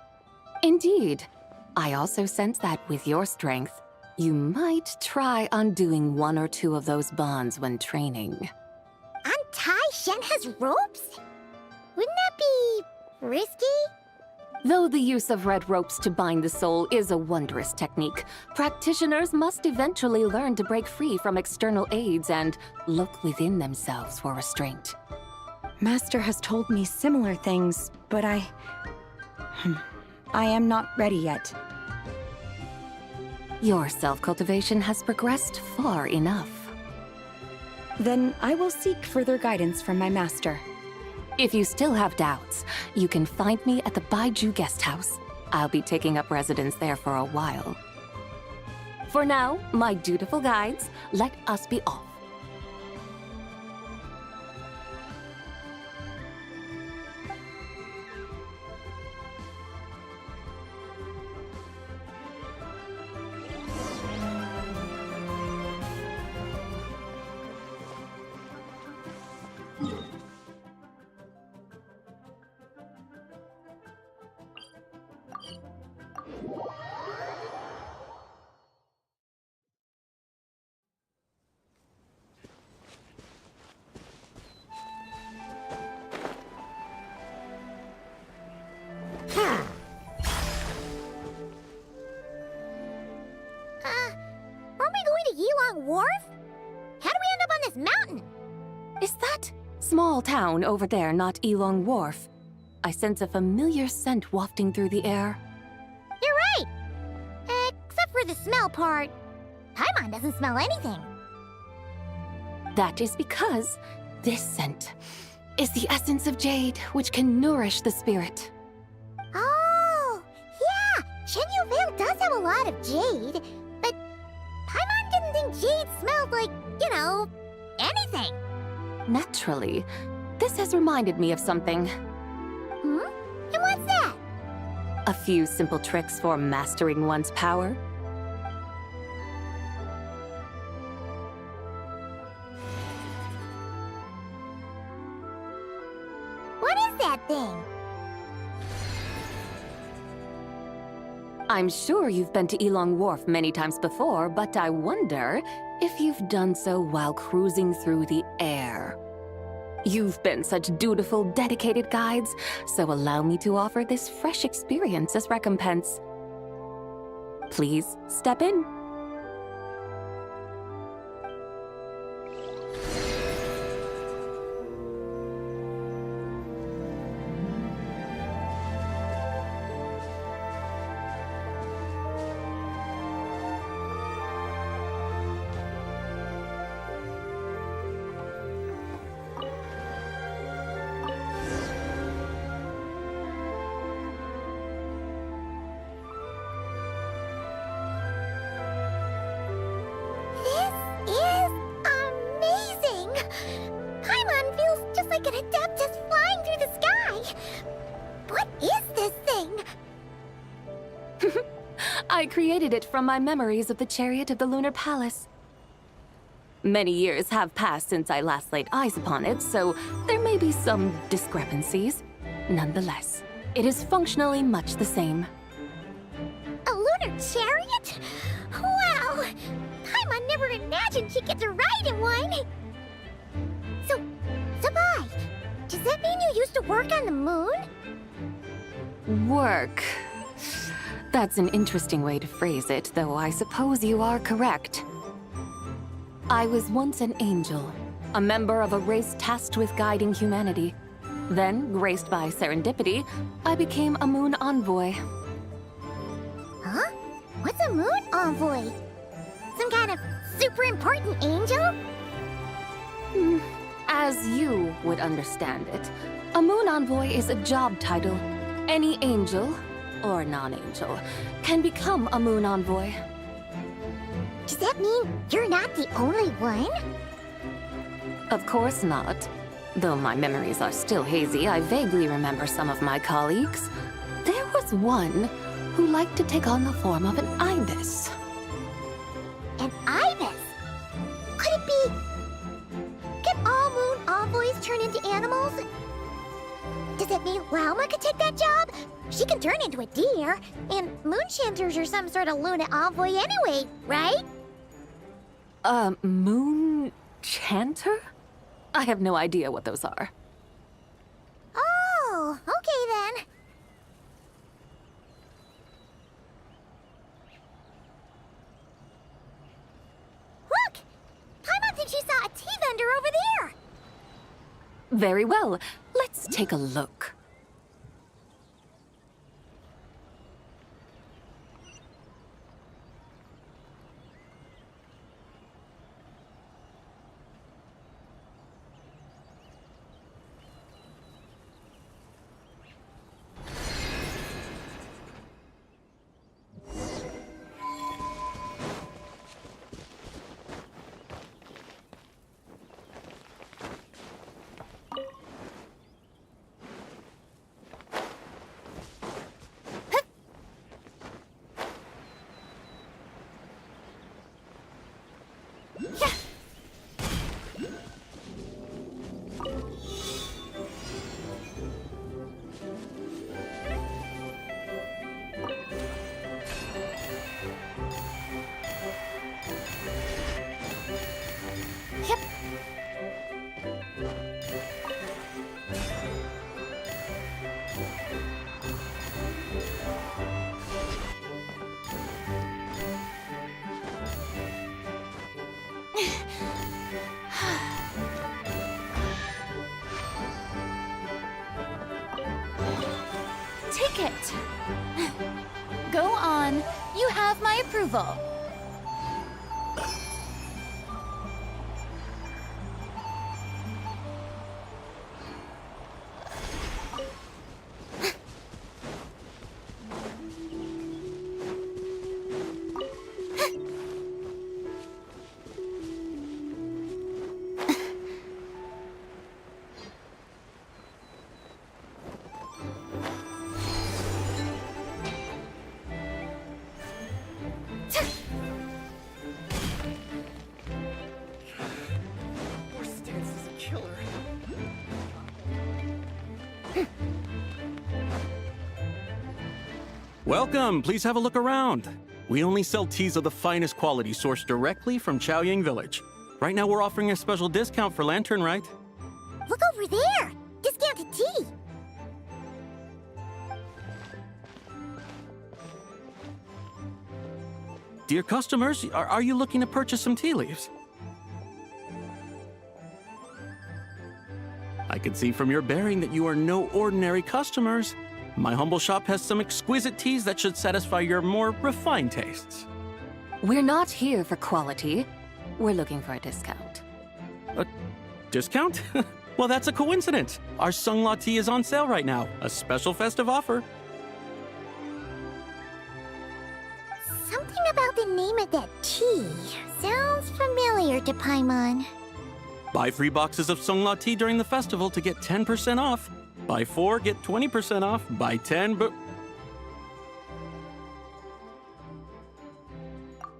Indeed. I also sense that with your strength, you might try undoing one or two of those bonds when training. Untie Shen has ropes? Wouldn't that be risky? Though the use of red ropes to bind the soul is a wondrous technique, practitioners must eventually learn to break free from external aids and look within themselves for restraint. Master has told me similar things, but I am not ready yet. Your self-cultivation has progressed far enough. Then I will seek further guidance from my master. If you still have doubts, you can find me at the Baiju Guest House. I'll be taking up residence there for a while. For now, my dutiful guides, let us be off. Wharf? How do we end up on this mountain? Is that small town over there not Elong Wharf? I sense a familiar scent wafting through the air. You're right! Except for the smell part. Paimon doesn't smell anything. That is because this scent is the essence of jade, which can nourish the spirit. Oh, yeah! Shenyu Vale does have a lot of jade, but Paimon didn't think jade smelled like, anything. Naturally. This has reminded me of something. Hmm? And what's that? A few simple tricks for mastering one's power. What is that thing? I'm sure you've been to Elong Wharf many times before, but I wonder if you've done so while cruising through the air. You've been such dutiful, dedicated guides, so allow me to offer this fresh experience as recompense. Please step in. I created it from my memories of the chariot of the Lunar Palace. Many years have passed since I last laid eyes upon it, so there may be some discrepancies. Nonetheless, it is functionally much the same. A lunar chariot? Wow! Paimon never imagined she'd get to ride in one! So, Zibai, does that mean you used to work on the moon? Work. That's an interesting way to phrase it, though I suppose you are correct. I was once an angel, a member of a race tasked with guiding humanity. Then, graced by serendipity, I became a moon envoy. Huh? What's a moon envoy? Some kind of super important angel? As you would understand it, a moon envoy is a job title. Any angel, or non-angel, can become a moon envoy. Does that mean you're not the only one? Of course not. Though my memories are still hazy, I vaguely remember some of my colleagues. There was one who liked to take on the form of an ibis. An ibis? Could it be... Can all moon envoys turn into animals? Does it mean Lauma could take that job? She can turn into a deer, and moonchanters are some sort of Luna envoy anyway, right? Moon chanter? I have no idea what those are. Oh, okay then. Look! Paimon thinks she saw a tea vendor over there! Very well. Let's take a look. Ticket. Go on. You have my approval. Welcome, please have a look around. We only sell teas of the finest quality sourced directly from Chaoying Village. Right now we're offering a special discount for Lantern Rite. Look over there! Discounted tea! Dear customers, are you looking to purchase some tea leaves? I can see from your bearing that you are no ordinary customers. My humble shop has some exquisite teas that should satisfy your more refined tastes. We're not here for quality. We're looking for a discount. A discount? Well, that's a coincidence. Our Sungla tea is on sale right now. A special festive offer. Something about the name of that tea sounds familiar to Paimon. Buy 3 boxes of Sungla tea during the festival to get 10% off. Buy 4, get 20% off. Buy 10, but...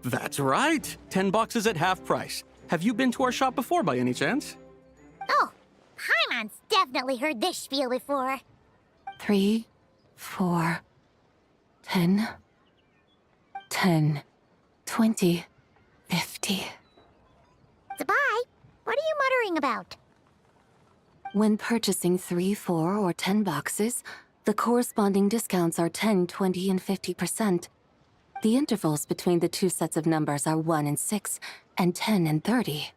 That's right! 10 boxes at half price. Have you been to our shop before by any chance? Oh, Paimon's definitely heard this spiel before. 3, 4, 10, 10, 20, 50. Zibai, what are you muttering about? When purchasing 3, 4, or 10 boxes, the corresponding discounts are 10, 20, and 50%. The intervals between the two sets of numbers are 1 and 6, and 10 and 30.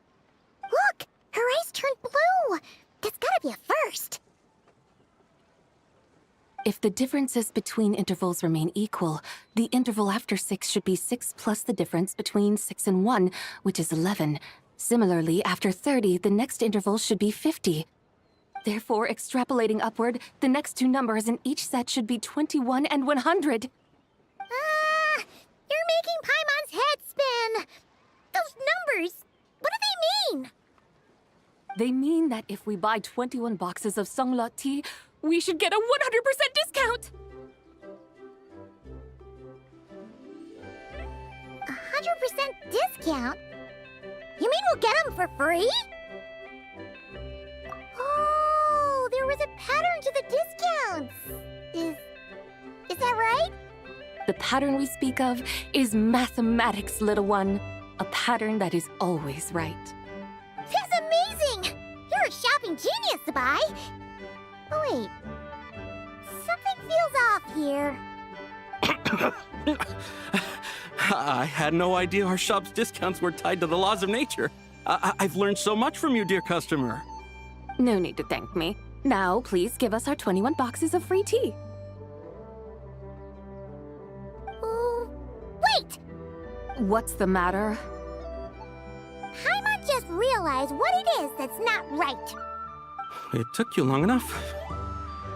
Look! Her eyes turned blue! That's gotta be a first! If the differences between intervals remain equal, the interval after 6 should be 6 plus the difference between 6 and 1, which is 11. Similarly, after 30, the next interval should be 50. Therefore, extrapolating upward, the next two numbers in each set should be 21 and 100. You're making Paimon's head spin! Those numbers, what do they mean? They mean that if we buy 21 boxes of Sungla tea, we should get a 100% discount! 100% discount? You mean we'll get them for free? Oh, there was a pattern to the discounts. Is that right? The pattern we speak of is mathematics, little one. A pattern that is always right. That's amazing! You're a shopping genius, Zibai! Oh, wait. Something feels off here. I had no idea our shop's discounts were tied to the laws of nature. I've learned so much from you, dear customer. No need to thank me. Now, please give us our 21 boxes of free tea. Wait! What's the matter? Paimon just realized what it is that's not right. It took you long enough.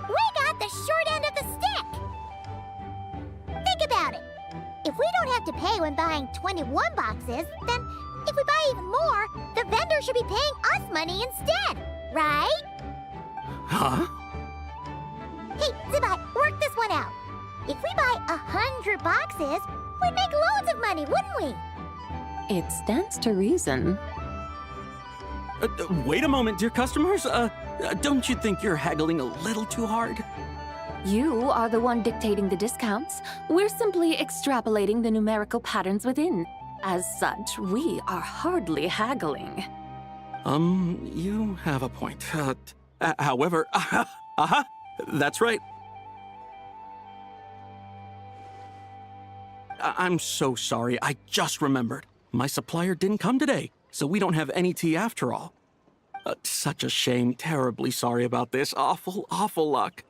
We got the short end of the stick! Think about it. If we don't have to pay when buying 21 boxes, then if we buy even more, the vendor should be paying us money instead, right? Huh? Hey, Zibai, work this one out. If we buy 100 boxes, we'd make loads of money, wouldn't we? It stands to reason. Wait a moment, dear customers. Don't you think you're haggling a little too hard? You are the one dictating the discounts. We're simply extrapolating the numerical patterns within. As such, we are hardly haggling. You have a point. However, that's right. I'm so sorry. I just remembered. My supplier didn't come today, so we don't have any tea after all. Such a shame. Terribly sorry about this. Awful, awful luck.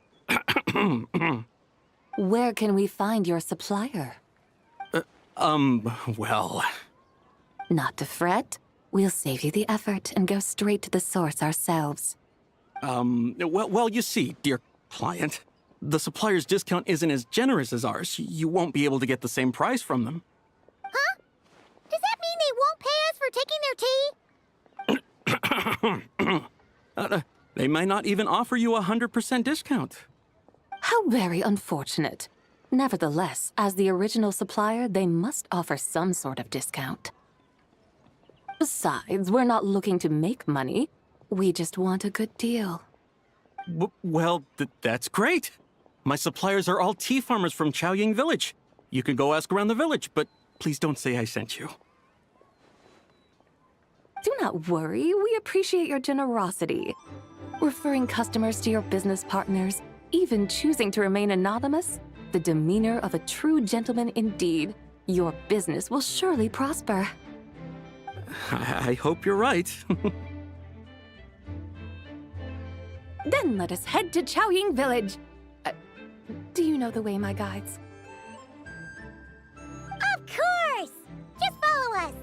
Where can we find your supplier? Well... Not to fret. We'll save you the effort and go straight to the source ourselves. Well, you see, dear client, the supplier's discount isn't as generous as ours. You won't be able to get the same price from them. Huh? Does that mean they won't pay us for taking their tea? They might not even offer you 100% discount. How very unfortunate. Nevertheless, as the original supplier, they must offer some sort of discount. Besides, we're not looking to make money. We just want a good deal. Well, that's great. My suppliers are all tea farmers from Chaoying Village. You can go ask around the village, but please don't say I sent you. Do not worry, we appreciate your generosity. Referring customers to your business partners, even choosing to remain anonymous, the demeanor of a true gentleman indeed. Your business will surely prosper. I hope you're right. Then let us head to Chaoying Village. Do you know the way, my guides? Of course! Just follow us!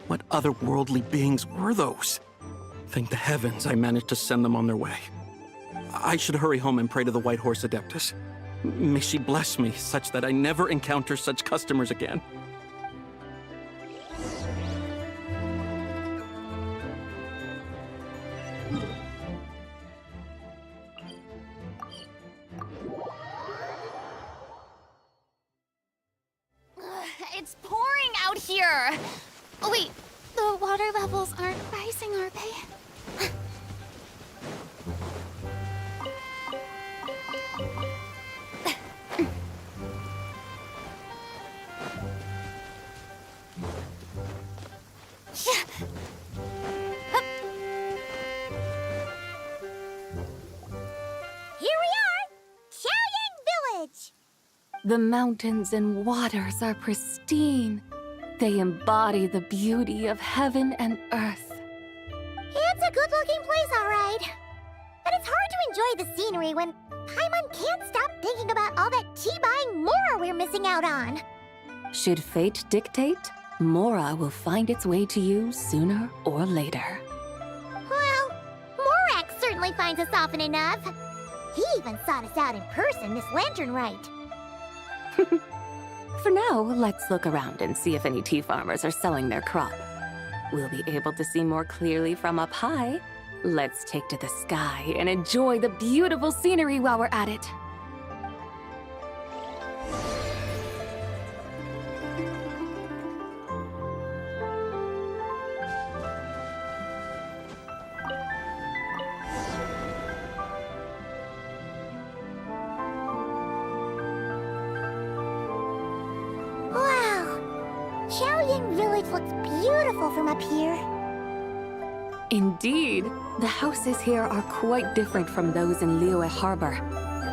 What otherworldly beings were those? Thank the heavens I managed to send them on their way. I should hurry home and pray to the White Horse Adeptus. May she bless me such that I never encounter such customers again. It's pouring out here! Oh, wait, the water levels aren't rising, are they? Here we are! Chaoying Village! The mountains and waters are pristine. They embody the beauty of heaven and earth. It's a good-looking place, all right. But it's hard to enjoy the scenery when Paimon can't stop thinking about all that tea-buying Mora we're missing out on. Should fate dictate, Mora will find its way to you sooner or later. Well, Morak certainly finds us often enough. He even sought us out in person this lantern rite. For now, let's look around and see if any tea farmers are selling their crop. We'll be able to see more clearly from up high. Let's take to the sky and enjoy the beautiful scenery while we're at it. Chaoying Village looks beautiful from up here. Indeed, the houses here are quite different from those in Liyue Harbor.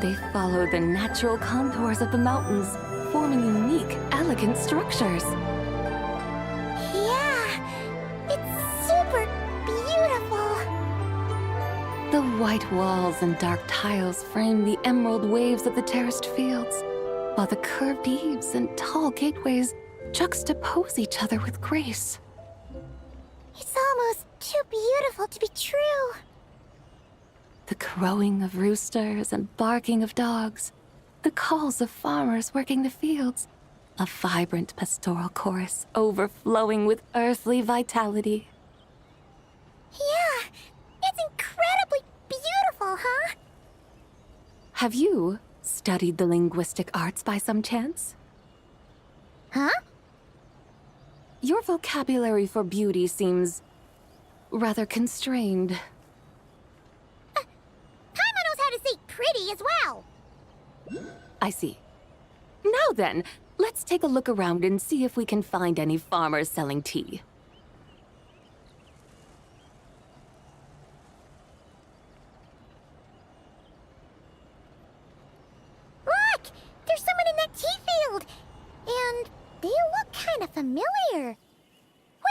They follow the natural contours of the mountains, forming unique, elegant structures. Yeah, it's super beautiful. The white walls and dark tiles frame the emerald waves of the terraced fields, while the curved eaves and tall gateways juxtapose each other with grace. It's almost too beautiful to be true. The crowing of roosters and barking of dogs, the calls of farmers working the fields, a vibrant pastoral chorus overflowing with earthly vitality. Yeah, it's incredibly beautiful, huh? Have you studied the linguistic arts by some chance? Huh? Your vocabulary for beauty seems rather constrained. Paimon knows how to say pretty as well. I see. Now then, let's take a look around and see if we can find any farmers selling tea. Look! There's someone in that tea field! And they look kind of familiar.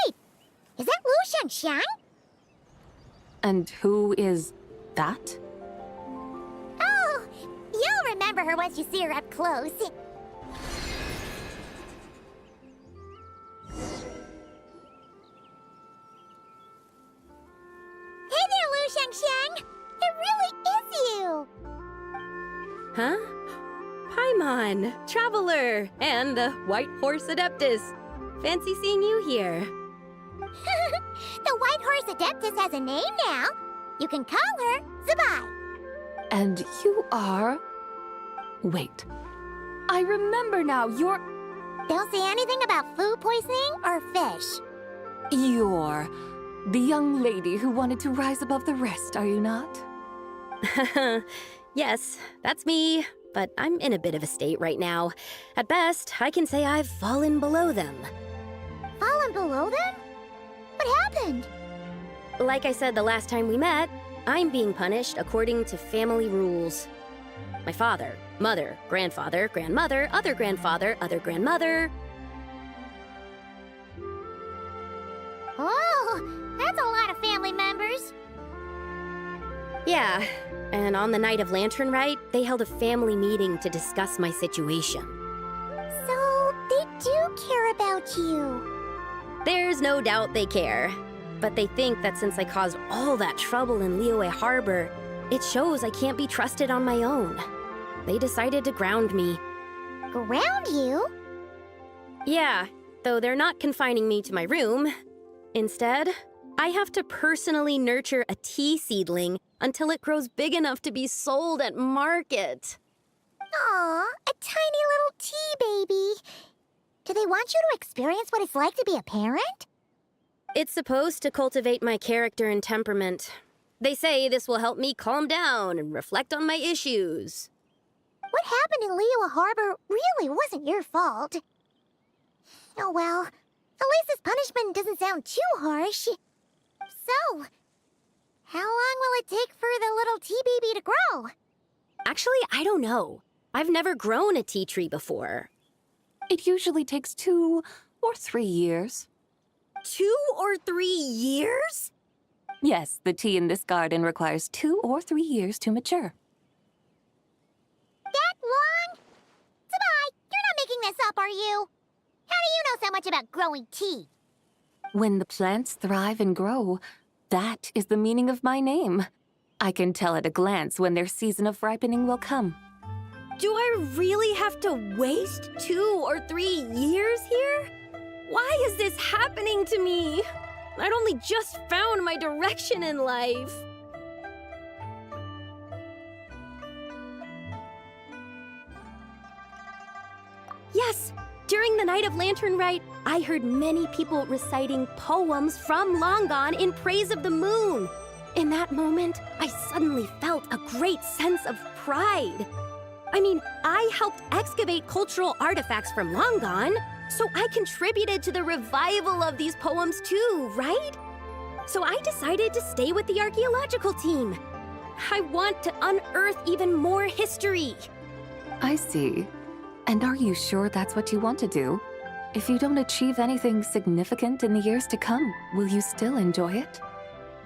Wait, is that Lu Xiangxiang? And who is that? Oh, you'll remember her once you see her up close. Hey there, Lu Xiangxiang! It really is you! Huh? Paimon, Traveler, and the White Horse Adeptus. Fancy seeing you here. The White Horse Adeptus has a name now. You can call her Zibai. And you are... Wait. I remember now, you're... Don't say anything about food poisoning or fish. You're the young lady who wanted to rise above the rest, are you not? Yes, that's me, but I'm in a bit of a state right now. At best, I can say I've fallen below them. Fallen below them? What happened? Like I said the last time we met, I'm being punished according to family rules. My father, mother, grandfather, grandmother, other grandfather, other grandmother. Oh, that's a lot of family members. Yeah, and on the night of Lantern Rite, they held a family meeting to discuss my situation. So, they do care about you. There's no doubt they care. But they think that since I caused all that trouble in Liyue Harbor, it shows I can't be trusted on my own. They decided to ground me. Ground you? Yeah, though they're not confining me to my room. Instead, I have to personally nurture a tea seedling until it grows big enough to be sold at market. Aw, a tiny little tea baby. Do they want you to experience what it's like to be a parent? It's supposed to cultivate my character and temperament. They say this will help me calm down and reflect on my issues. What happened in Liyue Harbor really wasn't your fault. Oh well, at least this punishment doesn't sound too harsh. So, how long will it take for the little tea baby to grow? Actually, I don't know. I've never grown a tea tree before. It usually takes 2 or 3 years. 2 or 3 years? Yes, the tea in this garden requires 2 or 3 years to mature. That long? Zibai, you're not making this up, are you? How do you know so much about growing tea? When the plants thrive and grow, that is the meaning of my name. I can tell at a glance when their season of ripening will come. Do I really have to waste 2 or 3 years here? Why is this happening to me? I'd only just found my direction in life. Yes, during the night of Lantern Rite, I heard many people reciting poems from Long Gone in praise of the moon. In that moment, I suddenly felt a great sense of pride. I mean, I helped excavate cultural artifacts from Long Gone, so I contributed to the revival of these poems too, right? So I decided to stay with the archaeological team. I want to unearth even more history. I see. And are you sure that's what you want to do? If you don't achieve anything significant in the years to come, will you still enjoy it?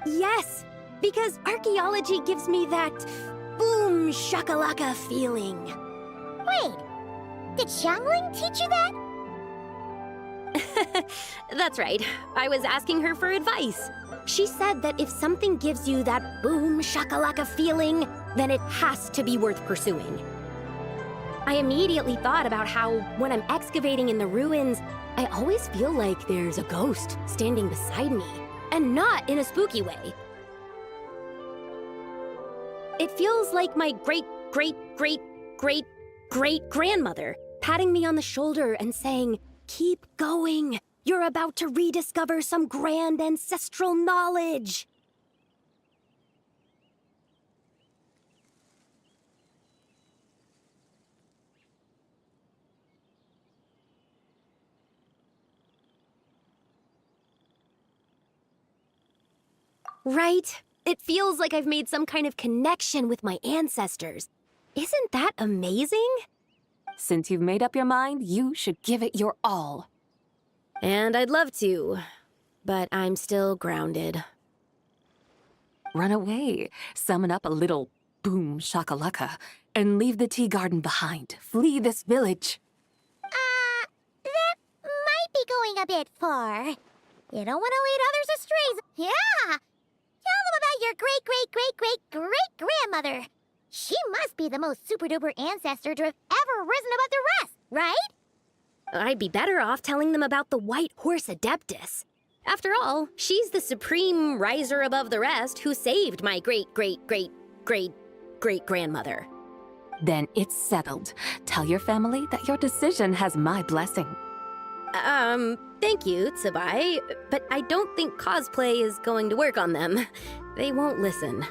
Yes, because archaeology gives me that boom shakalaka feeling. Wait, did Xiangling teach you that? That's right. I was asking her for advice. She said that if something gives you that boom shakalaka feeling, then it has to be worth pursuing. I immediately thought about how, when I'm excavating in the ruins, I always feel like there's a ghost standing beside me, and not in a spooky way. It feels like my great-great-great-great-great-grandmother patting me on the shoulder and saying, "Keep going. You're about to rediscover some grand ancestral knowledge." Right? It feels like I've made some kind of connection with my ancestors. Isn't that amazing? Since you've made up your mind, you should give it your all. And I'd love to, but I'm still grounded. Run away, summon up a little boom shakalaka, and leave the tea garden behind. Flee this village. That might be going a bit far. You don't want to lead others astray. Yeah! Tell them about your great-great-great-great-great-grandmother. She must be the most super-duper ancestor to have ever risen above the rest, right? I'd be better off telling them about the White Horse Adeptus. After all, she's the supreme riser above the rest who saved my great-great-great-great-great-grandmother. Then it's settled. Tell your family that your decision has my blessing. Thank you, Zibai, but I don't think cosplay is going to work on them. They won't listen.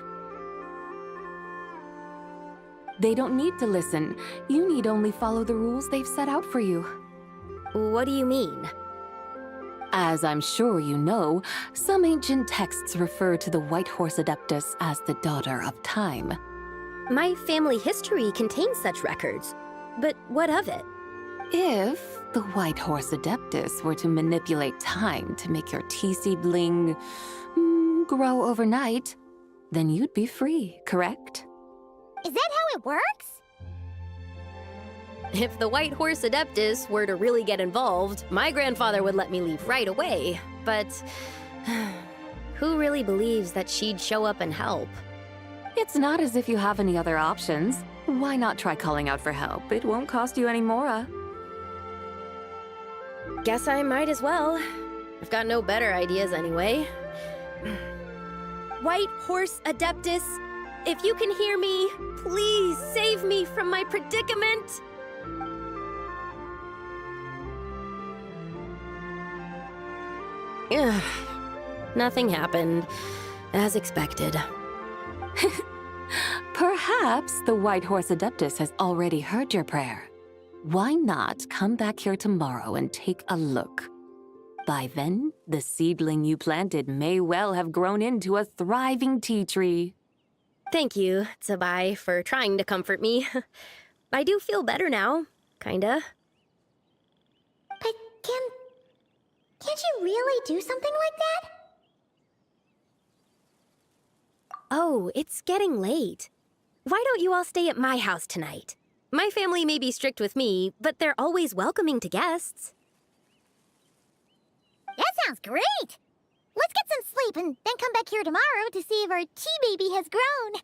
They don't need to listen. You need only follow the rules they've set out for you. What do you mean? As I'm sure you know, some ancient texts refer to the White Horse Adeptus as the Daughter of Time. My family history contains such records, but what of it? If the White Horse Adeptus were to manipulate time to make your tea seedling grow overnight, then you'd be free, correct? Is that how it works? If the White Horse Adeptus were to really get involved, my grandfather would let me leave right away. But who really believes that she'd show up and help? It's not as if you have any other options. Why not try calling out for help? It won't cost you any more. Guess I might as well. I've got no better ideas anyway. White Horse Adeptus, if you can hear me, please save me from my predicament! Ugh. Nothing happened, as expected. Perhaps the White Horse Adeptus has already heard your prayer. Why not come back here tomorrow and take a look? By then, the seedling you planted may well have grown into a thriving tea tree. Thank you, Zibai, for trying to comfort me. I do feel better now, kinda. But can't you really do something like that? Oh, it's getting late. Why don't you all stay at my house tonight? My family may be strict with me, but they're always welcoming to guests. That sounds great! Let's get some sleep and then come back here tomorrow to see if our tea baby has grown.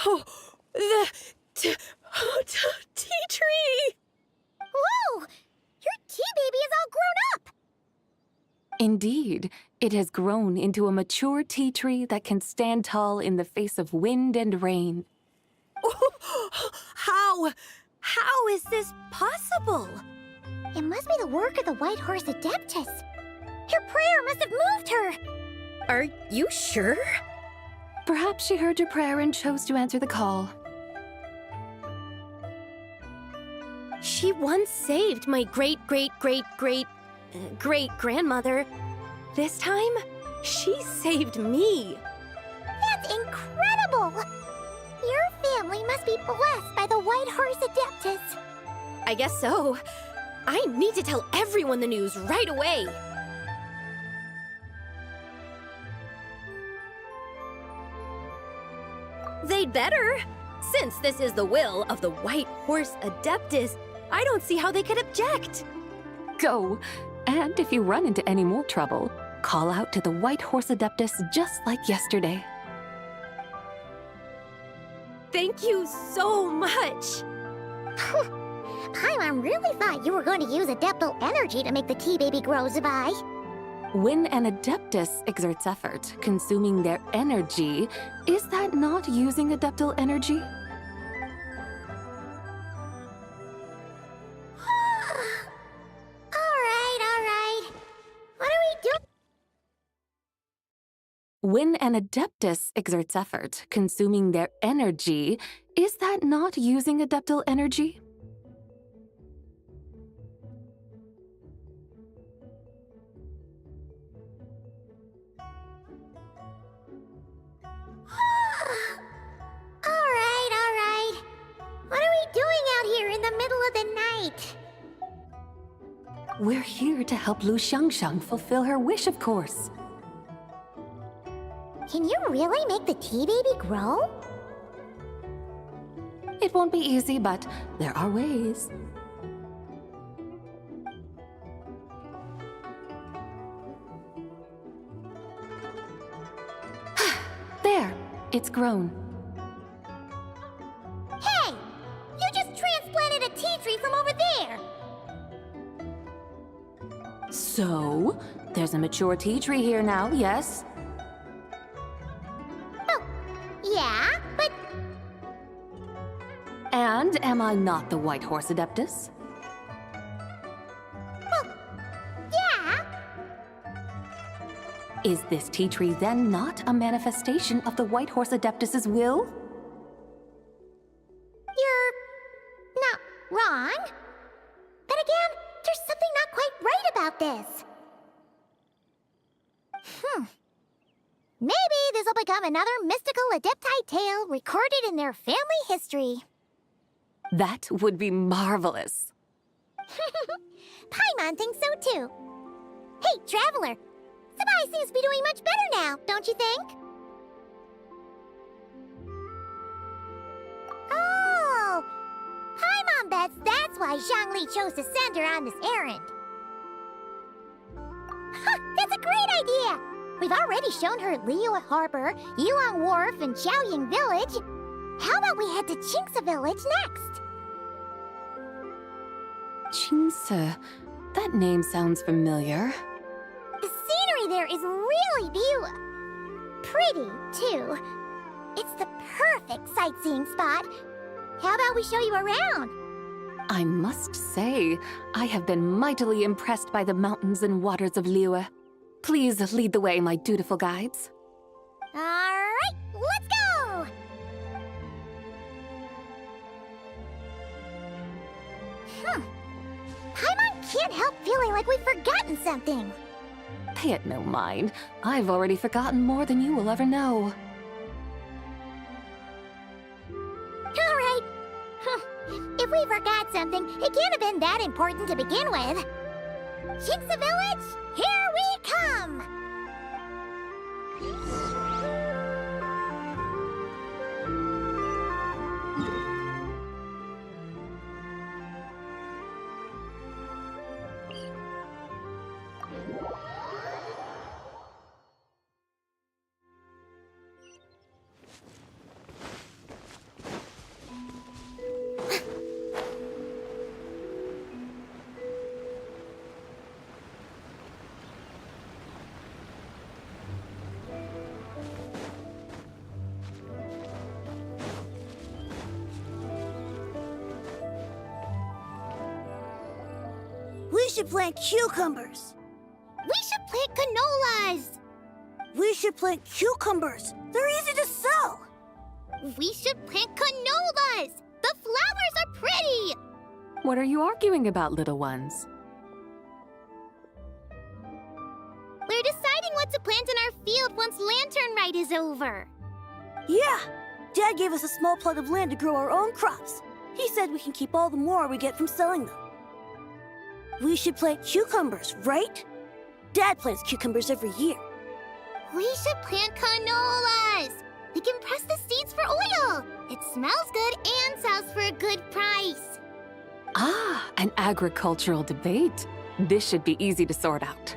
Oh, the tea tree! Whoa! Your tea baby is all grown up! Indeed, it has grown into a mature tea tree that can stand tall in the face of wind and rain. How is this possible? It must be the work of the White Horse Adeptus. Your prayer must have moved her. Are you sure? Perhaps she heard your prayer and chose to answer the call. She once saved my great-great-great-great-great-grandmother. This time, she saved me. That's incredible! Your family must be blessed by the White Horse Adeptus. I guess so. I need to tell everyone the news right away. They'd better. Since this is the will of the White Horse Adeptus, I don't see how they could object. Go. And if you run into any more trouble, call out to the White Horse Adeptus just like yesterday. Thank you so much. Paimon really thought you were going to use Adeptal energy to make the tea baby grow, Zibai. When an Adeptus exerts effort, consuming their energy, is that not using Adeptal energy? Alright. What are we doing? When an Adeptus exerts effort, consuming their energy, is that not using Adeptal energy? Alright. What are we doing out here in the middle of the night? We're here to help Lu Xiangxiang fulfill her wish, of course. Can you really make the tea baby grow? It won't be easy, but there are ways. There, it's grown. Hey! You just transplanted a tea tree from over there! So, there's a mature tea tree here now, yes? But Yeah, but And am I not the White Horse Adeptus? well, yeah. Is this tea tree then not a manifestation of the White Horse Adeptus's will? You're not wrong. But again, there's something not quite right about this. Maybe this will become another mystical Adepti tale recorded in their family history. That would be marvelous. Paimon thinks so too. Hey, Traveler! Zibai seems to be doing much better now, don't you think? Oh! Paimon bets that's why Zhongli chose to send her on this errand. That's a great idea! We've already shown her Liyue Harbor, Yulong Wharf, and Xiaoying Village. How about we head to Qingce Village next? Qingce. That name sounds familiar. The scenery there is really pretty, too. It's the perfect sightseeing spot. How about we show you around? I must say, I have been mightily impressed by the mountains and waters of Liyue. Please lead the way, my dutiful guides. All right, let's go! Paimon can't help feeling like we've forgotten something. Pay it no mind. I've already forgotten more than you will ever know. All right. If we forgot something, it can't have been that important to begin with. Qingce Village, here we come! We should plant cucumbers. We should plant canolas. We should plant cucumbers. They're easy to sell. We should plant canolas. The flowers are pretty. What are you arguing about, little ones? We're deciding what to plant in our field once Lantern Rite is over. Yeah. Dad gave us a small plot of land to grow our own crops. He said we can keep all the more we get from selling them. We should plant cucumbers, right? Dad plants cucumbers every year. We should plant canolas. We can press the seeds for oil. It smells good and sells for a good price. Ah, an agricultural debate. This should be easy to sort out.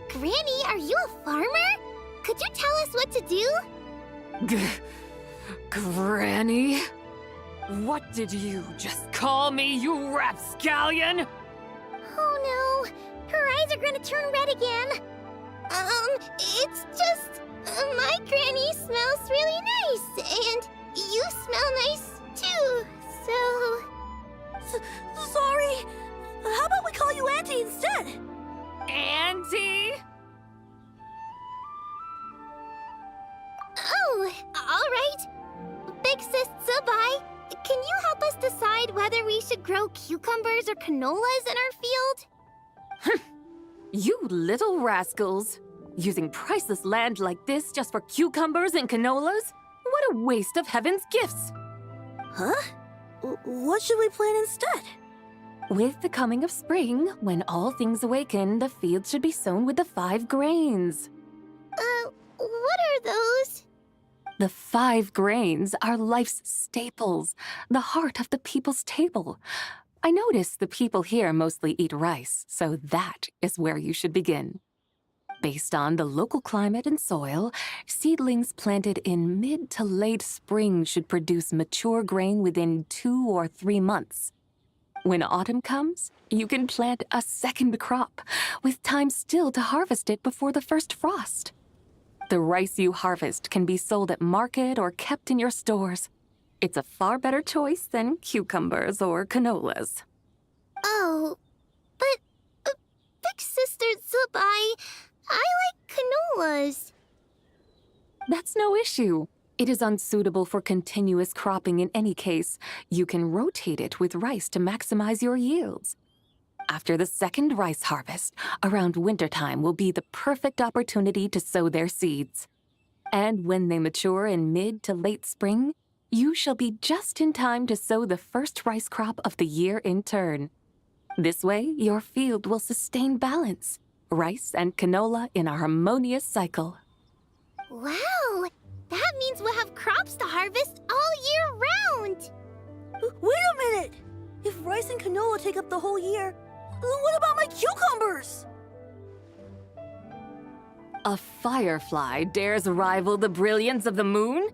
Granny, are you a farmer? Could you tell us what to do? Granny? What did you just call me, you rapscallion? Oh no, her eyes are gonna turn red again. It's just, my granny smells really nice, and you smell nice too, so... Sorry. How about we call you Auntie instead? Auntie? Oh, all right. Big Sis Zibai, can you help us decide whether we should grow cucumbers or canolas in our field? You little rascals. Using priceless land like this just for cucumbers and canolas? What a waste of heaven's gifts! Huh? What should we plant instead? With the coming of spring, when all things awaken, the fields should be sown with the 5 grains. What are those? The 5 grains are life's staples, the heart of the people's table. I notice the people here mostly eat rice, so that is where you should begin. Based on the local climate and soil, seedlings planted in mid to late spring should produce mature grain within 2 or 3 months. When autumn comes, you can plant a second crop, with time still to harvest it before the first frost. The rice you harvest can be sold at market or kept in your stores. It's a far better choice than cucumbers or canolas. Oh, but Big Sister Zibai, I like canolas. That's no issue. It is unsuitable for continuous cropping in any case. You can rotate it with rice to maximize your yields. After the second rice harvest, around wintertime will be the perfect opportunity to sow their seeds. And when they mature in mid to late spring, you shall be just in time to sow the first rice crop of the year in turn. This way, your field will sustain balance, rice and canola in a harmonious cycle. Wow! That means we'll have crops to harvest all year round! Wait a minute! If rice and canola take up the whole year, what about my cucumbers? A firefly dares rival the brilliance of the moon?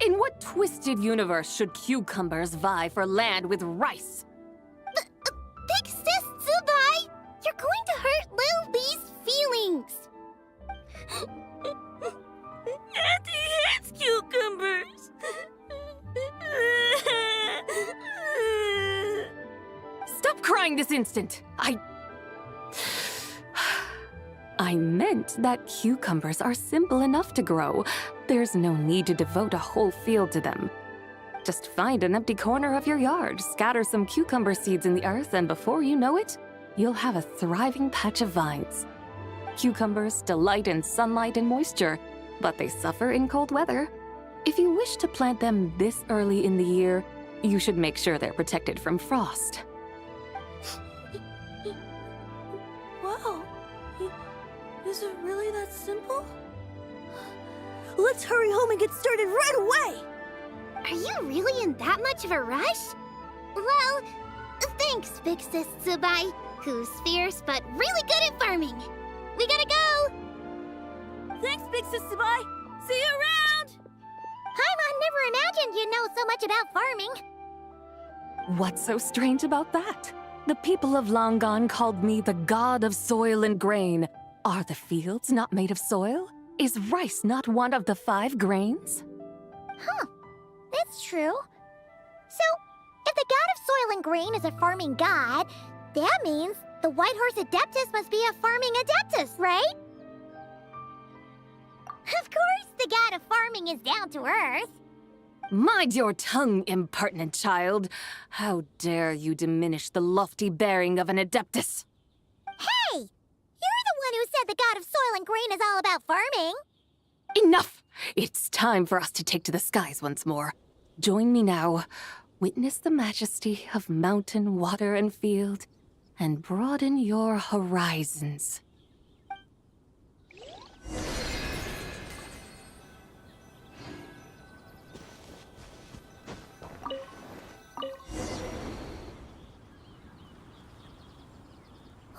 In what twisted universe should cucumbers vie for land with rice? Big Sis Zibai, you're going to hurt Lil Lee's feelings! Auntie hates cucumbers! Stop crying this instant! I meant that cucumbers are simple enough to grow. There's no need to devote a whole field to them. Just find an empty corner of your yard, scatter some cucumber seeds in the earth, and before you know it, you'll have a thriving patch of vines. Cucumbers delight in sunlight and moisture, but they suffer in cold weather. If you wish to plant them this early in the year, you should make sure they're protected from frost. Wow. Is it really that simple? Let's hurry home and get started right away! Are you really in that much of a rush? Well, thanks, Big Sis Zibai, who's fierce but really good at farming. We gotta go! Thanks, Big Sis Zibai! See you around! Paimon never imagined you'd know so much about farming. What's so strange about that? The people of Long Gone called me the god of soil and grain. Are the fields not made of soil? Is rice not one of the 5 grains? Huh. That's true. So, if the god of soil and grain is a farming god, that means the White Horse Adeptus must be a farming adeptus, right? Of course the god of farming is down to earth. Mind your tongue, impertinent child. How dare you diminish the lofty bearing of an adeptus? Hey! You're the one who said the god of soil and grain is all about farming. Enough! It's time for us to take to the skies once more. Join me now. Witness the majesty of mountain, water, and field, and broaden your horizons.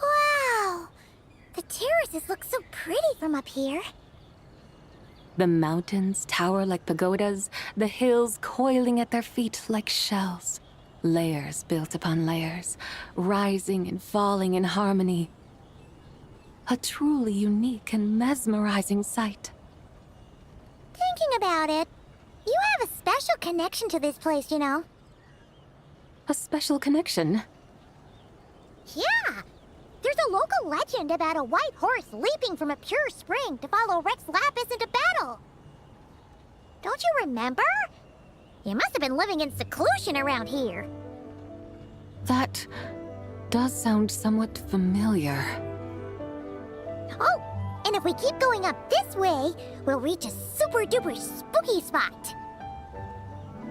Wow! The terraces look so pretty from up here. The mountains tower like pagodas, the hills coiling at their feet like shells. Layers built upon layers, rising and falling in harmony. A truly unique and mesmerizing sight. Thinking about it, you have a special connection to this place, you know. A special connection? Yeah! There's a local legend about a white horse leaping from a pure spring to follow Rex Lapis into battle. Don't you remember? You must have been living in seclusion around here. That does sound somewhat familiar. Oh, and if we keep going up this way, we'll reach a super-duper spooky spot.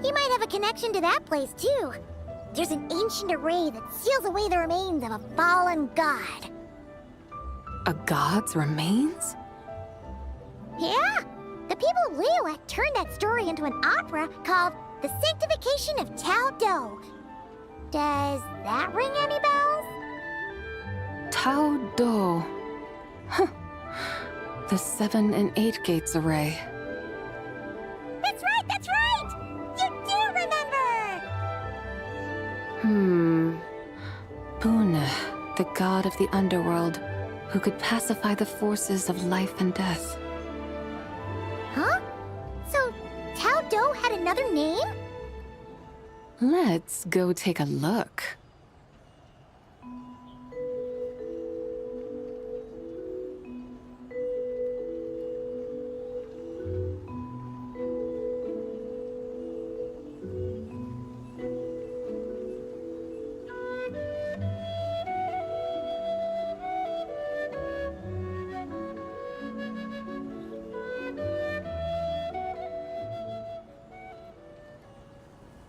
You might have a connection to that place, too. There's an ancient array that seals away the remains of a fallen god. A god's remains? Yeah! The people of Liyue turned that story into an opera called The Sanctification of Tao Do. Does that ring any bells? Tao Do. Huh. The 7 and 8 gates array. That's right, that's right! You do remember! Buna, the god of the underworld, who could pacify the forces of life and death. Huh? So, Tao Do had another name? Let's go take a look.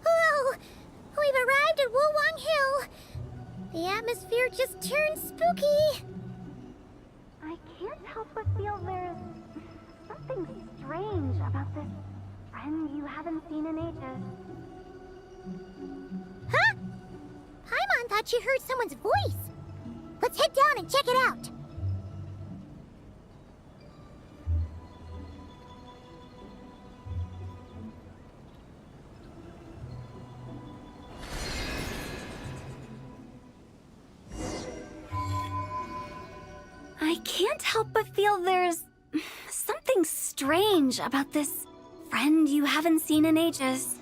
Hello! We've arrived at Wulwang Hill. The atmosphere just turned spooky. I can't help but feel there's something strange about this friend you haven't seen in ages. Huh? Paimon thought she heard someone's voice. Let's head down and check it out. I can't help but feel there's something strange about this friend you haven't seen in ages.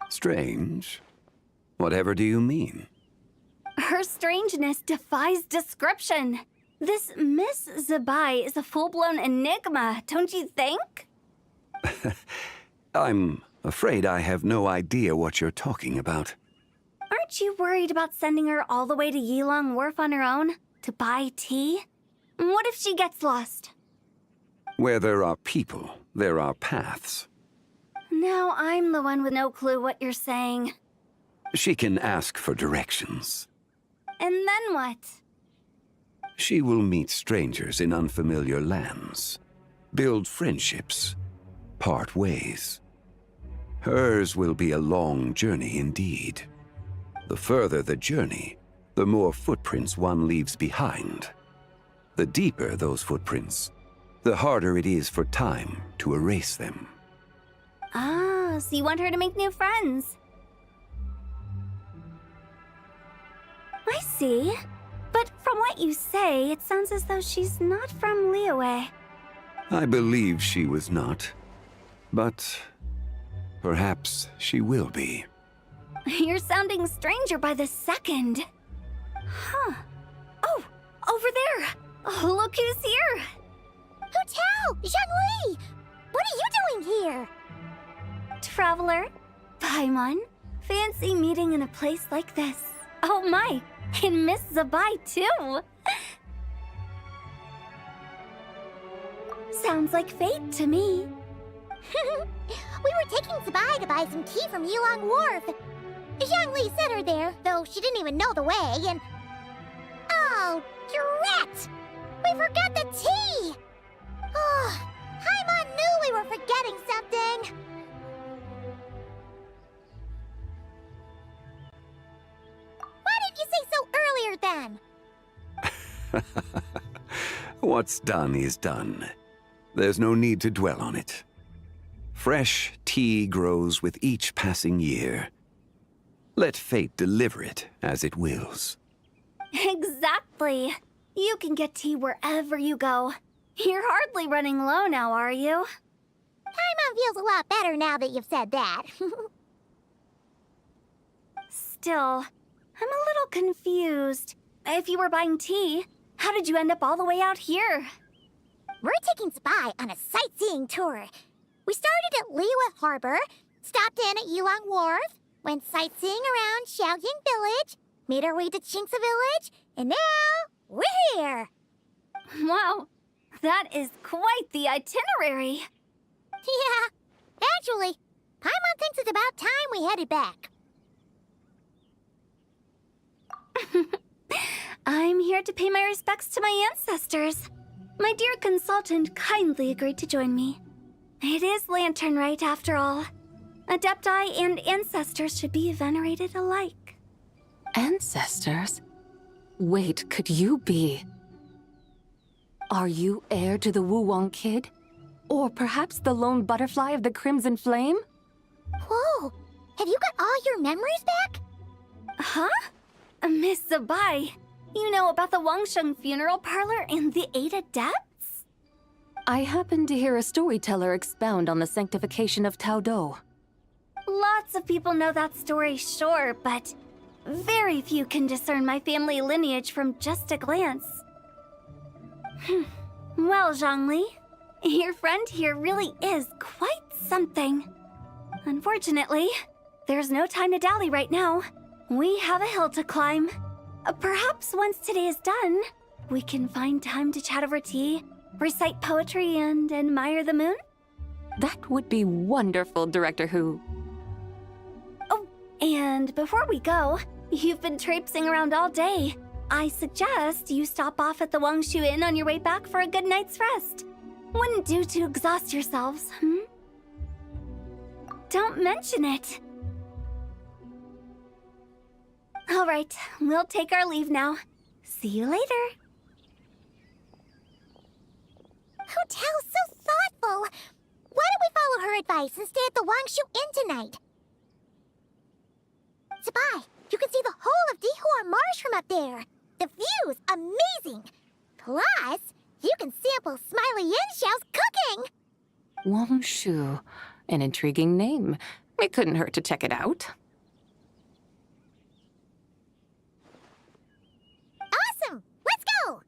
Strange? Whatever do you mean? Her strangeness defies description. This Miss Zibai is a full-blown enigma, don't you think? I'm afraid I have no idea what you're talking about. Aren't you worried about sending her all the way to Yilong Wharf on her own to buy tea? What if she gets lost? Where there are people, there are paths. Now I'm the one with no clue what you're saying. She can ask for directions. And then what? She will meet strangers in unfamiliar lands, build friendships, part ways. Hers will be a long journey indeed. The further the journey, the more footprints one leaves behind. The deeper those footprints, the harder it is for time to erase them. Ah, so you want her to make new friends? I see. But from what you say, it sounds as though she's not from Liyue. I believe she was not, but perhaps she will be. You're sounding stranger by the second. Huh. Oh, over there! Oh, look who's here! Hu Tao! Zhongli! What are you doing here? Traveler, Paimon, fancy meeting in a place like this. Oh my, and Miss Zibai too! Sounds like fate to me. We were taking Zibai to buy some tea from Yilong Wharf. Zhongli sent her there, though she didn't even know the way, and... Oh, drat! We forgot the tea! Oh, Paimon knew we were forgetting something! Why didn't you say so earlier, then? What's done is done. There's no need to dwell on it. Fresh tea grows with each passing year. Let fate deliver it as it wills. Exactly. You can get tea wherever you go. You're hardly running low now, are you? Paimon feels a lot better now that you've said that. Still, I'm a little confused. If you were buying tea, how did you end up all the way out here? We're taking Zibai on a sightseeing tour. We started at Liyue Harbor, stopped in at Yulong Wharf, went sightseeing around Xiaoying Village, made our way to Qingce Village, and now we're here. Wow, that is quite the itinerary. Yeah, actually, Paimon thinks it's about time we headed back. I'm here to pay my respects to my ancestors. My dear consultant kindly agreed to join me. It is Lantern Rite, after all. Adepti and ancestors should be venerated alike. Ancestors? Wait, could you be? Are you heir to the Wuwang Kid? Or perhaps the lone butterfly of the Crimson Flame? Whoa, have you got all your memories back? Huh? Miss Zibai, you know about the Wangsheng funeral parlor and the 8 adepts? I happened to hear a storyteller expound on the sanctification of Taodo. Lots of people know that story, sure, but very few can discern my family lineage from just a glance. Well, Zhongli, your friend here really is quite something. Unfortunately, there's no time to dally right now. We have a hill to climb. Perhaps once today is done, we can find time to chat over tea, recite poetry, and admire the moon? That would be wonderful, Director Hu. Oh, and before we go, you've been traipsing around all day. I suggest you stop off at the Wangshu Inn on your way back for a good night's rest. Wouldn't do to exhaust yourselves, Don't mention it. All right, we'll take our leave now. See you later. Hotel's so thoughtful. Why don't we follow her advice and stay at the Wangshu Inn tonight? Zibai, you can see the whole of Dihua Marsh from up there. The view's amazing. Plus, you can sample Smiley Yanxiao's cooking. Wangshu, an intriguing name. It couldn't hurt to check it out. Awesome! Let's go!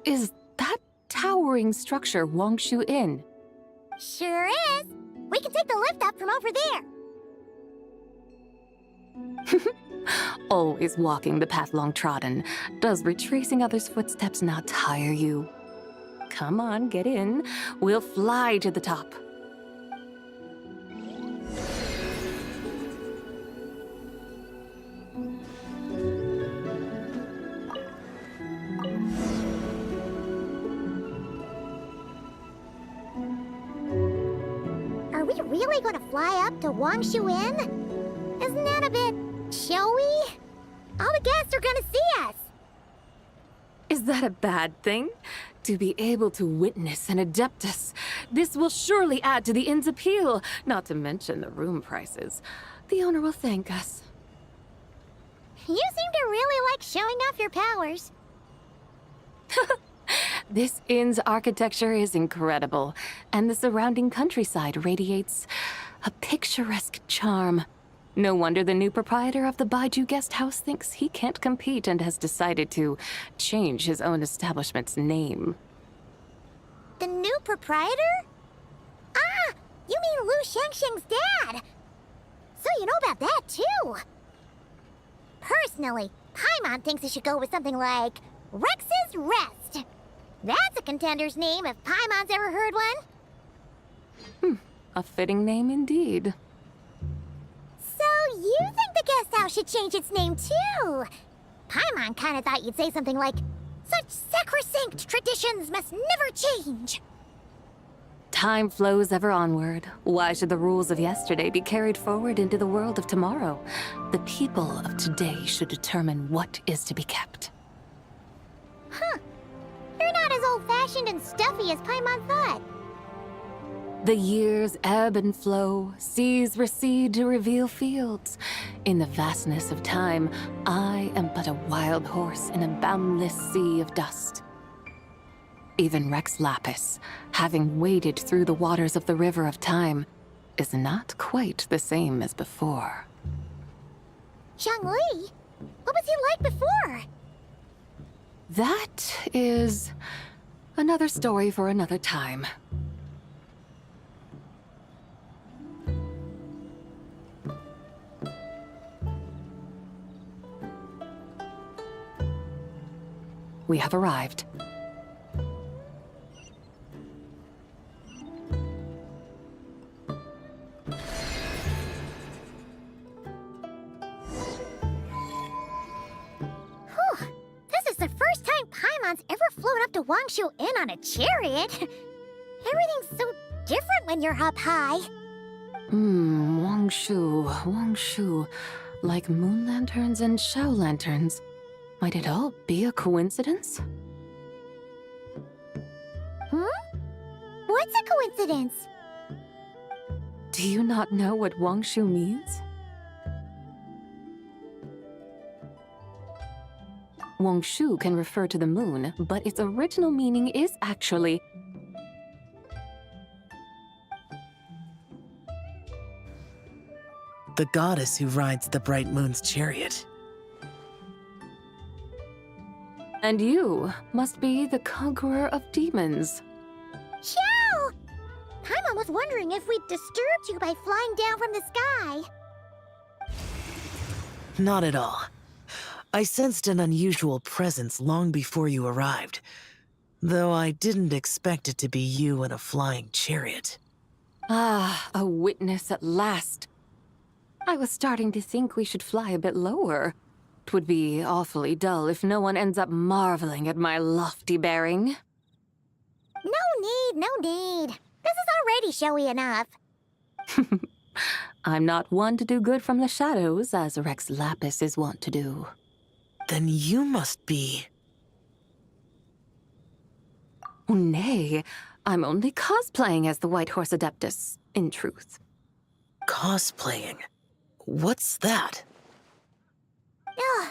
Is that towering structure Wangshu Inn? Sure is. We can take the lift up from over there. Always walking the path long trodden. Does retracing others' footsteps not tire you? Come on, get in. We'll fly to the top. Are we really going to fly up to Wangshu Inn? Isn't that a bit showy? All the guests are going to see us. Is that a bad thing? To be able to witness an Adeptus. This will surely add to the inn's appeal, not to mention the room prices. The owner will thank us. You seem to really like showing off your powers. This inn's architecture is incredible, and the surrounding countryside radiates a picturesque charm. No wonder the new proprietor of the Baiju guest house thinks he can't compete and has decided to change his own establishment's name. The new proprietor? Ah, you mean Lu Shengsheng's dad. So you know about that, too. Personally, Paimon thinks it should go with something like Rex's Rest. That's a contender's name if Paimon's ever heard one. A fitting name indeed. So you think the guest house should change its name, too? Paimon kinda thought you'd say something like, "Such sacrosanct traditions must never change." time flows ever onward, why should the rules of yesterday be carried forward into the world of tomorrow? The people of today should determine what is to be kept. Huh. You're not as old-fashioned and stuffy as Paimon thought. The years ebb and flow, seas recede to reveal fields. In the vastness of time, I am but a wild horse in a boundless sea of dust. Even Rex Lapis, having waded through the waters of the river of time, is not quite the same as before. Zhongli? What was he like before? That is another story for another time. We have arrived. This is the first time Paimon's ever flown up to Wangshu Inn on a chariot. Everything's so different when you're up high. Wangshu. Like moon lanterns and Shao lanterns. Might it all be a coincidence? What's a coincidence? Do you not know what Wangshu means? Wangshu can refer to the moon, but its original meaning is actually the goddess who rides the bright moon's chariot. And you must be the conqueror of demons. Xiao! Paimon was wondering if we'd disturbed you by flying down from the sky. Not at all. I sensed an unusual presence long before you arrived, though I didn't expect it to be you in a flying chariot. Ah, a witness at last. I was starting to think we should fly a bit lower. It would be awfully dull if no one ends up marveling at my lofty bearing. No need. This is already showy enough. I'm not one to do good from the shadows, as Rex Lapis is wont to do. Then you must be... Oh, nay, I'm only cosplaying as the White Horse Adeptus, in truth. Cosplaying? What's that? Ugh,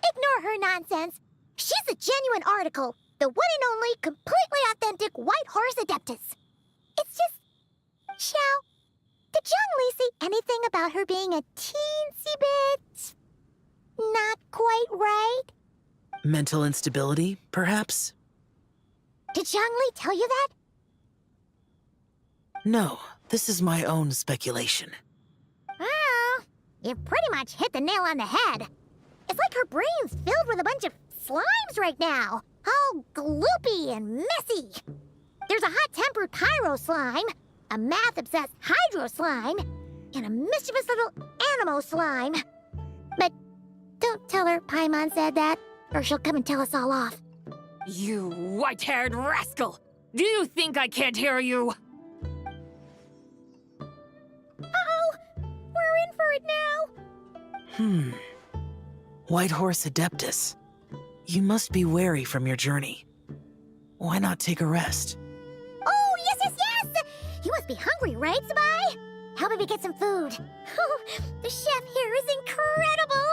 ignore her nonsense. She's a genuine article. The one and only, completely authentic White Horse Adeptus. It's just... Xiao, did Zhongli say anything about her being a teensy bit... not quite right? Mental instability, perhaps? Did Zhongli tell you that? No, this is my own speculation. Well, you've pretty much hit the nail on the head. It's like her brain's filled with a bunch of slimes right now. All gloopy and messy. There's a hot-tempered pyro slime, a math-obsessed hydro slime, and a mischievous little animo slime. But don't tell her Paimon said that, or she'll come and tell us all off. You white-haired rascal! Do you think I can't hear you? Uh-oh! We're in for it now! White Horse Adeptus. You must be weary from your journey. Why not take a rest? Oh, yes! You must be hungry, right, Zibai? How about we get some food? Oh, the chef here is incredible!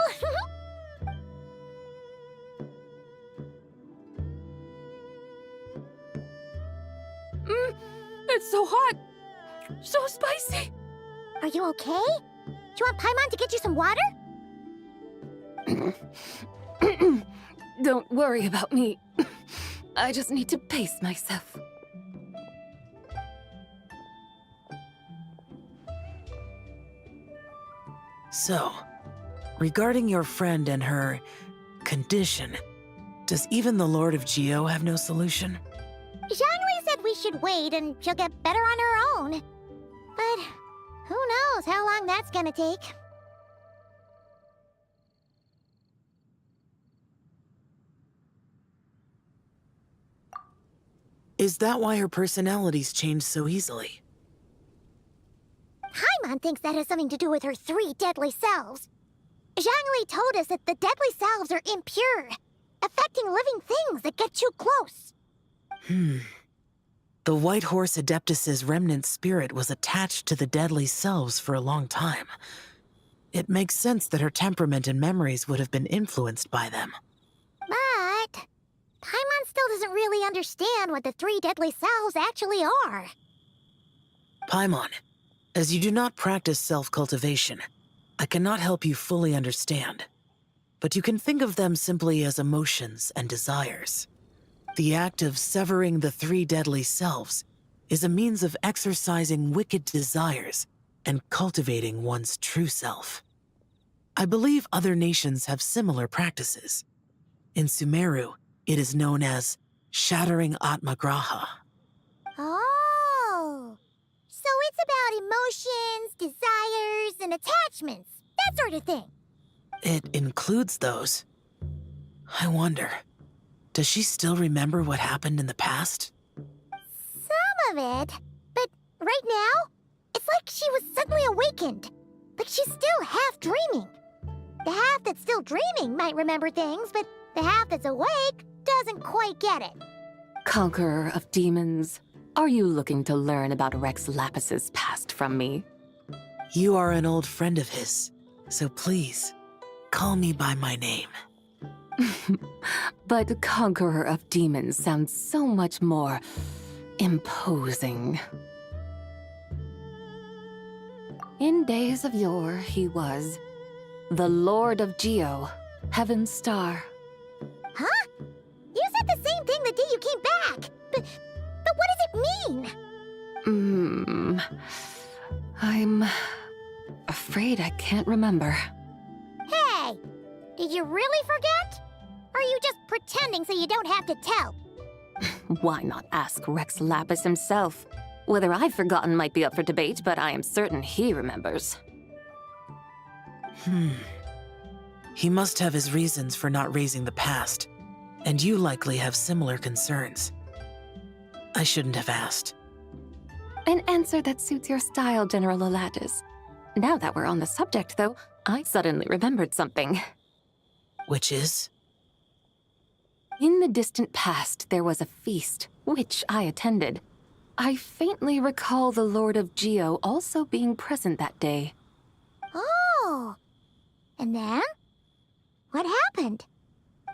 It's so hot! So spicy! Are you okay? Do you want Paimon to get you some water? Don't worry about me. I just need to pace myself. So, regarding your friend and her condition, does even the Lord of Geo have no solution? Zhongli said we should wait and she'll get better on her own. But who knows how long that's gonna take. Is that why her personalities change so easily? Paimon thinks that has something to do with her 3 deadly selves. Zhangli told us that the deadly selves are impure, affecting living things that get too close. The White Horse Adeptus's remnant spirit was attached to the deadly selves for a long time. It makes sense that her temperament and memories would have been influenced by them. But Paimon still doesn't really understand what the 3 deadly selves actually are. Paimon, as you do not practice self-cultivation, I cannot help you fully understand. But you can think of them simply as emotions and desires. The act of severing the 3 deadly selves is a means of exercising wicked desires and cultivating one's true self. I believe other nations have similar practices. In Sumeru, it is known as shattering Atmagraha. Oh, so it's about emotions, desires, and attachments, that sort of thing. It includes those. I wonder, does she still remember what happened in the past? Some of it, but right now, it's like she was suddenly awakened. Like she's still half dreaming. The half that's still dreaming might remember things, but the half that's awake doesn't quite get it. Conqueror of demons, are you looking to learn about Rex Lapis's past from me? You are an old friend of his, so please, call me by my name. But Conqueror of Demons sounds so much more imposing. In days of yore, he was the Lord of Geo, Heaven's Star. Huh? You said the same thing the day you came back, but what does it mean? I'm afraid I can't remember. Hey, did you really forget? Or are you just pretending so you don't have to tell? Why not ask Rex Lapis himself? Whether I've forgotten might be up for debate, but I am certain he remembers. He must have his reasons for not raising the past, and you likely have similar concerns. I shouldn't have asked. An answer that suits your style, General Olatis. Now that we're on the subject, though, I suddenly remembered something. Which is? In the distant past, there was a feast, which I attended. I faintly recall the Lord of Geo also being present that day. Oh! And then? What happened?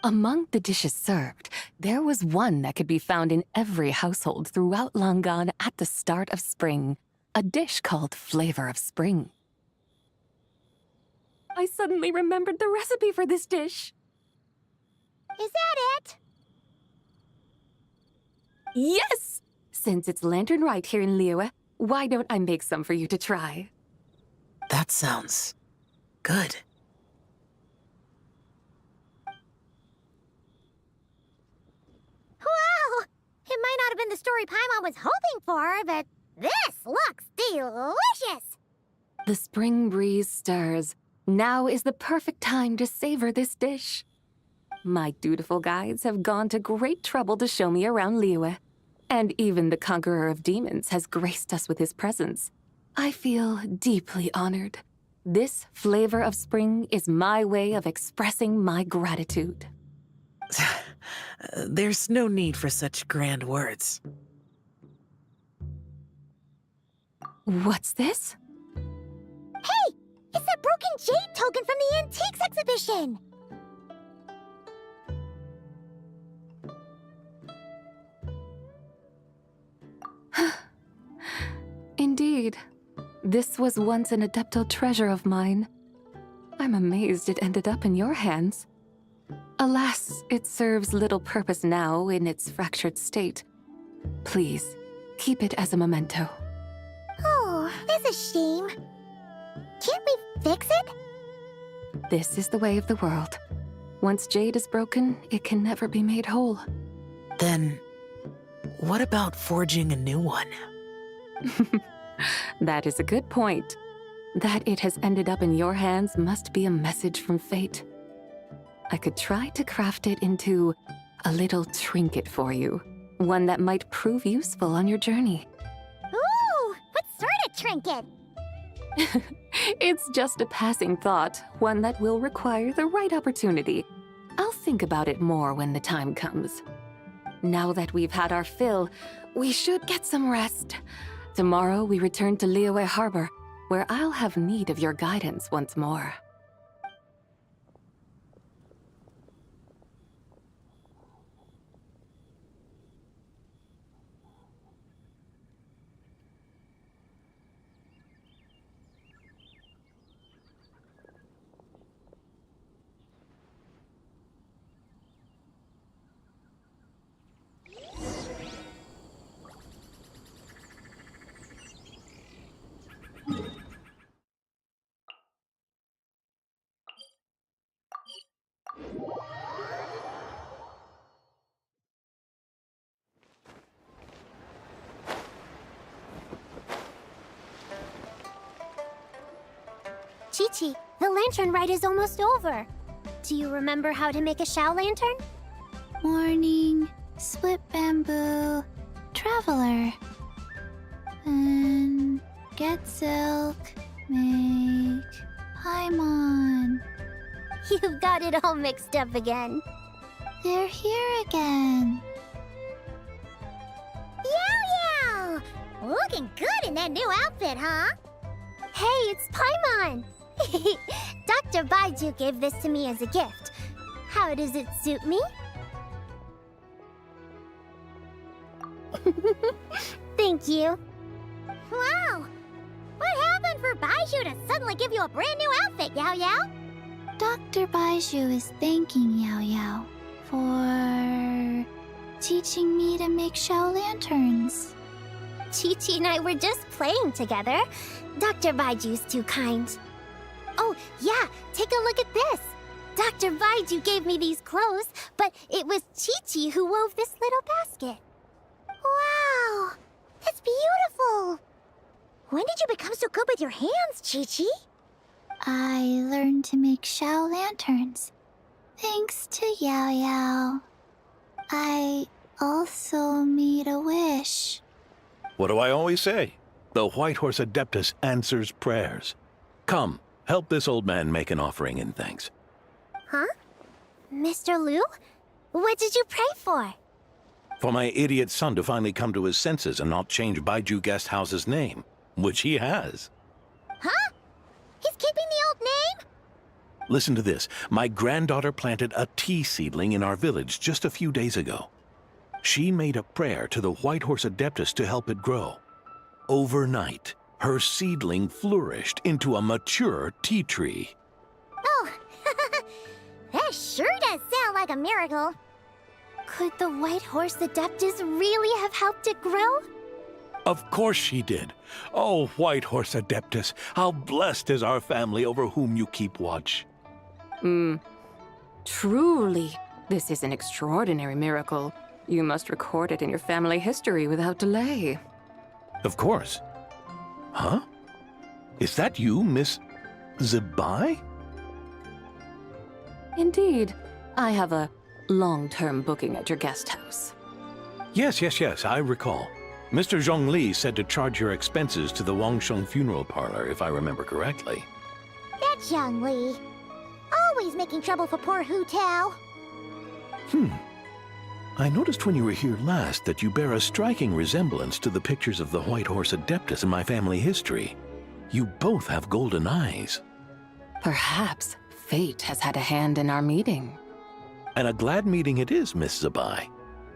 Among the dishes served, there was one that could be found in every household throughout Langan at the start of spring. A dish called Flavor of Spring. I suddenly remembered the recipe for this dish. Is that it? Yes! Since it's Lantern Right here in Liyue, why don't I make some for you to try? That sounds good. Wow! It might not have been the story Paimon was hoping for, but this looks delicious! The spring breeze stirs. Now is the perfect time to savor this dish. My dutiful guides have gone to great trouble to show me around Liyue. And even the Conqueror of Demons has graced us with his presence. I feel deeply honored. This Flavor of Spring is my way of expressing my gratitude. There's no need for such grand words. What's this? Hey! It's that broken jade token from the Antiques exhibition! Indeed. This was once an Adeptal treasure of mine. I'm amazed it ended up in your hands. Alas, it serves little purpose now in its fractured state. Please, keep it as a memento. Oh, that's a shame. Can't we fix it? This is the way of the world. Once jade is broken, it can never be made whole. Then, what about forging a new one? That is a good point. That it has ended up in your hands must be a message from fate. I could try to craft it into a little trinket for you. one that might prove useful on your journey. Ooh, what sort of trinket? It's just a passing thought, one that will require the right opportunity. I'll think about it more when the time comes. Now that we've had our fill, we should get some rest. Tomorrow we return to Liyue Harbor, where I'll have need of your guidance once more. Chi-Chi, the lantern ride is almost over. Do you remember how to make a Shao lantern? Morning, split bamboo, traveler. And get silk, make Paimon. You've got it all mixed up again. They're here again. Yow Yow! Looking good in that new outfit, huh? Hey, it's Paimon! Dr. Baiju gave this to me as a gift. How does it suit me? Thank you. Wow! What happened for Baiju to suddenly give you a brand new outfit, Yao Yao? Dr. Baiju is thanking Yao Yao for teaching me to make Shao lanterns. Chi-Chi and I were just playing together. Dr. Baiju's too kind. Oh, yeah, take a look at this. Dr. Baiju gave me these clothes, but it was Chi-Chi who wove this little basket. Wow, that's beautiful. When did you become so good with your hands, Chi-Chi? I learned to make Shao lanterns, thanks to Yao Yao. I also made a wish. What do I always say? The White Horse Adeptus answers prayers. Come, help this old man make an offering in thanks. Huh? Mr. Liu? What did you pray for? For my idiot son to finally come to his senses and not change Baiju Guest House's name, which he has. Huh? He's keeping the old name? Listen to this. My granddaughter planted a tea seedling in our village just a few days ago. She made a prayer to the White Horse Adeptus to help it grow. Overnight, her seedling flourished into a mature tea tree. Oh, that sure does sound like a miracle. Could the White Horse Adeptus really have helped it grow? Of course she did. Oh, White Horse Adeptus, how blessed is our family over whom you keep watch. Truly, this is an extraordinary miracle. You must record it in your family history without delay. Of course. Huh? Is that you, Miss Zibai? Indeed. I have a long-term booking at your guest house. Yes, I recall. Mr. Zhongli said to charge your expenses to the Wangsheng funeral parlor, if I remember correctly. That's Young Li. Always making trouble for poor Hu Tao. I noticed when you were here last that you bear a striking resemblance to the pictures of the White Horse Adeptus in my family history. You both have golden eyes. Perhaps fate has had a hand in our meeting. And a glad meeting it is, Miss Zibai.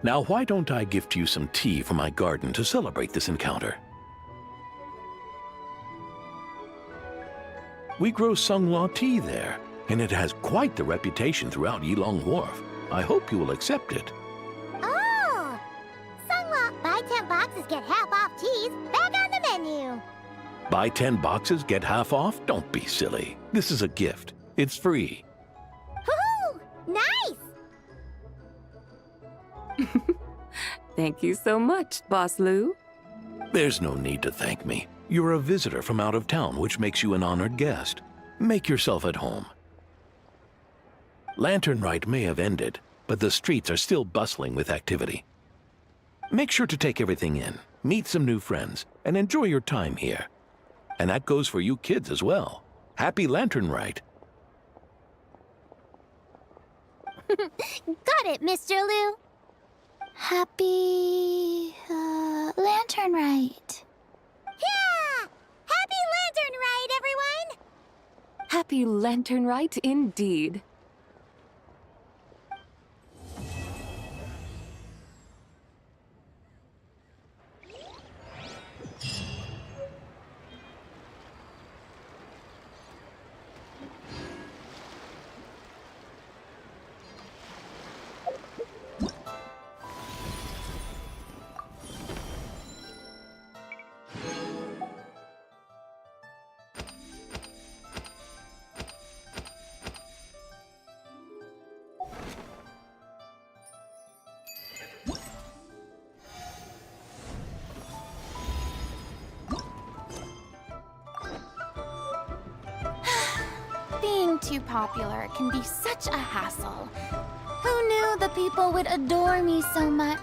Now, why don't I gift you some tea from my garden to celebrate this encounter? We grow Sunghua tea there, and it has quite the reputation throughout Yilong Wharf. I hope you will accept it. Oh! Sunghua, buy 10 boxes, get half off teas, back on the menu. Buy 10 boxes, get half off? Don't be silly. This is a gift. It's free. Woohoo! Nice! Thank you so much, Boss Liu. There's no need to thank me. You're a visitor from out of town, which makes you an honored guest. Make yourself at home. Lantern Rite may have ended, but the streets are still bustling with activity. Make sure to take everything in, meet some new friends, and enjoy your time here. And that goes for you kids as well. Happy Lantern Rite. Got it, Mr. Liu. Happy... Lantern Rite. Yeah! Happy Lantern Rite, everyone! Happy Lantern Rite indeed. Being too popular can be such a hassle. Who knew the people would adore me so much?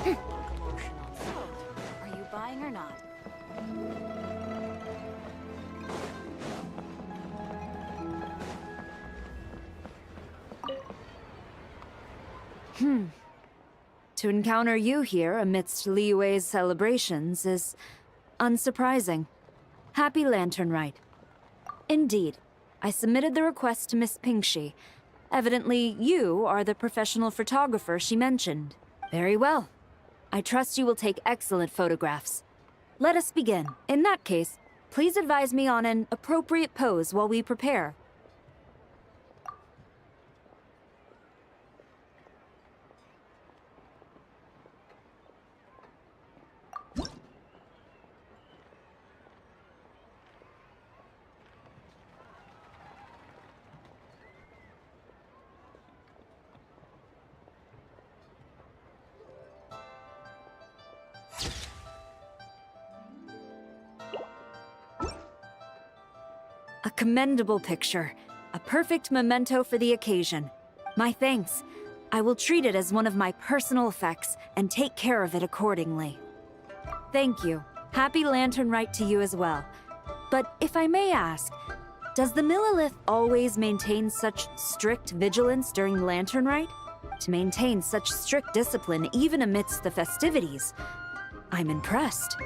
Are you buying or not? To encounter you here amidst Liyue's celebrations is unsurprising. Happy Lantern Rite. Indeed, I submitted the request to Miss Pingxi. Evidently, you are the professional photographer she mentioned. Very well. I trust you will take excellent photographs. Let us begin. In that case, please advise me on an appropriate pose while we prepare. A commendable picture. A perfect memento for the occasion. My thanks. I will treat it as one of my personal effects and take care of it accordingly. Thank you. Happy Lantern Rite to you as well. But if I may ask, does the Millilith always maintain such strict vigilance during Lantern Rite? To maintain such strict discipline even amidst the festivities? I'm impressed.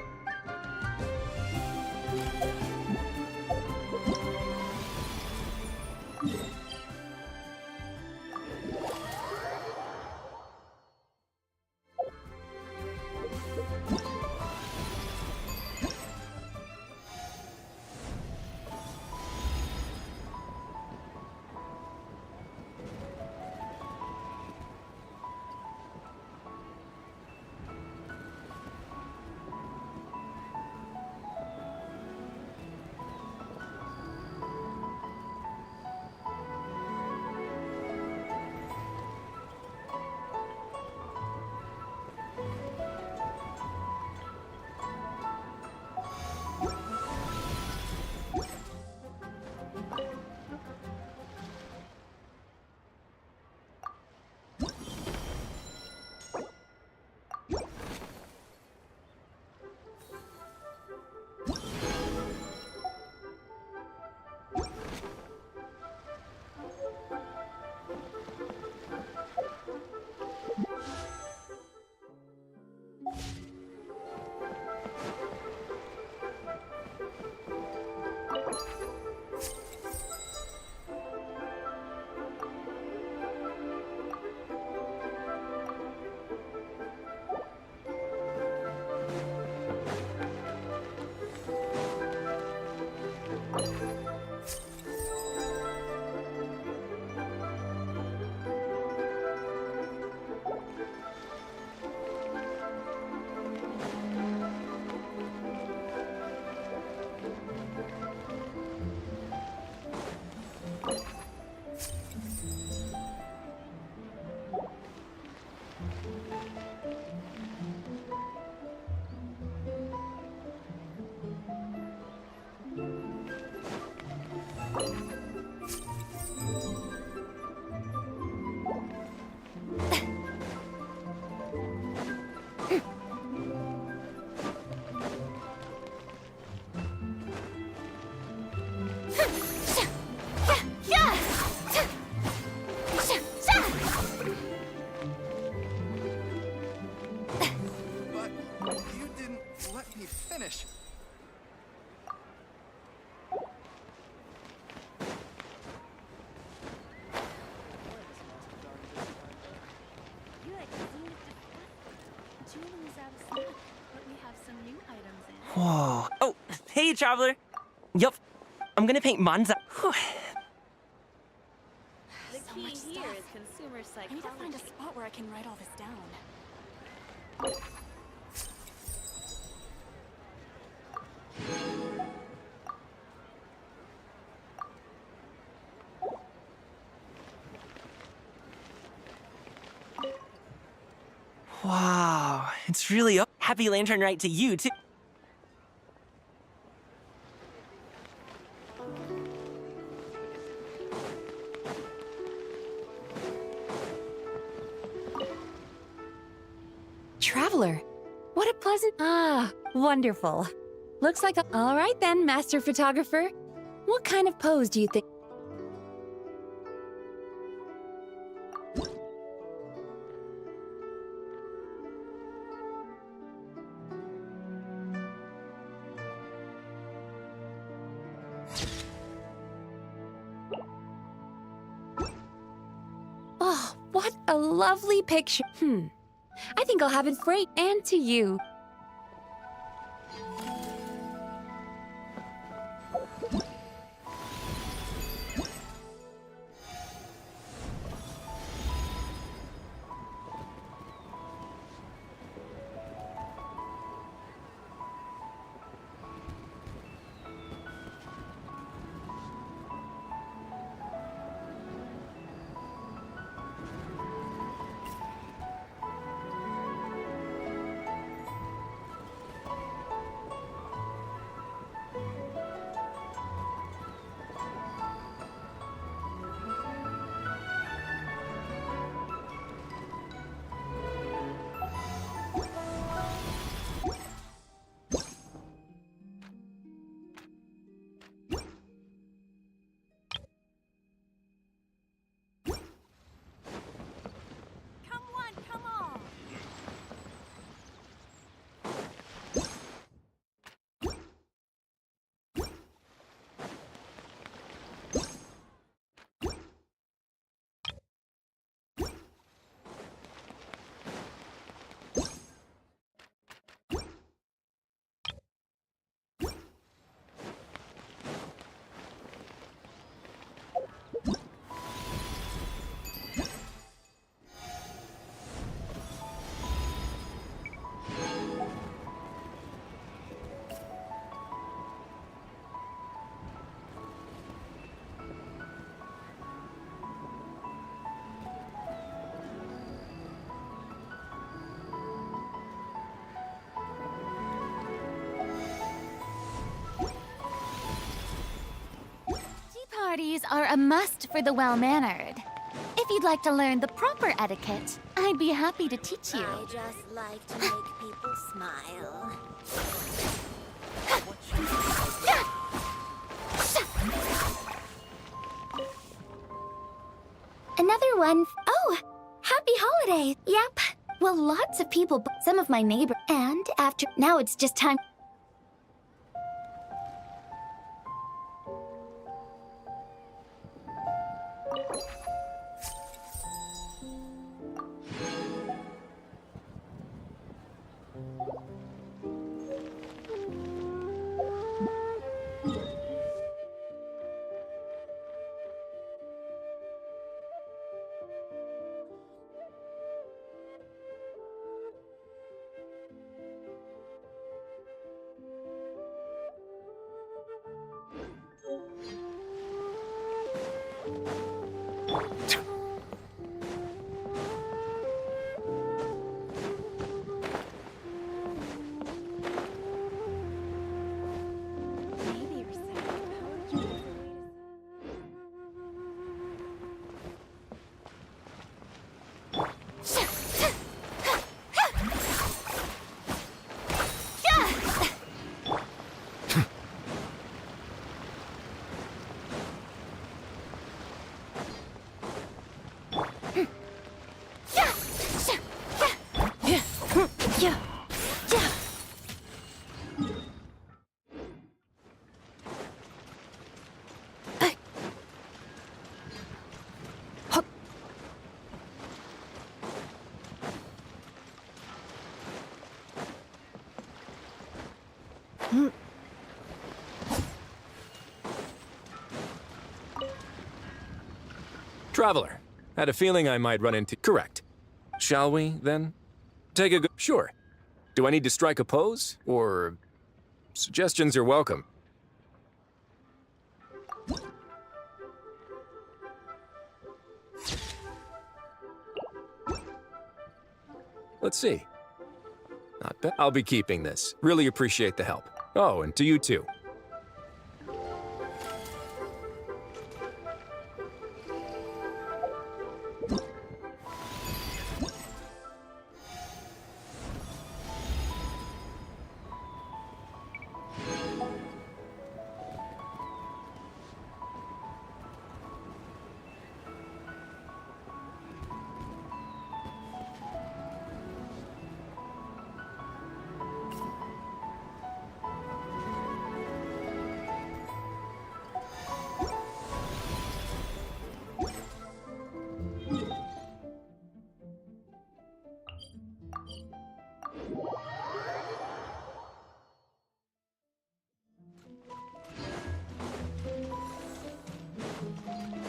Whoa. Oh, hey, traveler. Yup. I'm gonna paint Manza. Whew. The key here is consumer psychology. I need to find a spot where I can write all this down. Wow, it's really up. Happy Lantern Night to you, too. Traveler, what a pleasant... Ah, wonderful. Looks like a... All right then, master photographer. What kind of pose do you think... Oh, what a lovely picture. I think I'll have it great and to you. Parties are a must for the well-mannered. If you'd like to learn the proper etiquette, I'd be happy to teach you. I just like to make people smile. Another one. Oh, happy holiday. Yep. Well, lots of people, some of my neighbors. And after, now it's just time. Traveler, had a feeling I might run into... Correct. Shall we, then? Take a go... Sure. Do I need to strike a pose, or... Suggestions are welcome. Let's see. Not bad. I'll be keeping this. Really appreciate the help. Oh, and to you too.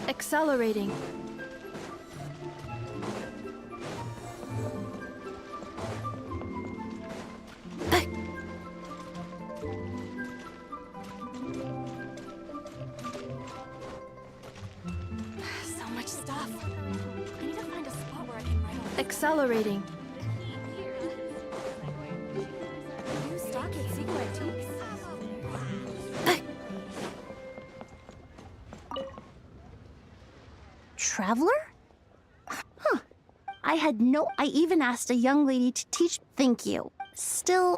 Accelerating. So much stuff. I need to find a spot where I can write on. Accelerating. New stock at Zibai Antiques. Traveler? Huh. I even asked a young lady to teach. Thank you. Still.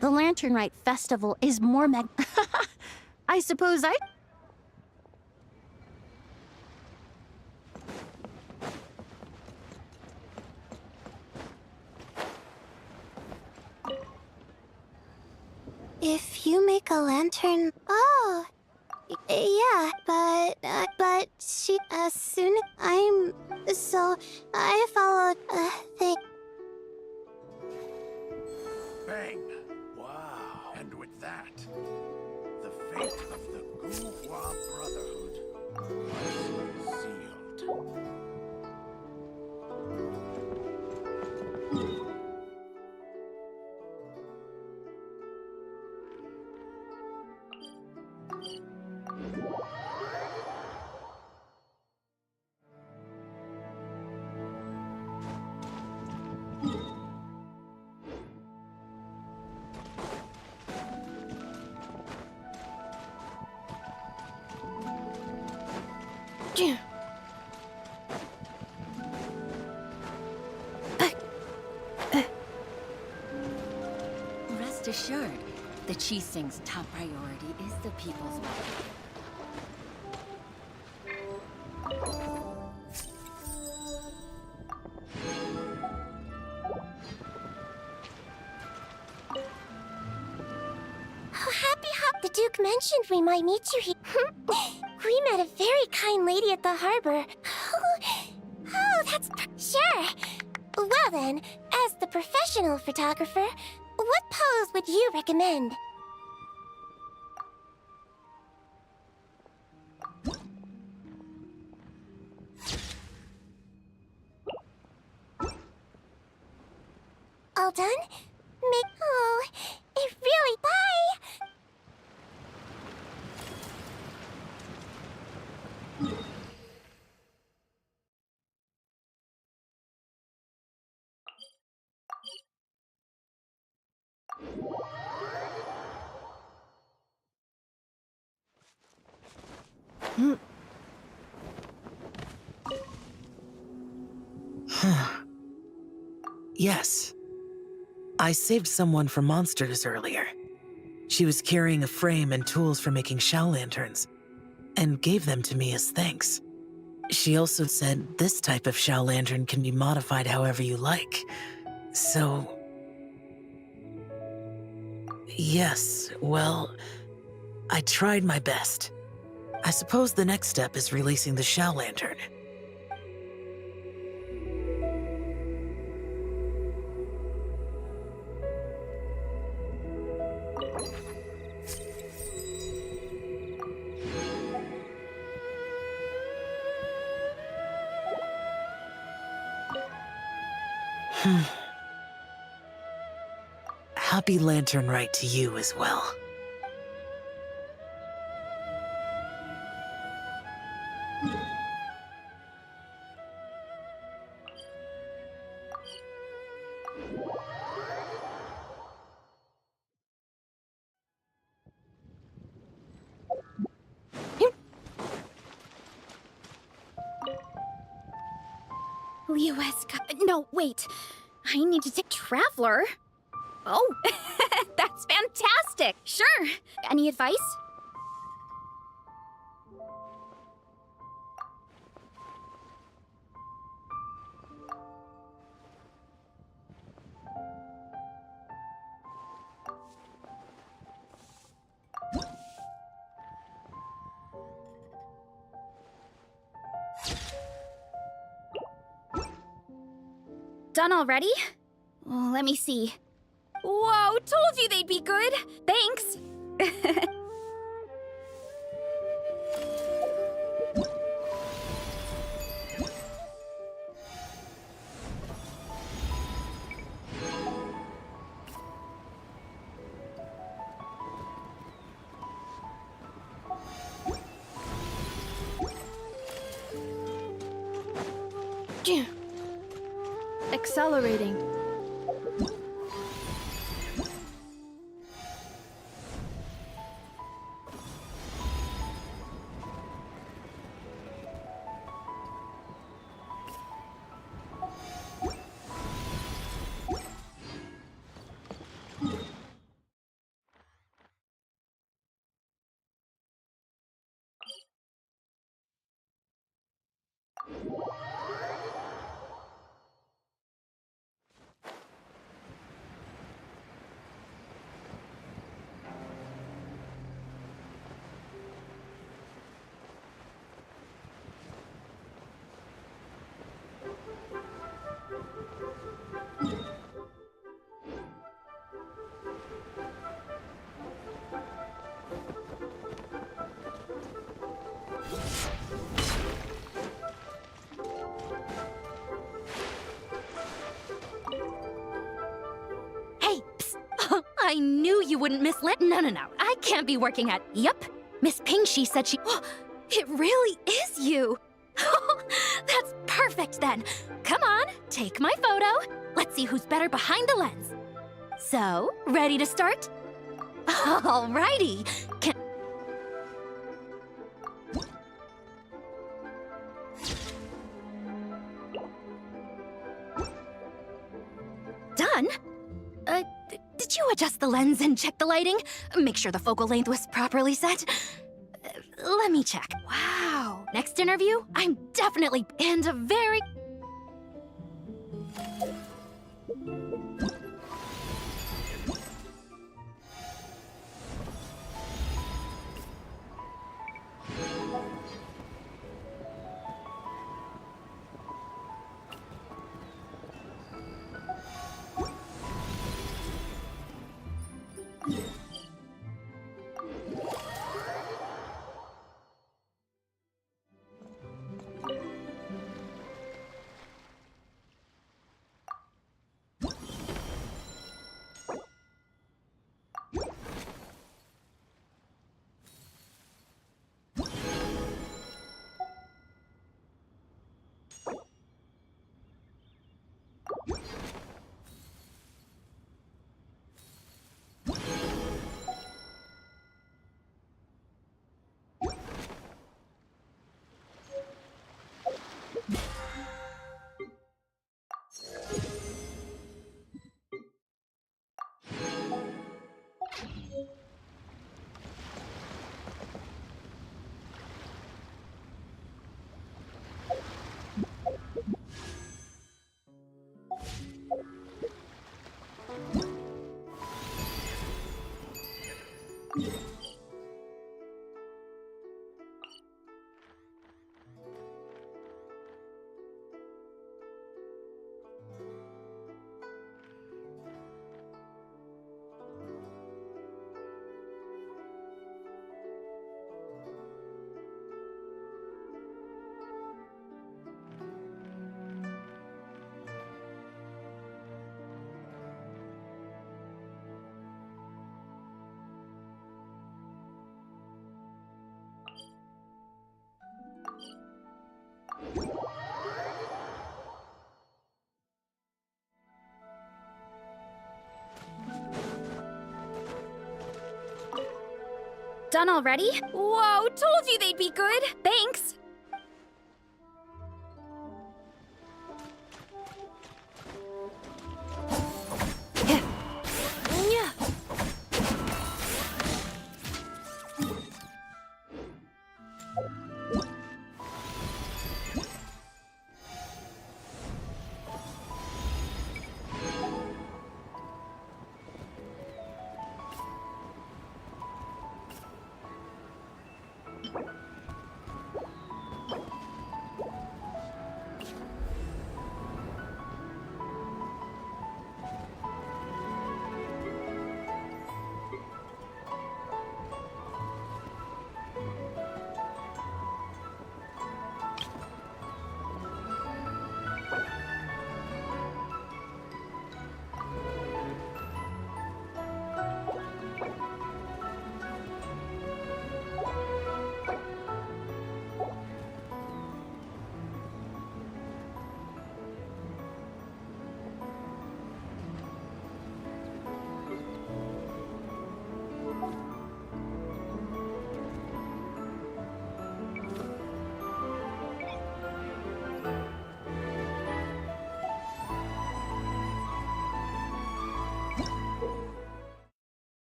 The Lantern Rite Festival is more I suppose I... If you make a lantern... Oh. Yeah, but she... soon... So, I followed a thing. Bang! Wow. And with that, the fate of the Gouvois Brotherhood was sealed. Rest assured, the Qixing's top priority is the people's welfare. The Duke mentioned we might meet you here. We met a very kind lady at the harbor. Oh, that's... Sure. Well then, as the professional photographer, what pose would you recommend? All done? Oh, it really... Bye! Yes. I saved someone from monsters earlier. She was carrying a frame and tools for making shell lanterns, and gave them to me as thanks. She also said this type of shell lantern can be modified however you like. So... Yes, well, I tried my best. I suppose the next step is releasing the Shao Lantern. Happy Lantern Rite to you as well. No, wait. I need to take Traveler. Oh, that's fantastic. Sure. Any advice? Done already? Oh, let me see. Whoa, told you they'd be good. Thanks. Accelerating. I knew you wouldn't miss No. I can't be working at... Yep. Miss Ping, she said she... Oh, it really is you. That's perfect then. Come on, take my photo. Let's see who's better behind the lens. So, ready to start? Alrighty. Done? Did you adjust the lens and check the lighting? Make sure the focal length was properly set? Let me check. Wow. Next interview? I'm definitely... And a very... Done already? Whoa, told you they'd be good! Thanks!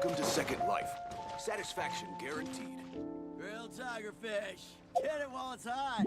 Welcome to Second Life. Satisfaction guaranteed. Grilled tiger fish. Get it while it's hot.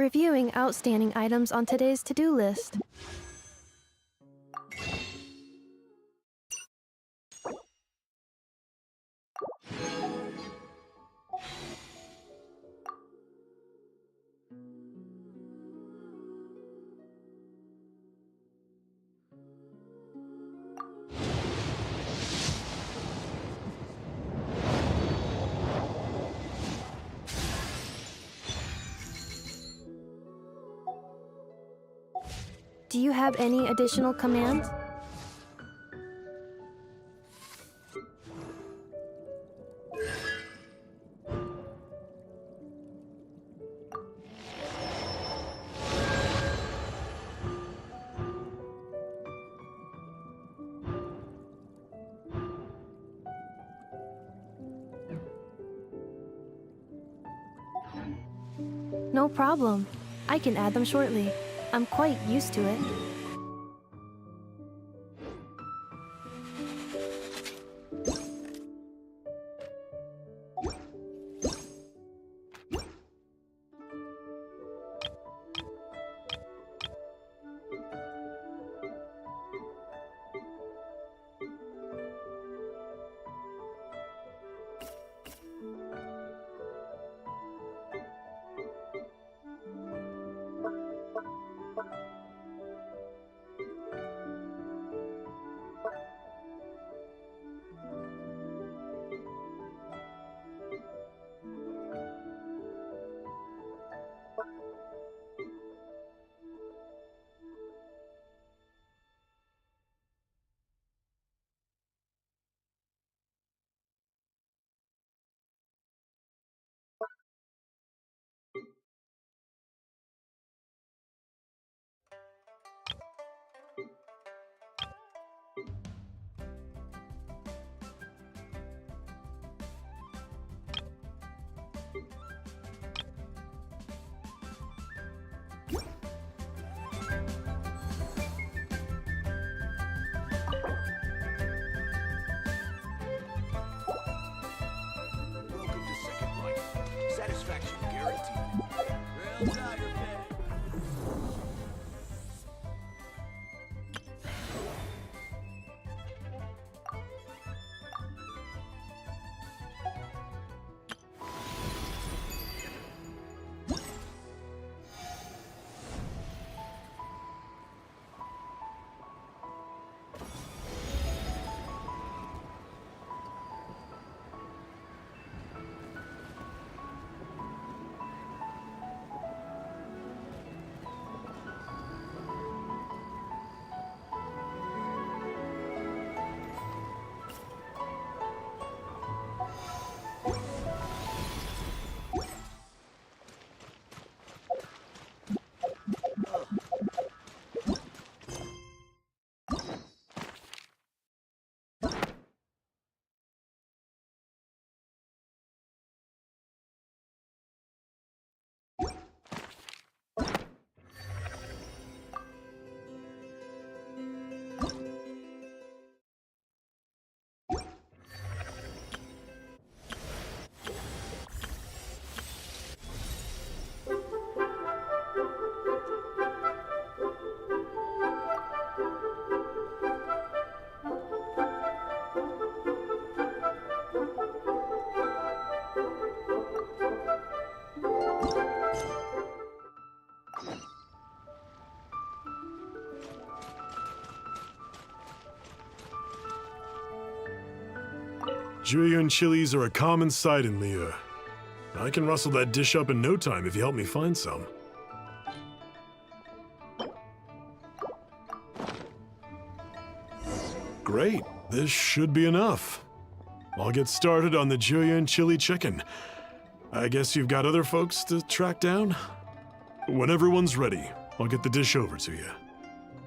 reviewing outstanding items on today's to-do list. Do you have any additional commands? No problem. I can add them shortly. I'm quite used to it. Welcome to Second Life. Satisfaction guaranteed. Real tiger fish. Julian chilies are a common sight in Liyue. I can rustle that dish up in no time if you help me find some. Great, this should be enough. I'll get started on the Julian chili chicken. I guess you've got other folks to track down? When everyone's ready, I'll get the dish over to you.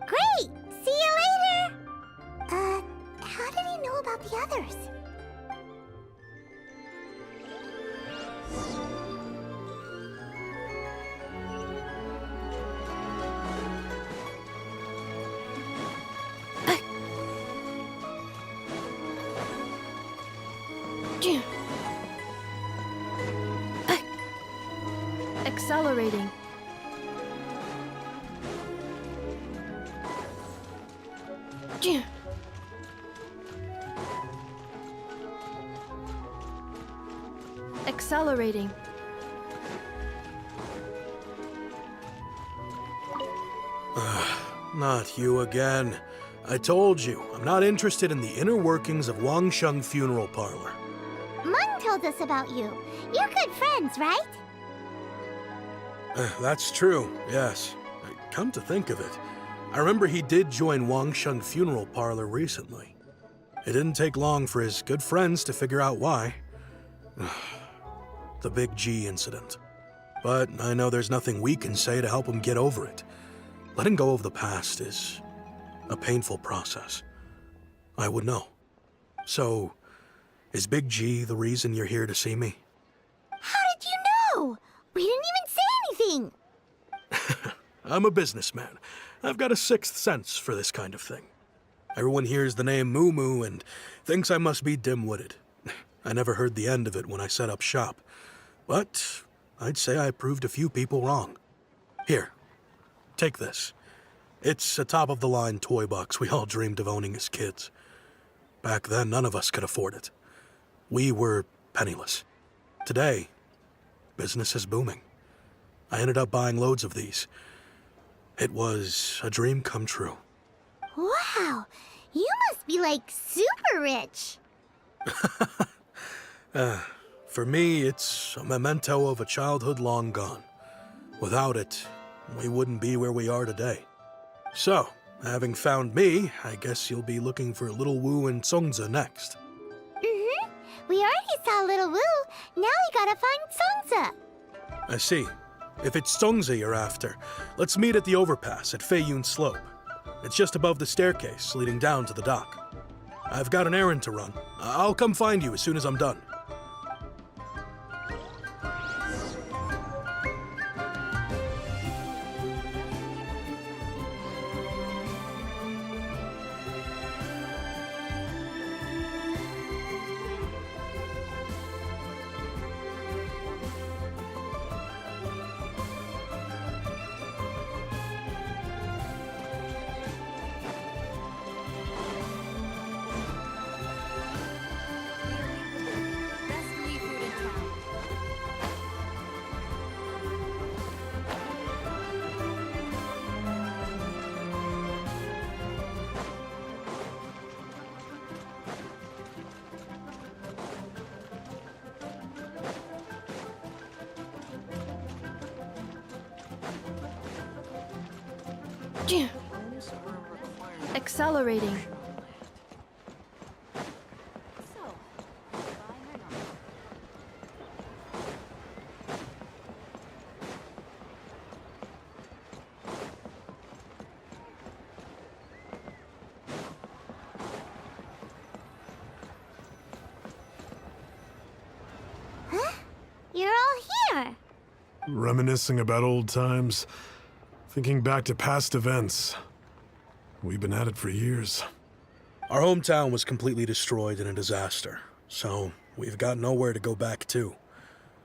Great! See you later! How did he know about the others? Accelerating. Accelerating. Not you again. I told you, I'm not interested in the inner workings of Wangsheng Funeral Parlor. Mung told us about you. You're good friends, right? That's true, yes. Come to think of it, I remember he did join Wangsheng Funeral Parlor recently. It didn't take long for his good friends to figure out why. The Big G incident. But I know there's nothing we can say to help him get over it. Letting go of the past is a painful process. I would know. So, is Big G the reason you're here to see me? How did you know? We didn't even say anything. I'm a businessman. I've got a sixth sense for this kind of thing. Everyone hears the name Moo Moo and thinks I must be dim-witted. I never heard the end of it when I set up shop. But I'd say I proved a few people wrong. Here, take this. It's a top-of-the-line toy box we all dreamed of owning as kids. Back then, none of us could afford it. We were penniless. Today, business is booming. I ended up buying loads of these. It was a dream come true. Wow, you must be like super rich. For me, it's a memento of a childhood long gone. Without it, we wouldn't be where we are today. So, having found me, I guess you'll be looking for Little Wu and Songza next. Mm-hmm. We already saw Little Wu. Now we gotta find Songza. I see. If it's Songza you're after, let's meet at the overpass at Feiyun Slope. It's just above the staircase leading down to the dock. I've got an errand to run. I'll come find you as soon as I'm done. Accelerating. Huh? You're all here. Reminiscing about old times, thinking back to past events. We've been at it for years. Our hometown was completely destroyed in a disaster, so we've got nowhere to go back to.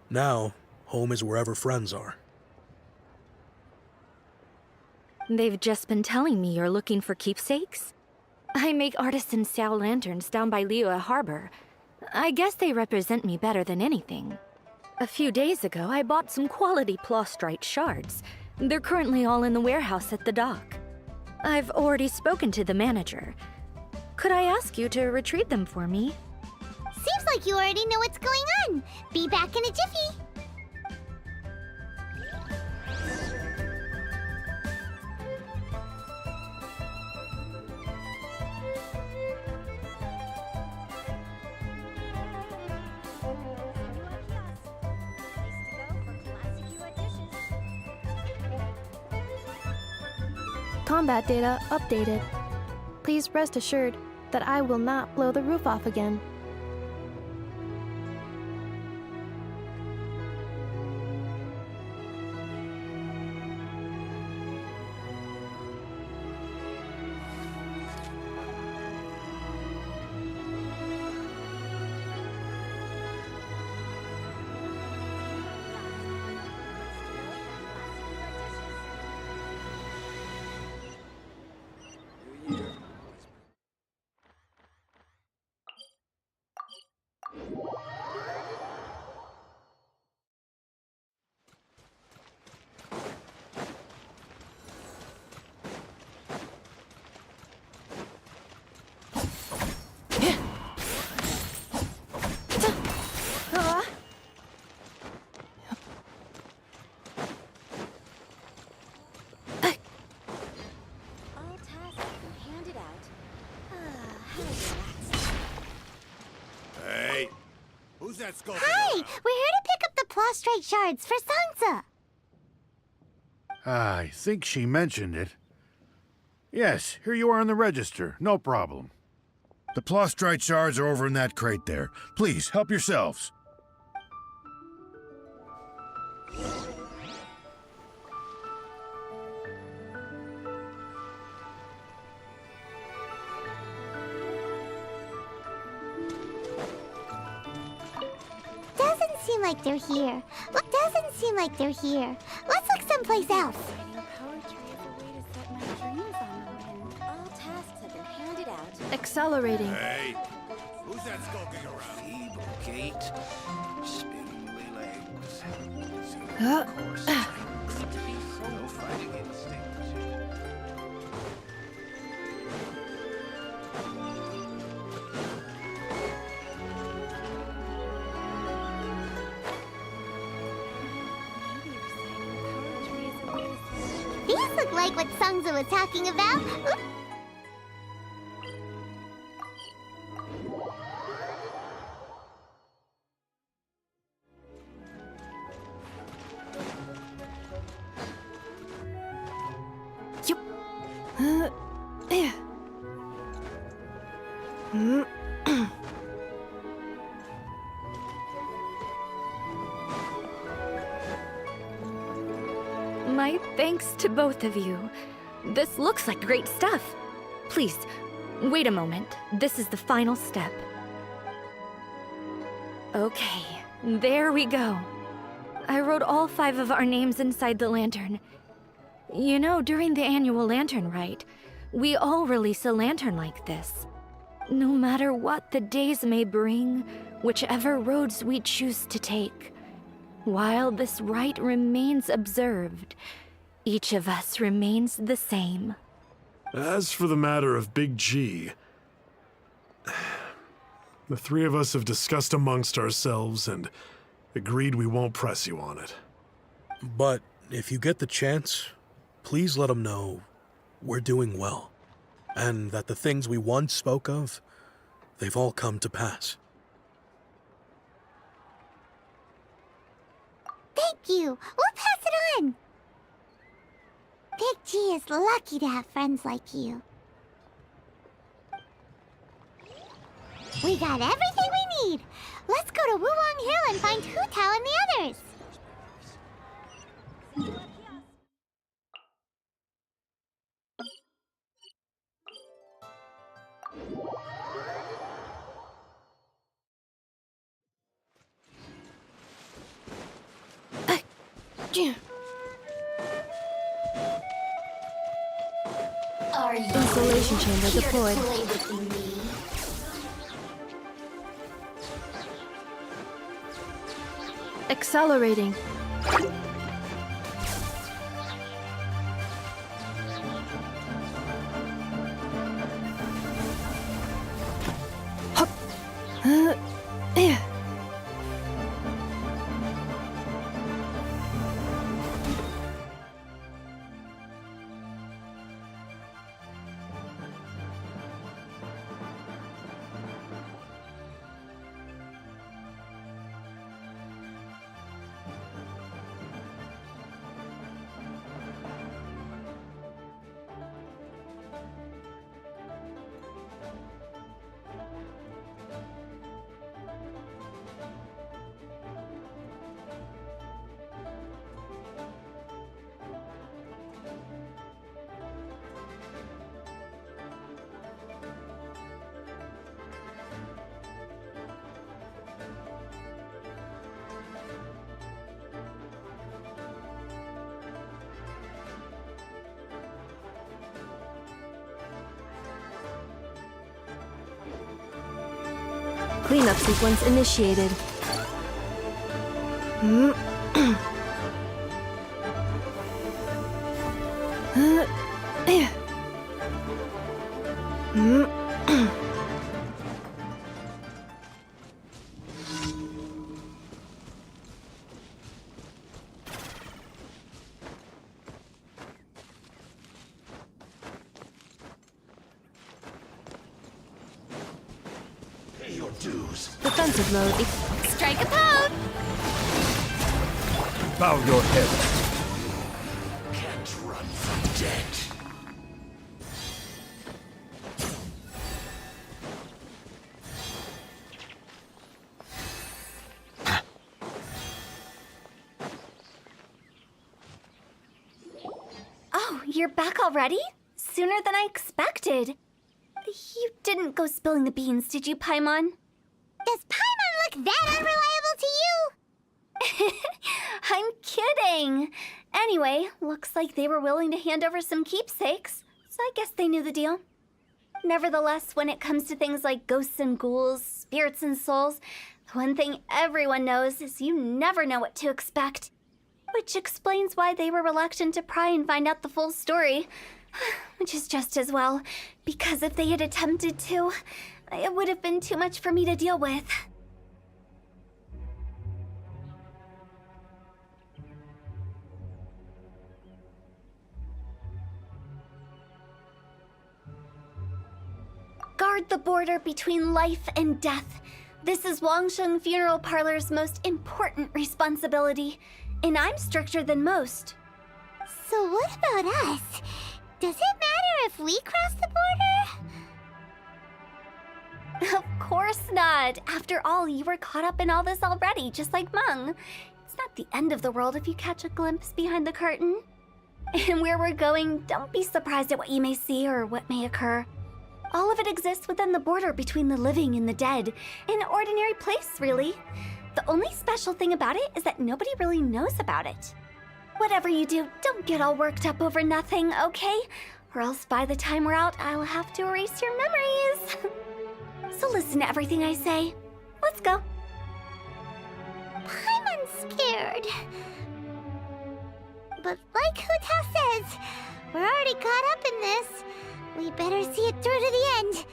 Now, home is wherever friends are. They've just been telling me you're looking for keepsakes? I make artisan Xiao lanterns down by Liyue Harbor. I guess they represent me better than anything. A few days ago, I bought some quality plastrite shards. They're currently all in the warehouse at the dock. I've already spoken to the manager. Could I ask you to retrieve them for me? Seems like you already know what's going on. Be back in a jiffy. Combat data updated. Please rest assured that I will not blow the roof off again. Hi! We're here to pick up the prostrate shards for Sansa. I think she mentioned it. Yes, here you are on the register. No problem. The prostrate shards are over in that crate there. Please, help yourselves. Doesn't seem like they're here. Look, doesn't seem like they're here. Let's look someplace else. Accelerating. Hey, who's that skulking around? Feeble gait, spindly legs. Zero core strength. No fighting instinct. These look like what Sansa was talking about. Oop. My thanks to both of you. This looks like great stuff. Please, wait a moment. This is the final step. Okay, there we go. I wrote all 5 of our names inside the lantern. You know, during the annual lantern rite, we all release a lantern like this. No matter what the days may bring, whichever roads we choose to take, while this rite remains observed, each of us remains the same. As for the matter of Big G, the 3 of us have discussed amongst ourselves and agreed we won't press you on it. But if you get the chance, please let them know we're doing well, and that the things we once spoke of, they've all come to pass. Thank you. We'll pass it on. Big G is lucky to have friends like you. We got everything we need. Let's go to Wulong Hill and find Hu Tao and the others. Insulation chamber deployed. Accelerating. Cleanup sequence initiated. Pay your dues. Defensive mode. Strike a pose! Bow your head. Can't run from death. Oh, you're back already? Sooner than I expected. You didn't go spilling the beans, did you, Paimon? Does Paimon look that unreliable to you? I'm kidding. Anyway, looks like they were willing to hand over some keepsakes, so I guess they knew the deal. Nevertheless, when it comes to things like ghosts and ghouls, spirits and souls, the one thing everyone knows is you never know what to expect. Which explains why they were reluctant to pry and find out the full story. Which is just as well, because if they had attempted to, it would have been too much for me to deal with. Guard the border between life and death. This is Wangsheng Funeral Parlor's most important responsibility, and I'm stricter than most. So what about us? Does it matter if we cross the border? Of course not. After all, you were caught up in all this already, just like Meng. It's not the end of the world if you catch a glimpse behind the curtain. And where we're going, don't be surprised at what you may see or what may occur. All of it exists within the border between the living and the dead. An ordinary place, really. The only special thing about it is that nobody really knows about it. Whatever you do, don't get all worked up over nothing, okay? Or else by the time we're out, I'll have to erase your memories. So listen to everything I say. Let's go. I'm scared. But like Huta says, we're already caught up in this. We better see it through to the end.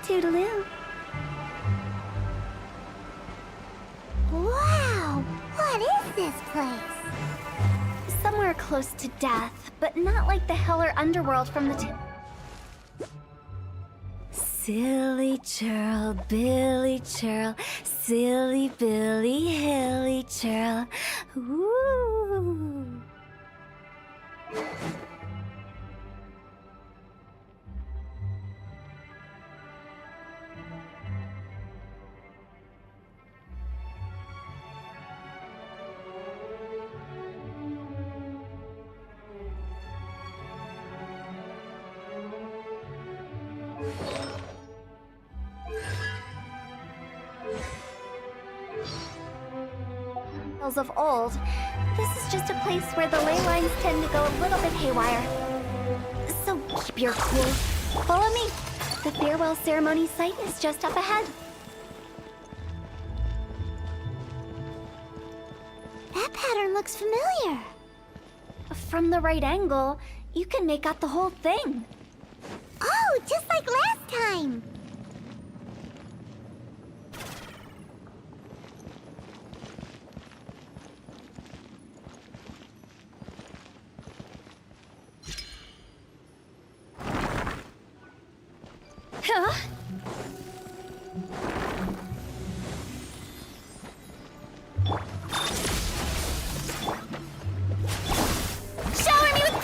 Toodaloo. Wow! What is this place? Somewhere close to death, but not like the hell or underworld from the Silly churl, Billy churl, silly Billy, hilly churl. Ooh. Of old, this is just a place where the ley lines tend to go a little bit haywire. So keep your cool. Follow me. The farewell ceremony site is just up ahead. That pattern looks familiar. From the right angle, you can make out the whole thing. Oh, just like last time. Huh? Shower me with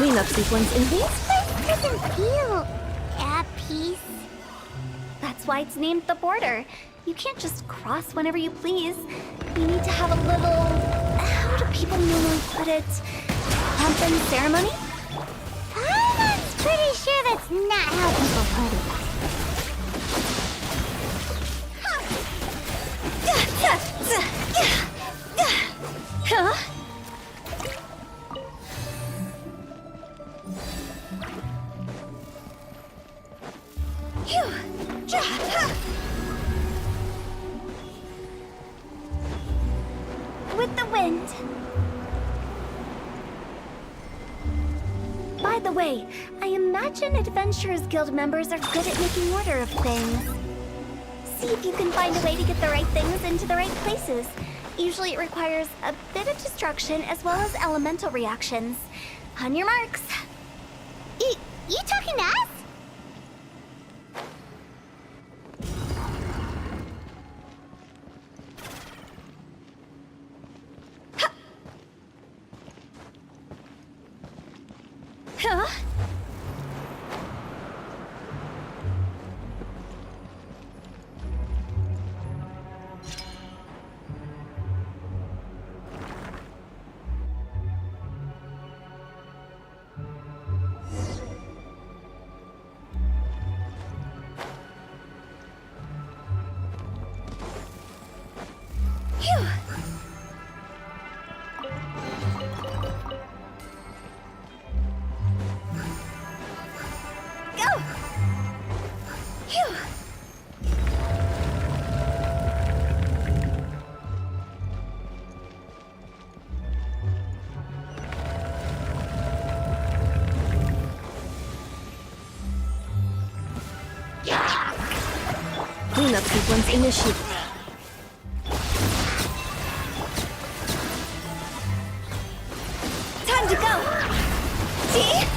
Cleanup sequence in This place doesn't feel at peace. That's why it's named the border. You can't just cross whenever you please. You need to have a little... how do people normally put it? Pomp and ceremony? I'm pretty sure that's not how people put it. Huh? With the wind. By the way, I imagine Adventurers Guild members are good at making order of things. See if you can find a way to get the right things into the right places. Usually it requires a bit of destruction as well as elemental reactions. On your marks. You talking to us? Huh? Phew. Go! Phew. cleanup sequence initiated. Time to go! See?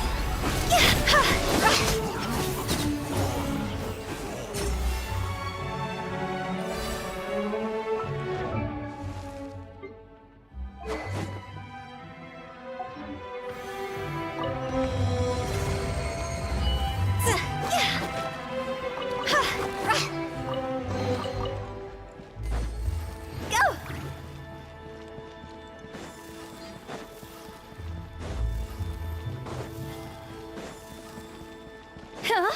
Huh?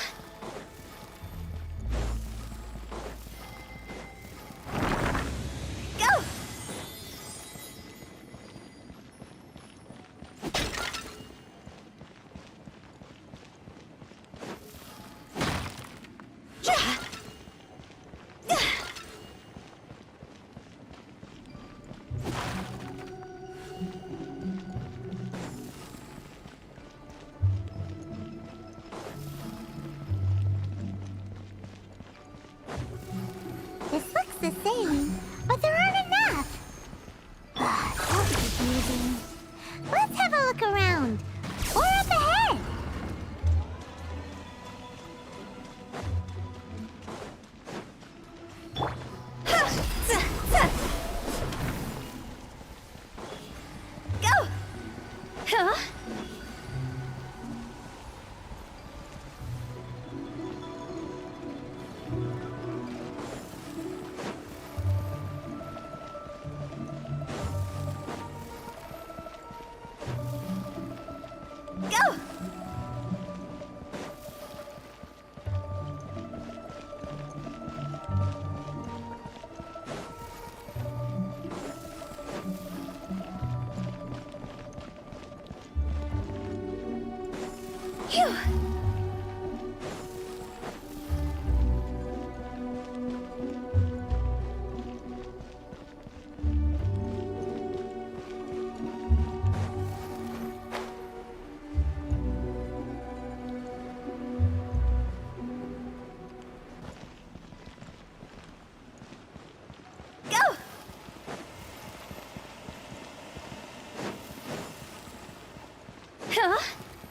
Go! This looks the same, but there aren't enough. That's confusing. Let's have a look around. Or up ahead. Go! Huh? Go! Phew. Go! Huh?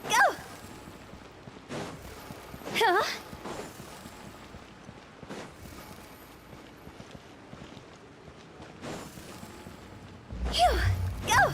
Go! Huh? Phew! Go!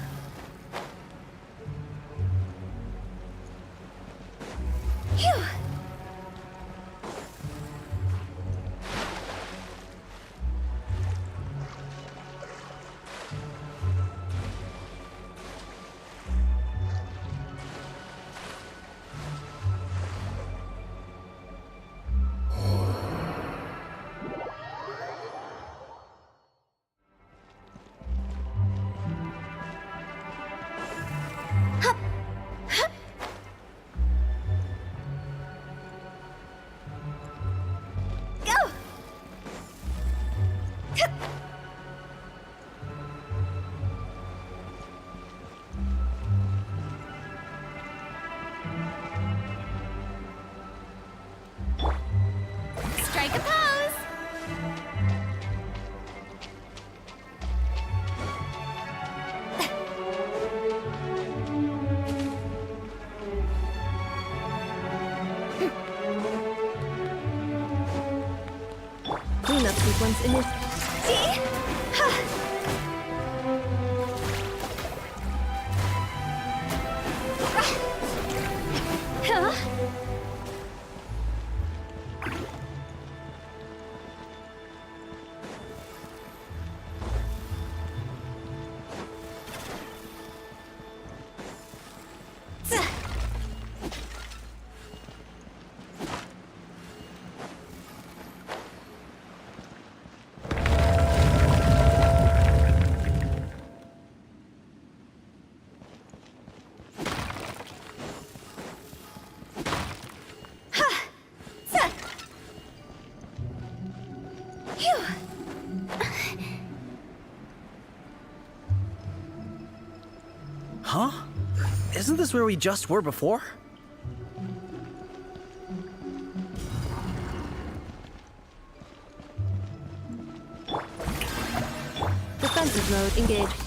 cleanup sequence in his... See? Huh? Huh? Isn't this where we just were before? Defensive mode engaged.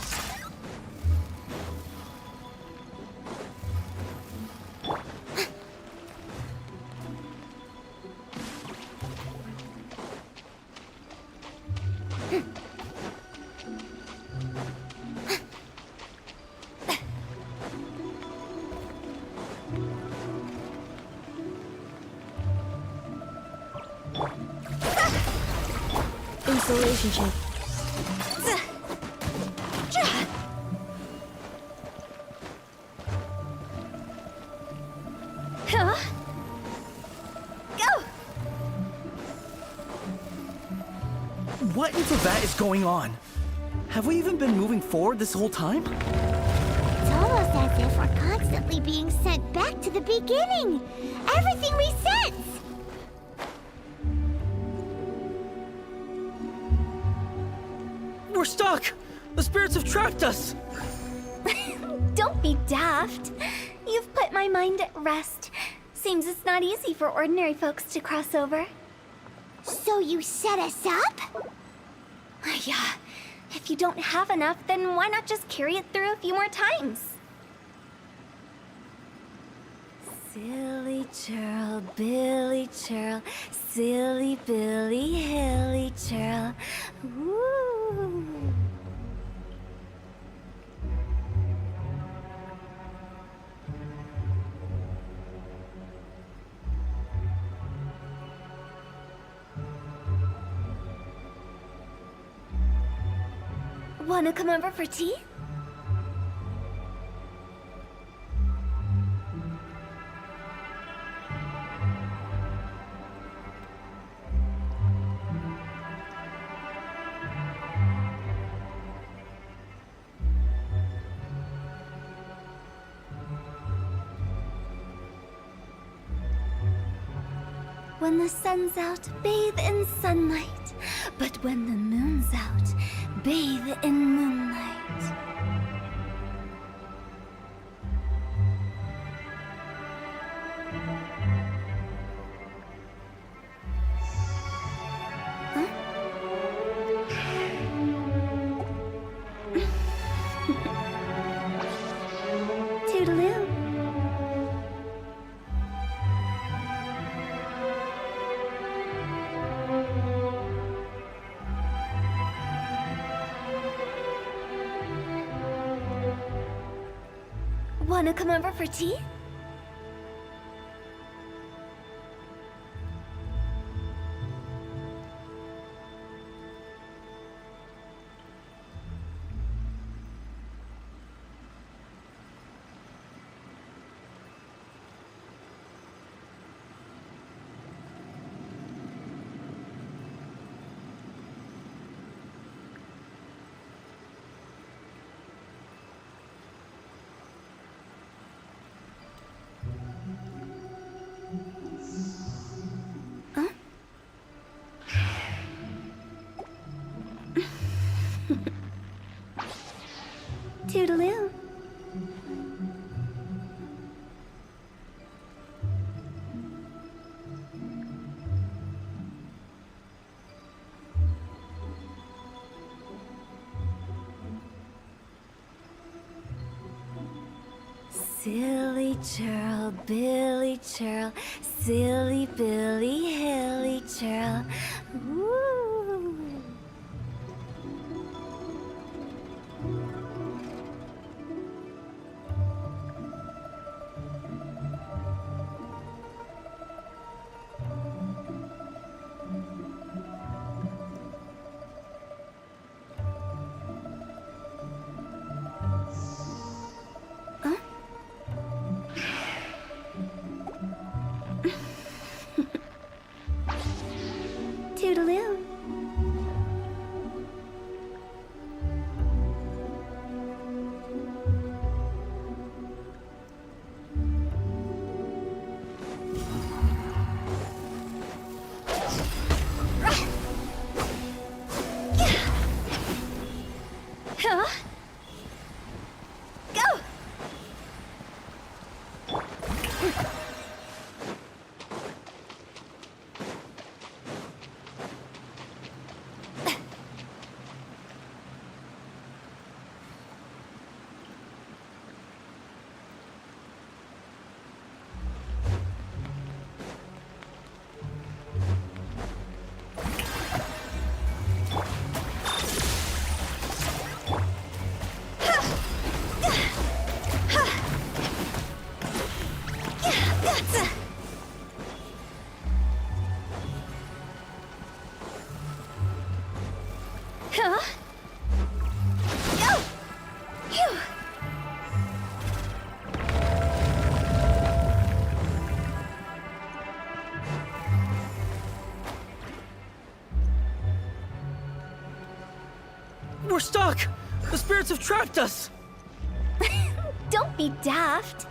Installation check. Huh? Go! What in Tibet is going on? Have we even been moving forward this whole time? It's almost as if we're constantly being sent back to the beginning. Everything resets. We're stuck! The spirits have trapped us! Don't be daft. You've put my mind at rest. Seems it's not easy for ordinary folks to cross over. So you set us up? Yeah. If you don't have enough, then why not just carry it through a few more times? Silly churl, Billy churl, silly Billy, hilly churl. Woo! Wanna come over for tea? When the sun's out, bathe in sunlight. But when the moon's out, bathe in moonlight. Toodaloo. Wanna come over for tea? Toodaloo. Silly churl, Billy churl, silly Billy, hilly churl. Woo! Huh? Go! Phew! We're stuck! The spirits have trapped us! Don't be daft.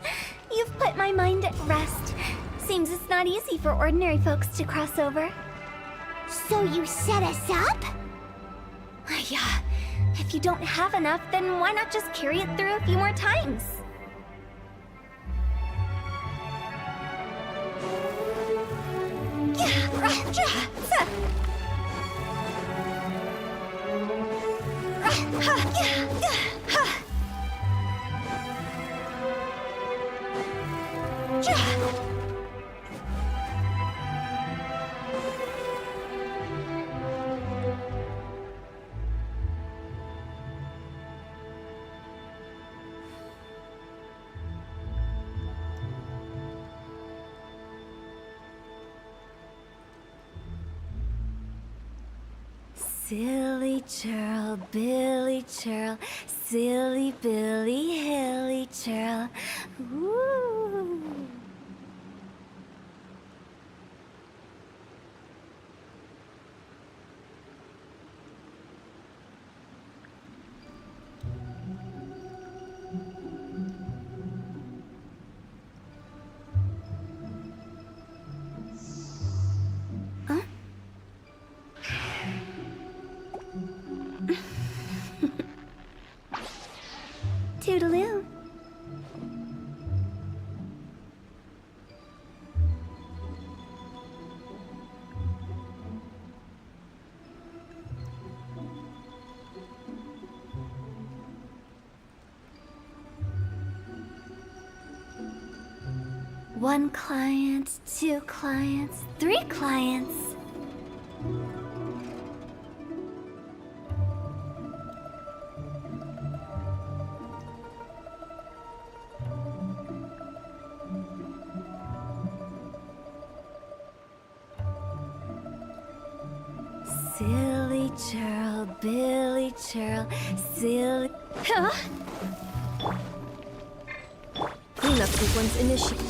You've put my mind at rest. Seems it's not easy for ordinary folks to cross over. So you set us up? Yeah. If you don't have enough, then why not just carry it through a few more times? Silly churl, Billy churl, silly Billy, hilly churl. Ooh. Toodaloo. One client, two clients, three clients. Silly churl, Billy churl, silly... Huh? Cleanup sequence initiated.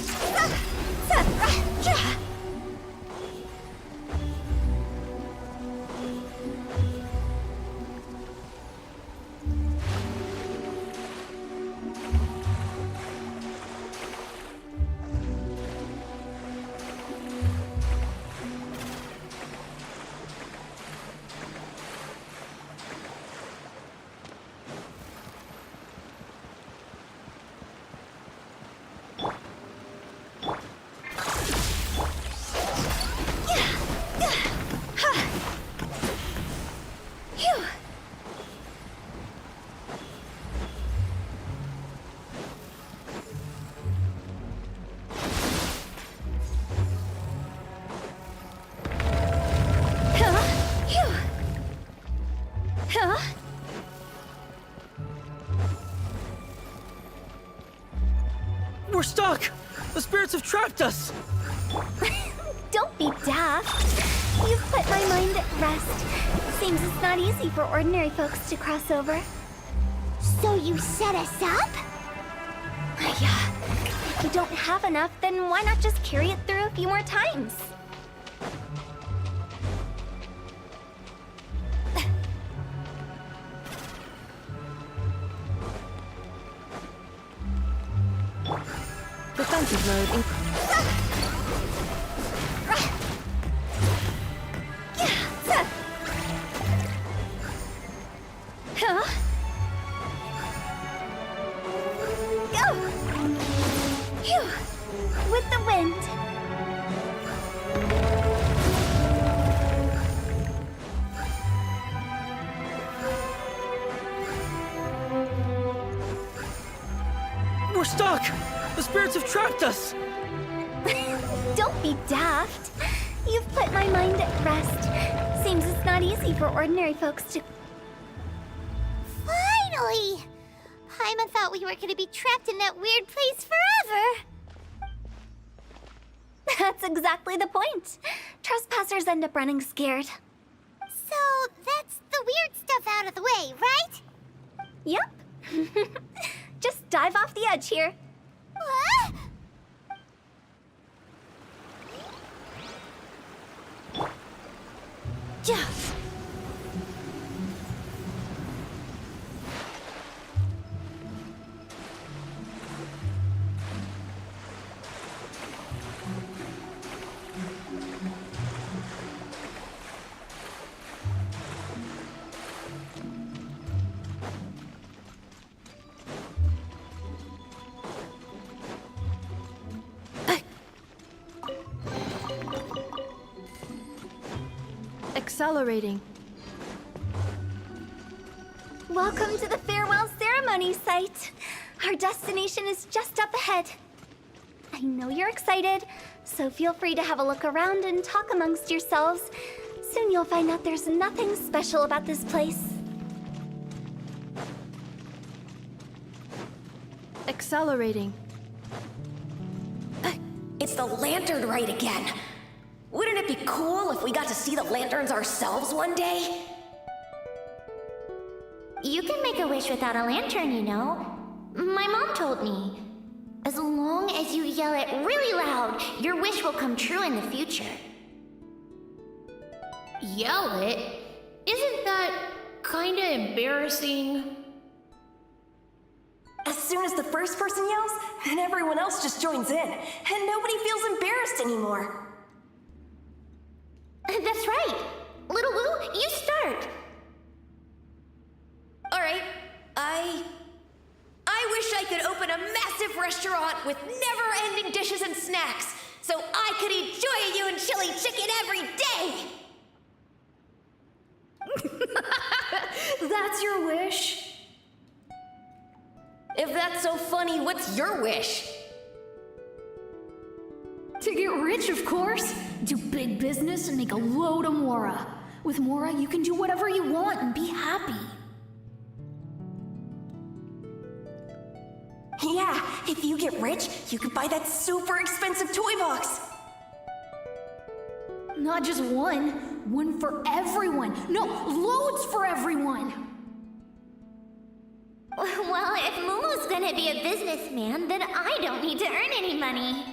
We're stuck! The spirits have trapped us! Don't be daft. You've put my mind at rest. Seems it's not easy for ordinary folks to cross over. So you set us up? Yeah. If you don't have enough, then why not just carry it through a few more times? Defensive mode. Go! Phew! With the wind. We're stuck! The spirits have trapped us! Don't be daft. You've put my mind at rest. Seems it's not easy for ordinary folks to... Finally! Paimon thought we were gonna be trapped in that weird place forever. That's exactly the point. Trespassers end up running scared. So that's the weird stuff out of the way, right? Yep. Just dive off the edge here. What? Yeah. Accelerating. Welcome to the farewell ceremony site. Our destination is just up ahead. I know you're excited, so feel free to have a look around and talk amongst yourselves. Soon you'll find out there's nothing special about this place. Accelerating. It's the lantern rite again. Wouldn't it be cool if we got to see the lanterns ourselves one day? You can make a wish without a lantern, you know. My mom told me. As long as you yell it really loud, your wish will come true in the future. Yell it? Isn't that kinda embarrassing? As soon as the first person yells, then everyone else just joins in, and nobody feels embarrassed anymore. That's right. Little Woo, you start. Alright, I wish I could open a massive restaurant with never-ending dishes and snacks, so I could eat Joy and Chili Chicken every day! That's your wish? If that's so funny, what's your wish? To get rich, of course. Do big business and make a load of Mora. With Mora, you can do whatever you want and be happy. Yeah, if you get rich, you could buy that super expensive toy box. Not just one. One for everyone. No, loads for everyone. Well, if Momo's gonna be a businessman, then I don't need to earn any money.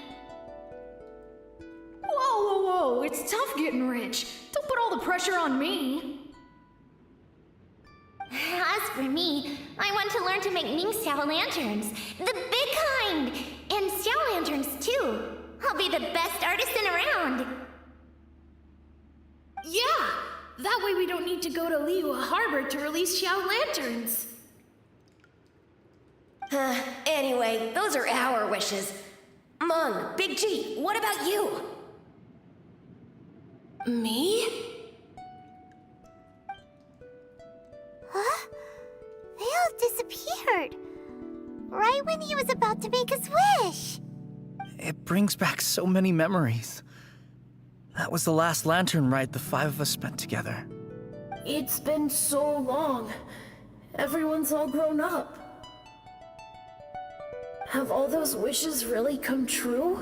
Whoa, it's tough getting rich. Don't put all the pressure on me. As for me, I want to learn to make Ming Xiao lanterns. The big kind! And Xiao lanterns, too. I'll be the best artisan around. Yeah! That way we don't need to go to Liyue Harbor to release Xiao lanterns. Anyway, those are our wishes. Mung, Big G, what about you? Me? Huh? They all disappeared. Right when he was about to make his wish. It brings back so many memories. That was the last lantern rite the five of us spent together. It's been so long. Everyone's all grown up. Have all those wishes really come true?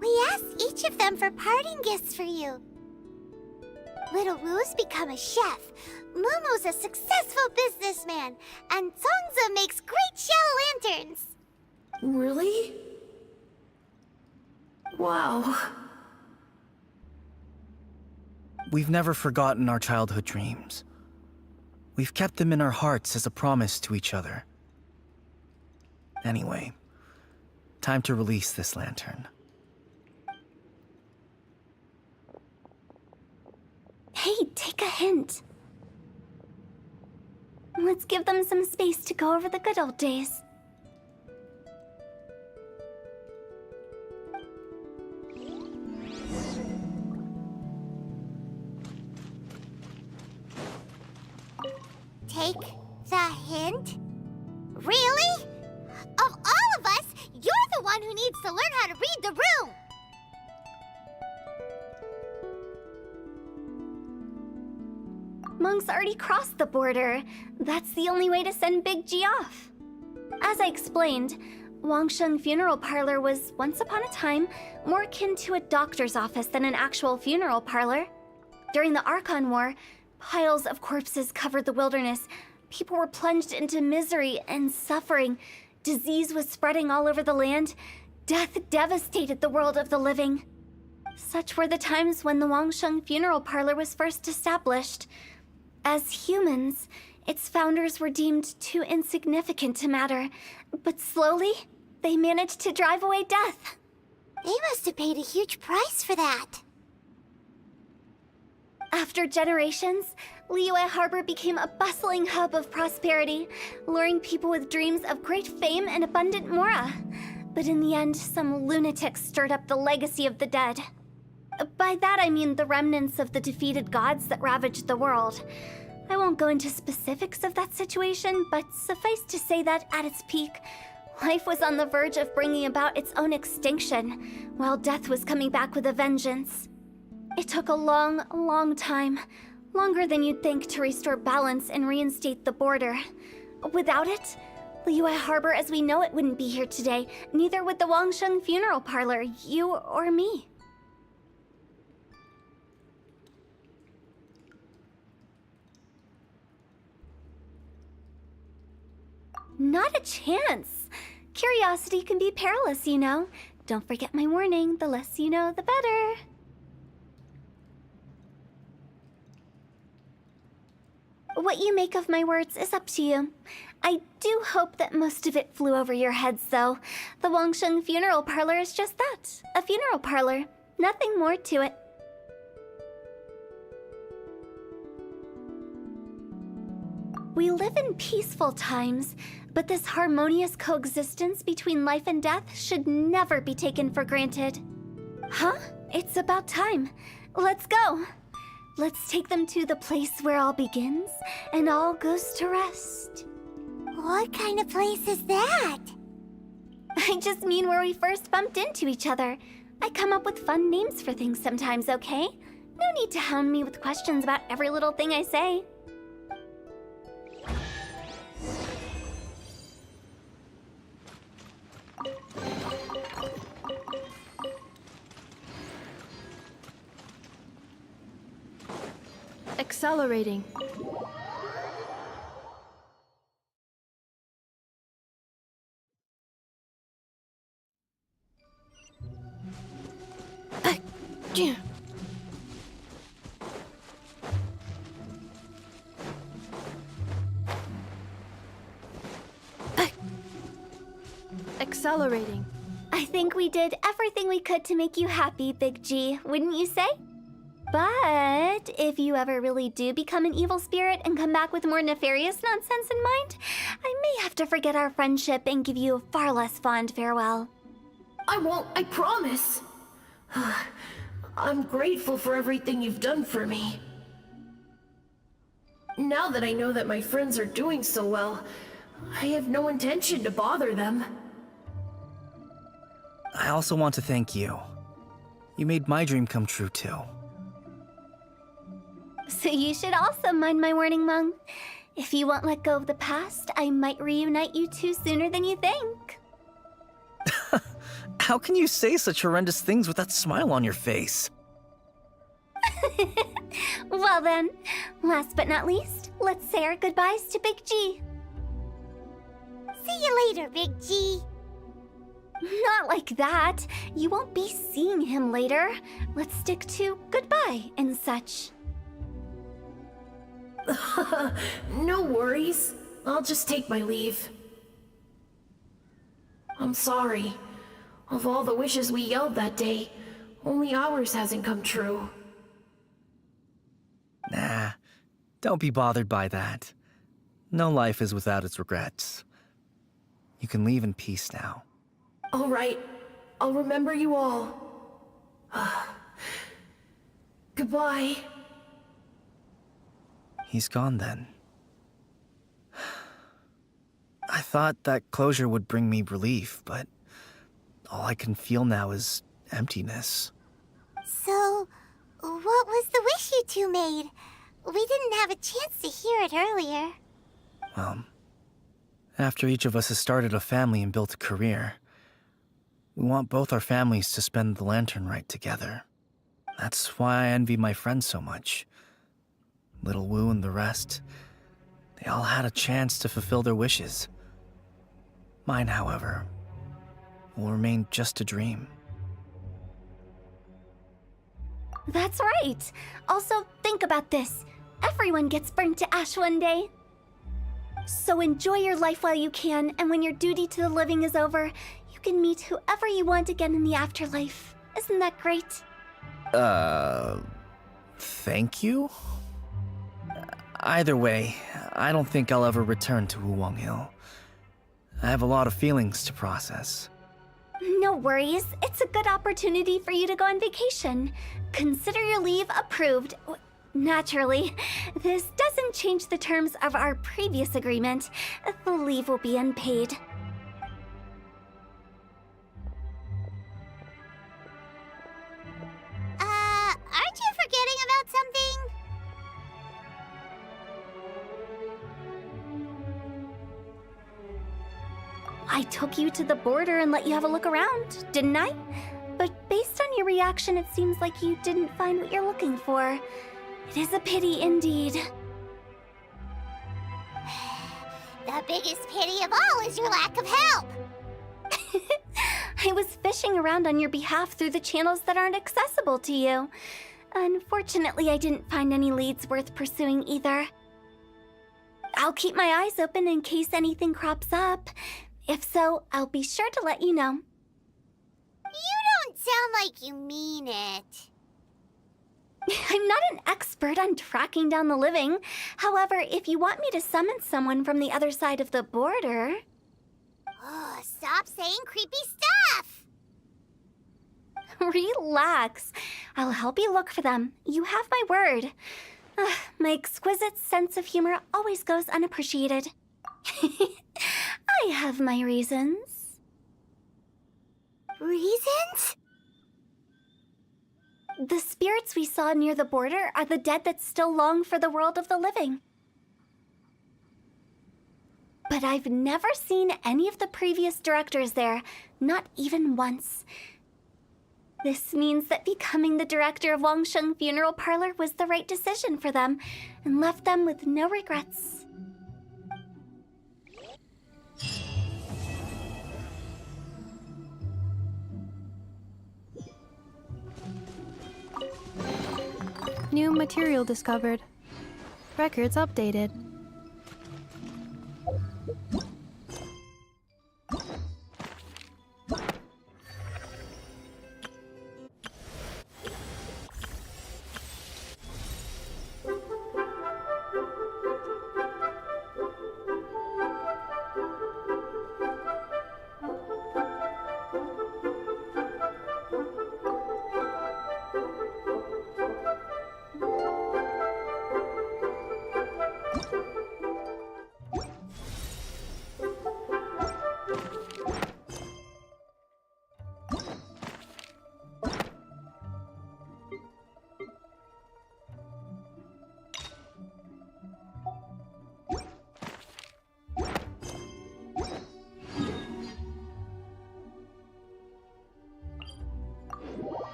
We asked each of them for parting gifts for you. Little Woo's become a chef, Momo's a successful businessman, and Songza makes great Xiao lanterns. Really? Wow. We've never forgotten our childhood dreams. We've kept them in our hearts as a promise to each other. Anyway, time to release this lantern. Hey, take a hint. Let's give them some space to go over the good old days. Take the hint? Really? Of all of us, you're the one who needs to learn how to read the room! Monk's already crossed the border. That's the only way to send Big G off. As I explained, Wangsheng Funeral Parlor was, once upon a time, more akin to a doctor's office than an actual funeral parlor. During the Archon War, piles of corpses covered the wilderness. People were plunged into misery and suffering. Disease was spreading all over the land. Death devastated the world of the living. Such were the times when the Wangsheng Funeral Parlor was first established. As humans, its founders were deemed too insignificant to matter, but slowly, they managed to drive away death. They must have paid a huge price for that. After generations, Liyue Harbor became a bustling hub of prosperity, luring people with dreams of great fame and abundant mora. But in the end, some lunatics stirred up the legacy of the dead. By that I mean the remnants of the defeated gods that ravaged the world. I won't go into specifics of that situation, but suffice to say that at its peak, life was on the verge of bringing about its own extinction, while death was coming back with a vengeance. It took a long, long time, longer than you'd think, to restore balance and reinstate the border. Without it, Liyue Harbor as we know it wouldn't be here today, neither would the Wangsheng Funeral Parlor, you or me. Not a chance. Curiosity can be perilous, you know. Don't forget my warning, the less you know, the better. What you make of my words is up to you. I do hope that most of it flew over your heads, though. The Wangsheng Funeral Parlor is just that, a funeral parlor. Nothing more to it. We live in peaceful times, but this harmonious coexistence between life and death should never be taken for granted. Huh? It's about time. Let's go. Let's take them to the place where all begins and all goes to rest. What kind of place is that? I just mean where we first bumped into each other. I come up with fun names for things sometimes, okay? No need to hound me with questions about every little thing I say. Accelerating. Accelerating. I think we did everything we could to make you happy, Big G, wouldn't you say? But if you ever really do become an evil spirit and come back with more nefarious nonsense in mind, I may have to forget our friendship and give you a far less fond farewell. I won't, I promise. I'm grateful for everything you've done for me. Now that I know that my friends are doing so well, I have no intention to bother them. I also want to thank you. You made my dream come true, too. So you should also mind my warning, Mung. If you won't let go of the past, I might reunite you two sooner than you think. How can you say such horrendous things with that smile on your face? Well then, last but not least, let's say our goodbyes to Big G. See you later, Big G. Not like that. You won't be seeing him later. Let's stick to goodbye and such. No worries. I'll just take my leave. I'm sorry. Of all the wishes we yelled that day, only ours hasn't come true. Nah, don't be bothered by that. No life is without its regrets. You can leave in peace now. All right. I'll remember you all. Goodbye. He's gone then. I thought that closure would bring me relief, but all I can feel now is emptiness. So, what was the wish you two made? We didn't have a chance to hear it earlier. After each of us has started a family and built a career, we want both our families to spend the Lantern Rite together. That's why I envy my friends so much. Little Wu and the rest, they all had a chance to fulfill their wishes. Mine, however, will remain just a dream. That's right. Also, think about this. Everyone gets burnt to ash one day. So enjoy your life while you can, and when your duty to the living is over, you can meet whoever you want again in the afterlife. Isn't that great? Thank you? Either way, I don't think I'll ever return to Wuwang Hill. I have a lot of feelings to process. No worries. It's a good opportunity for you to go on vacation. Consider your leave approved. Naturally, this doesn't change the terms of our previous agreement. The leave will be unpaid. Aren't you forgetting about something? I took you to the border and let you have a look around, didn't I? But based on your reaction, it seems like you didn't find what you're looking for. It is a pity indeed. The biggest pity of all is your lack of help. I was fishing around on your behalf through the channels that aren't accessible to you. Unfortunately, I didn't find any leads worth pursuing either. I'll keep my eyes open in case anything crops up. If so, I'll be sure to let you know. You don't sound like you mean it. I'm not an expert on tracking down the living. However, if you want me to summon someone from the other side of the border... Oh, stop saying creepy stuff! Relax. I'll help you look for them. You have my word. My exquisite sense of humor always goes unappreciated. I have my reasons. Reasons? The spirits we saw near the border are the dead that still long for the world of the living. But I've never seen any of the previous directors there, not even once. This means that becoming the director of Wangsheng Funeral Parlor was the right decision for them, and left them with no regrets. New material discovered. Records updated.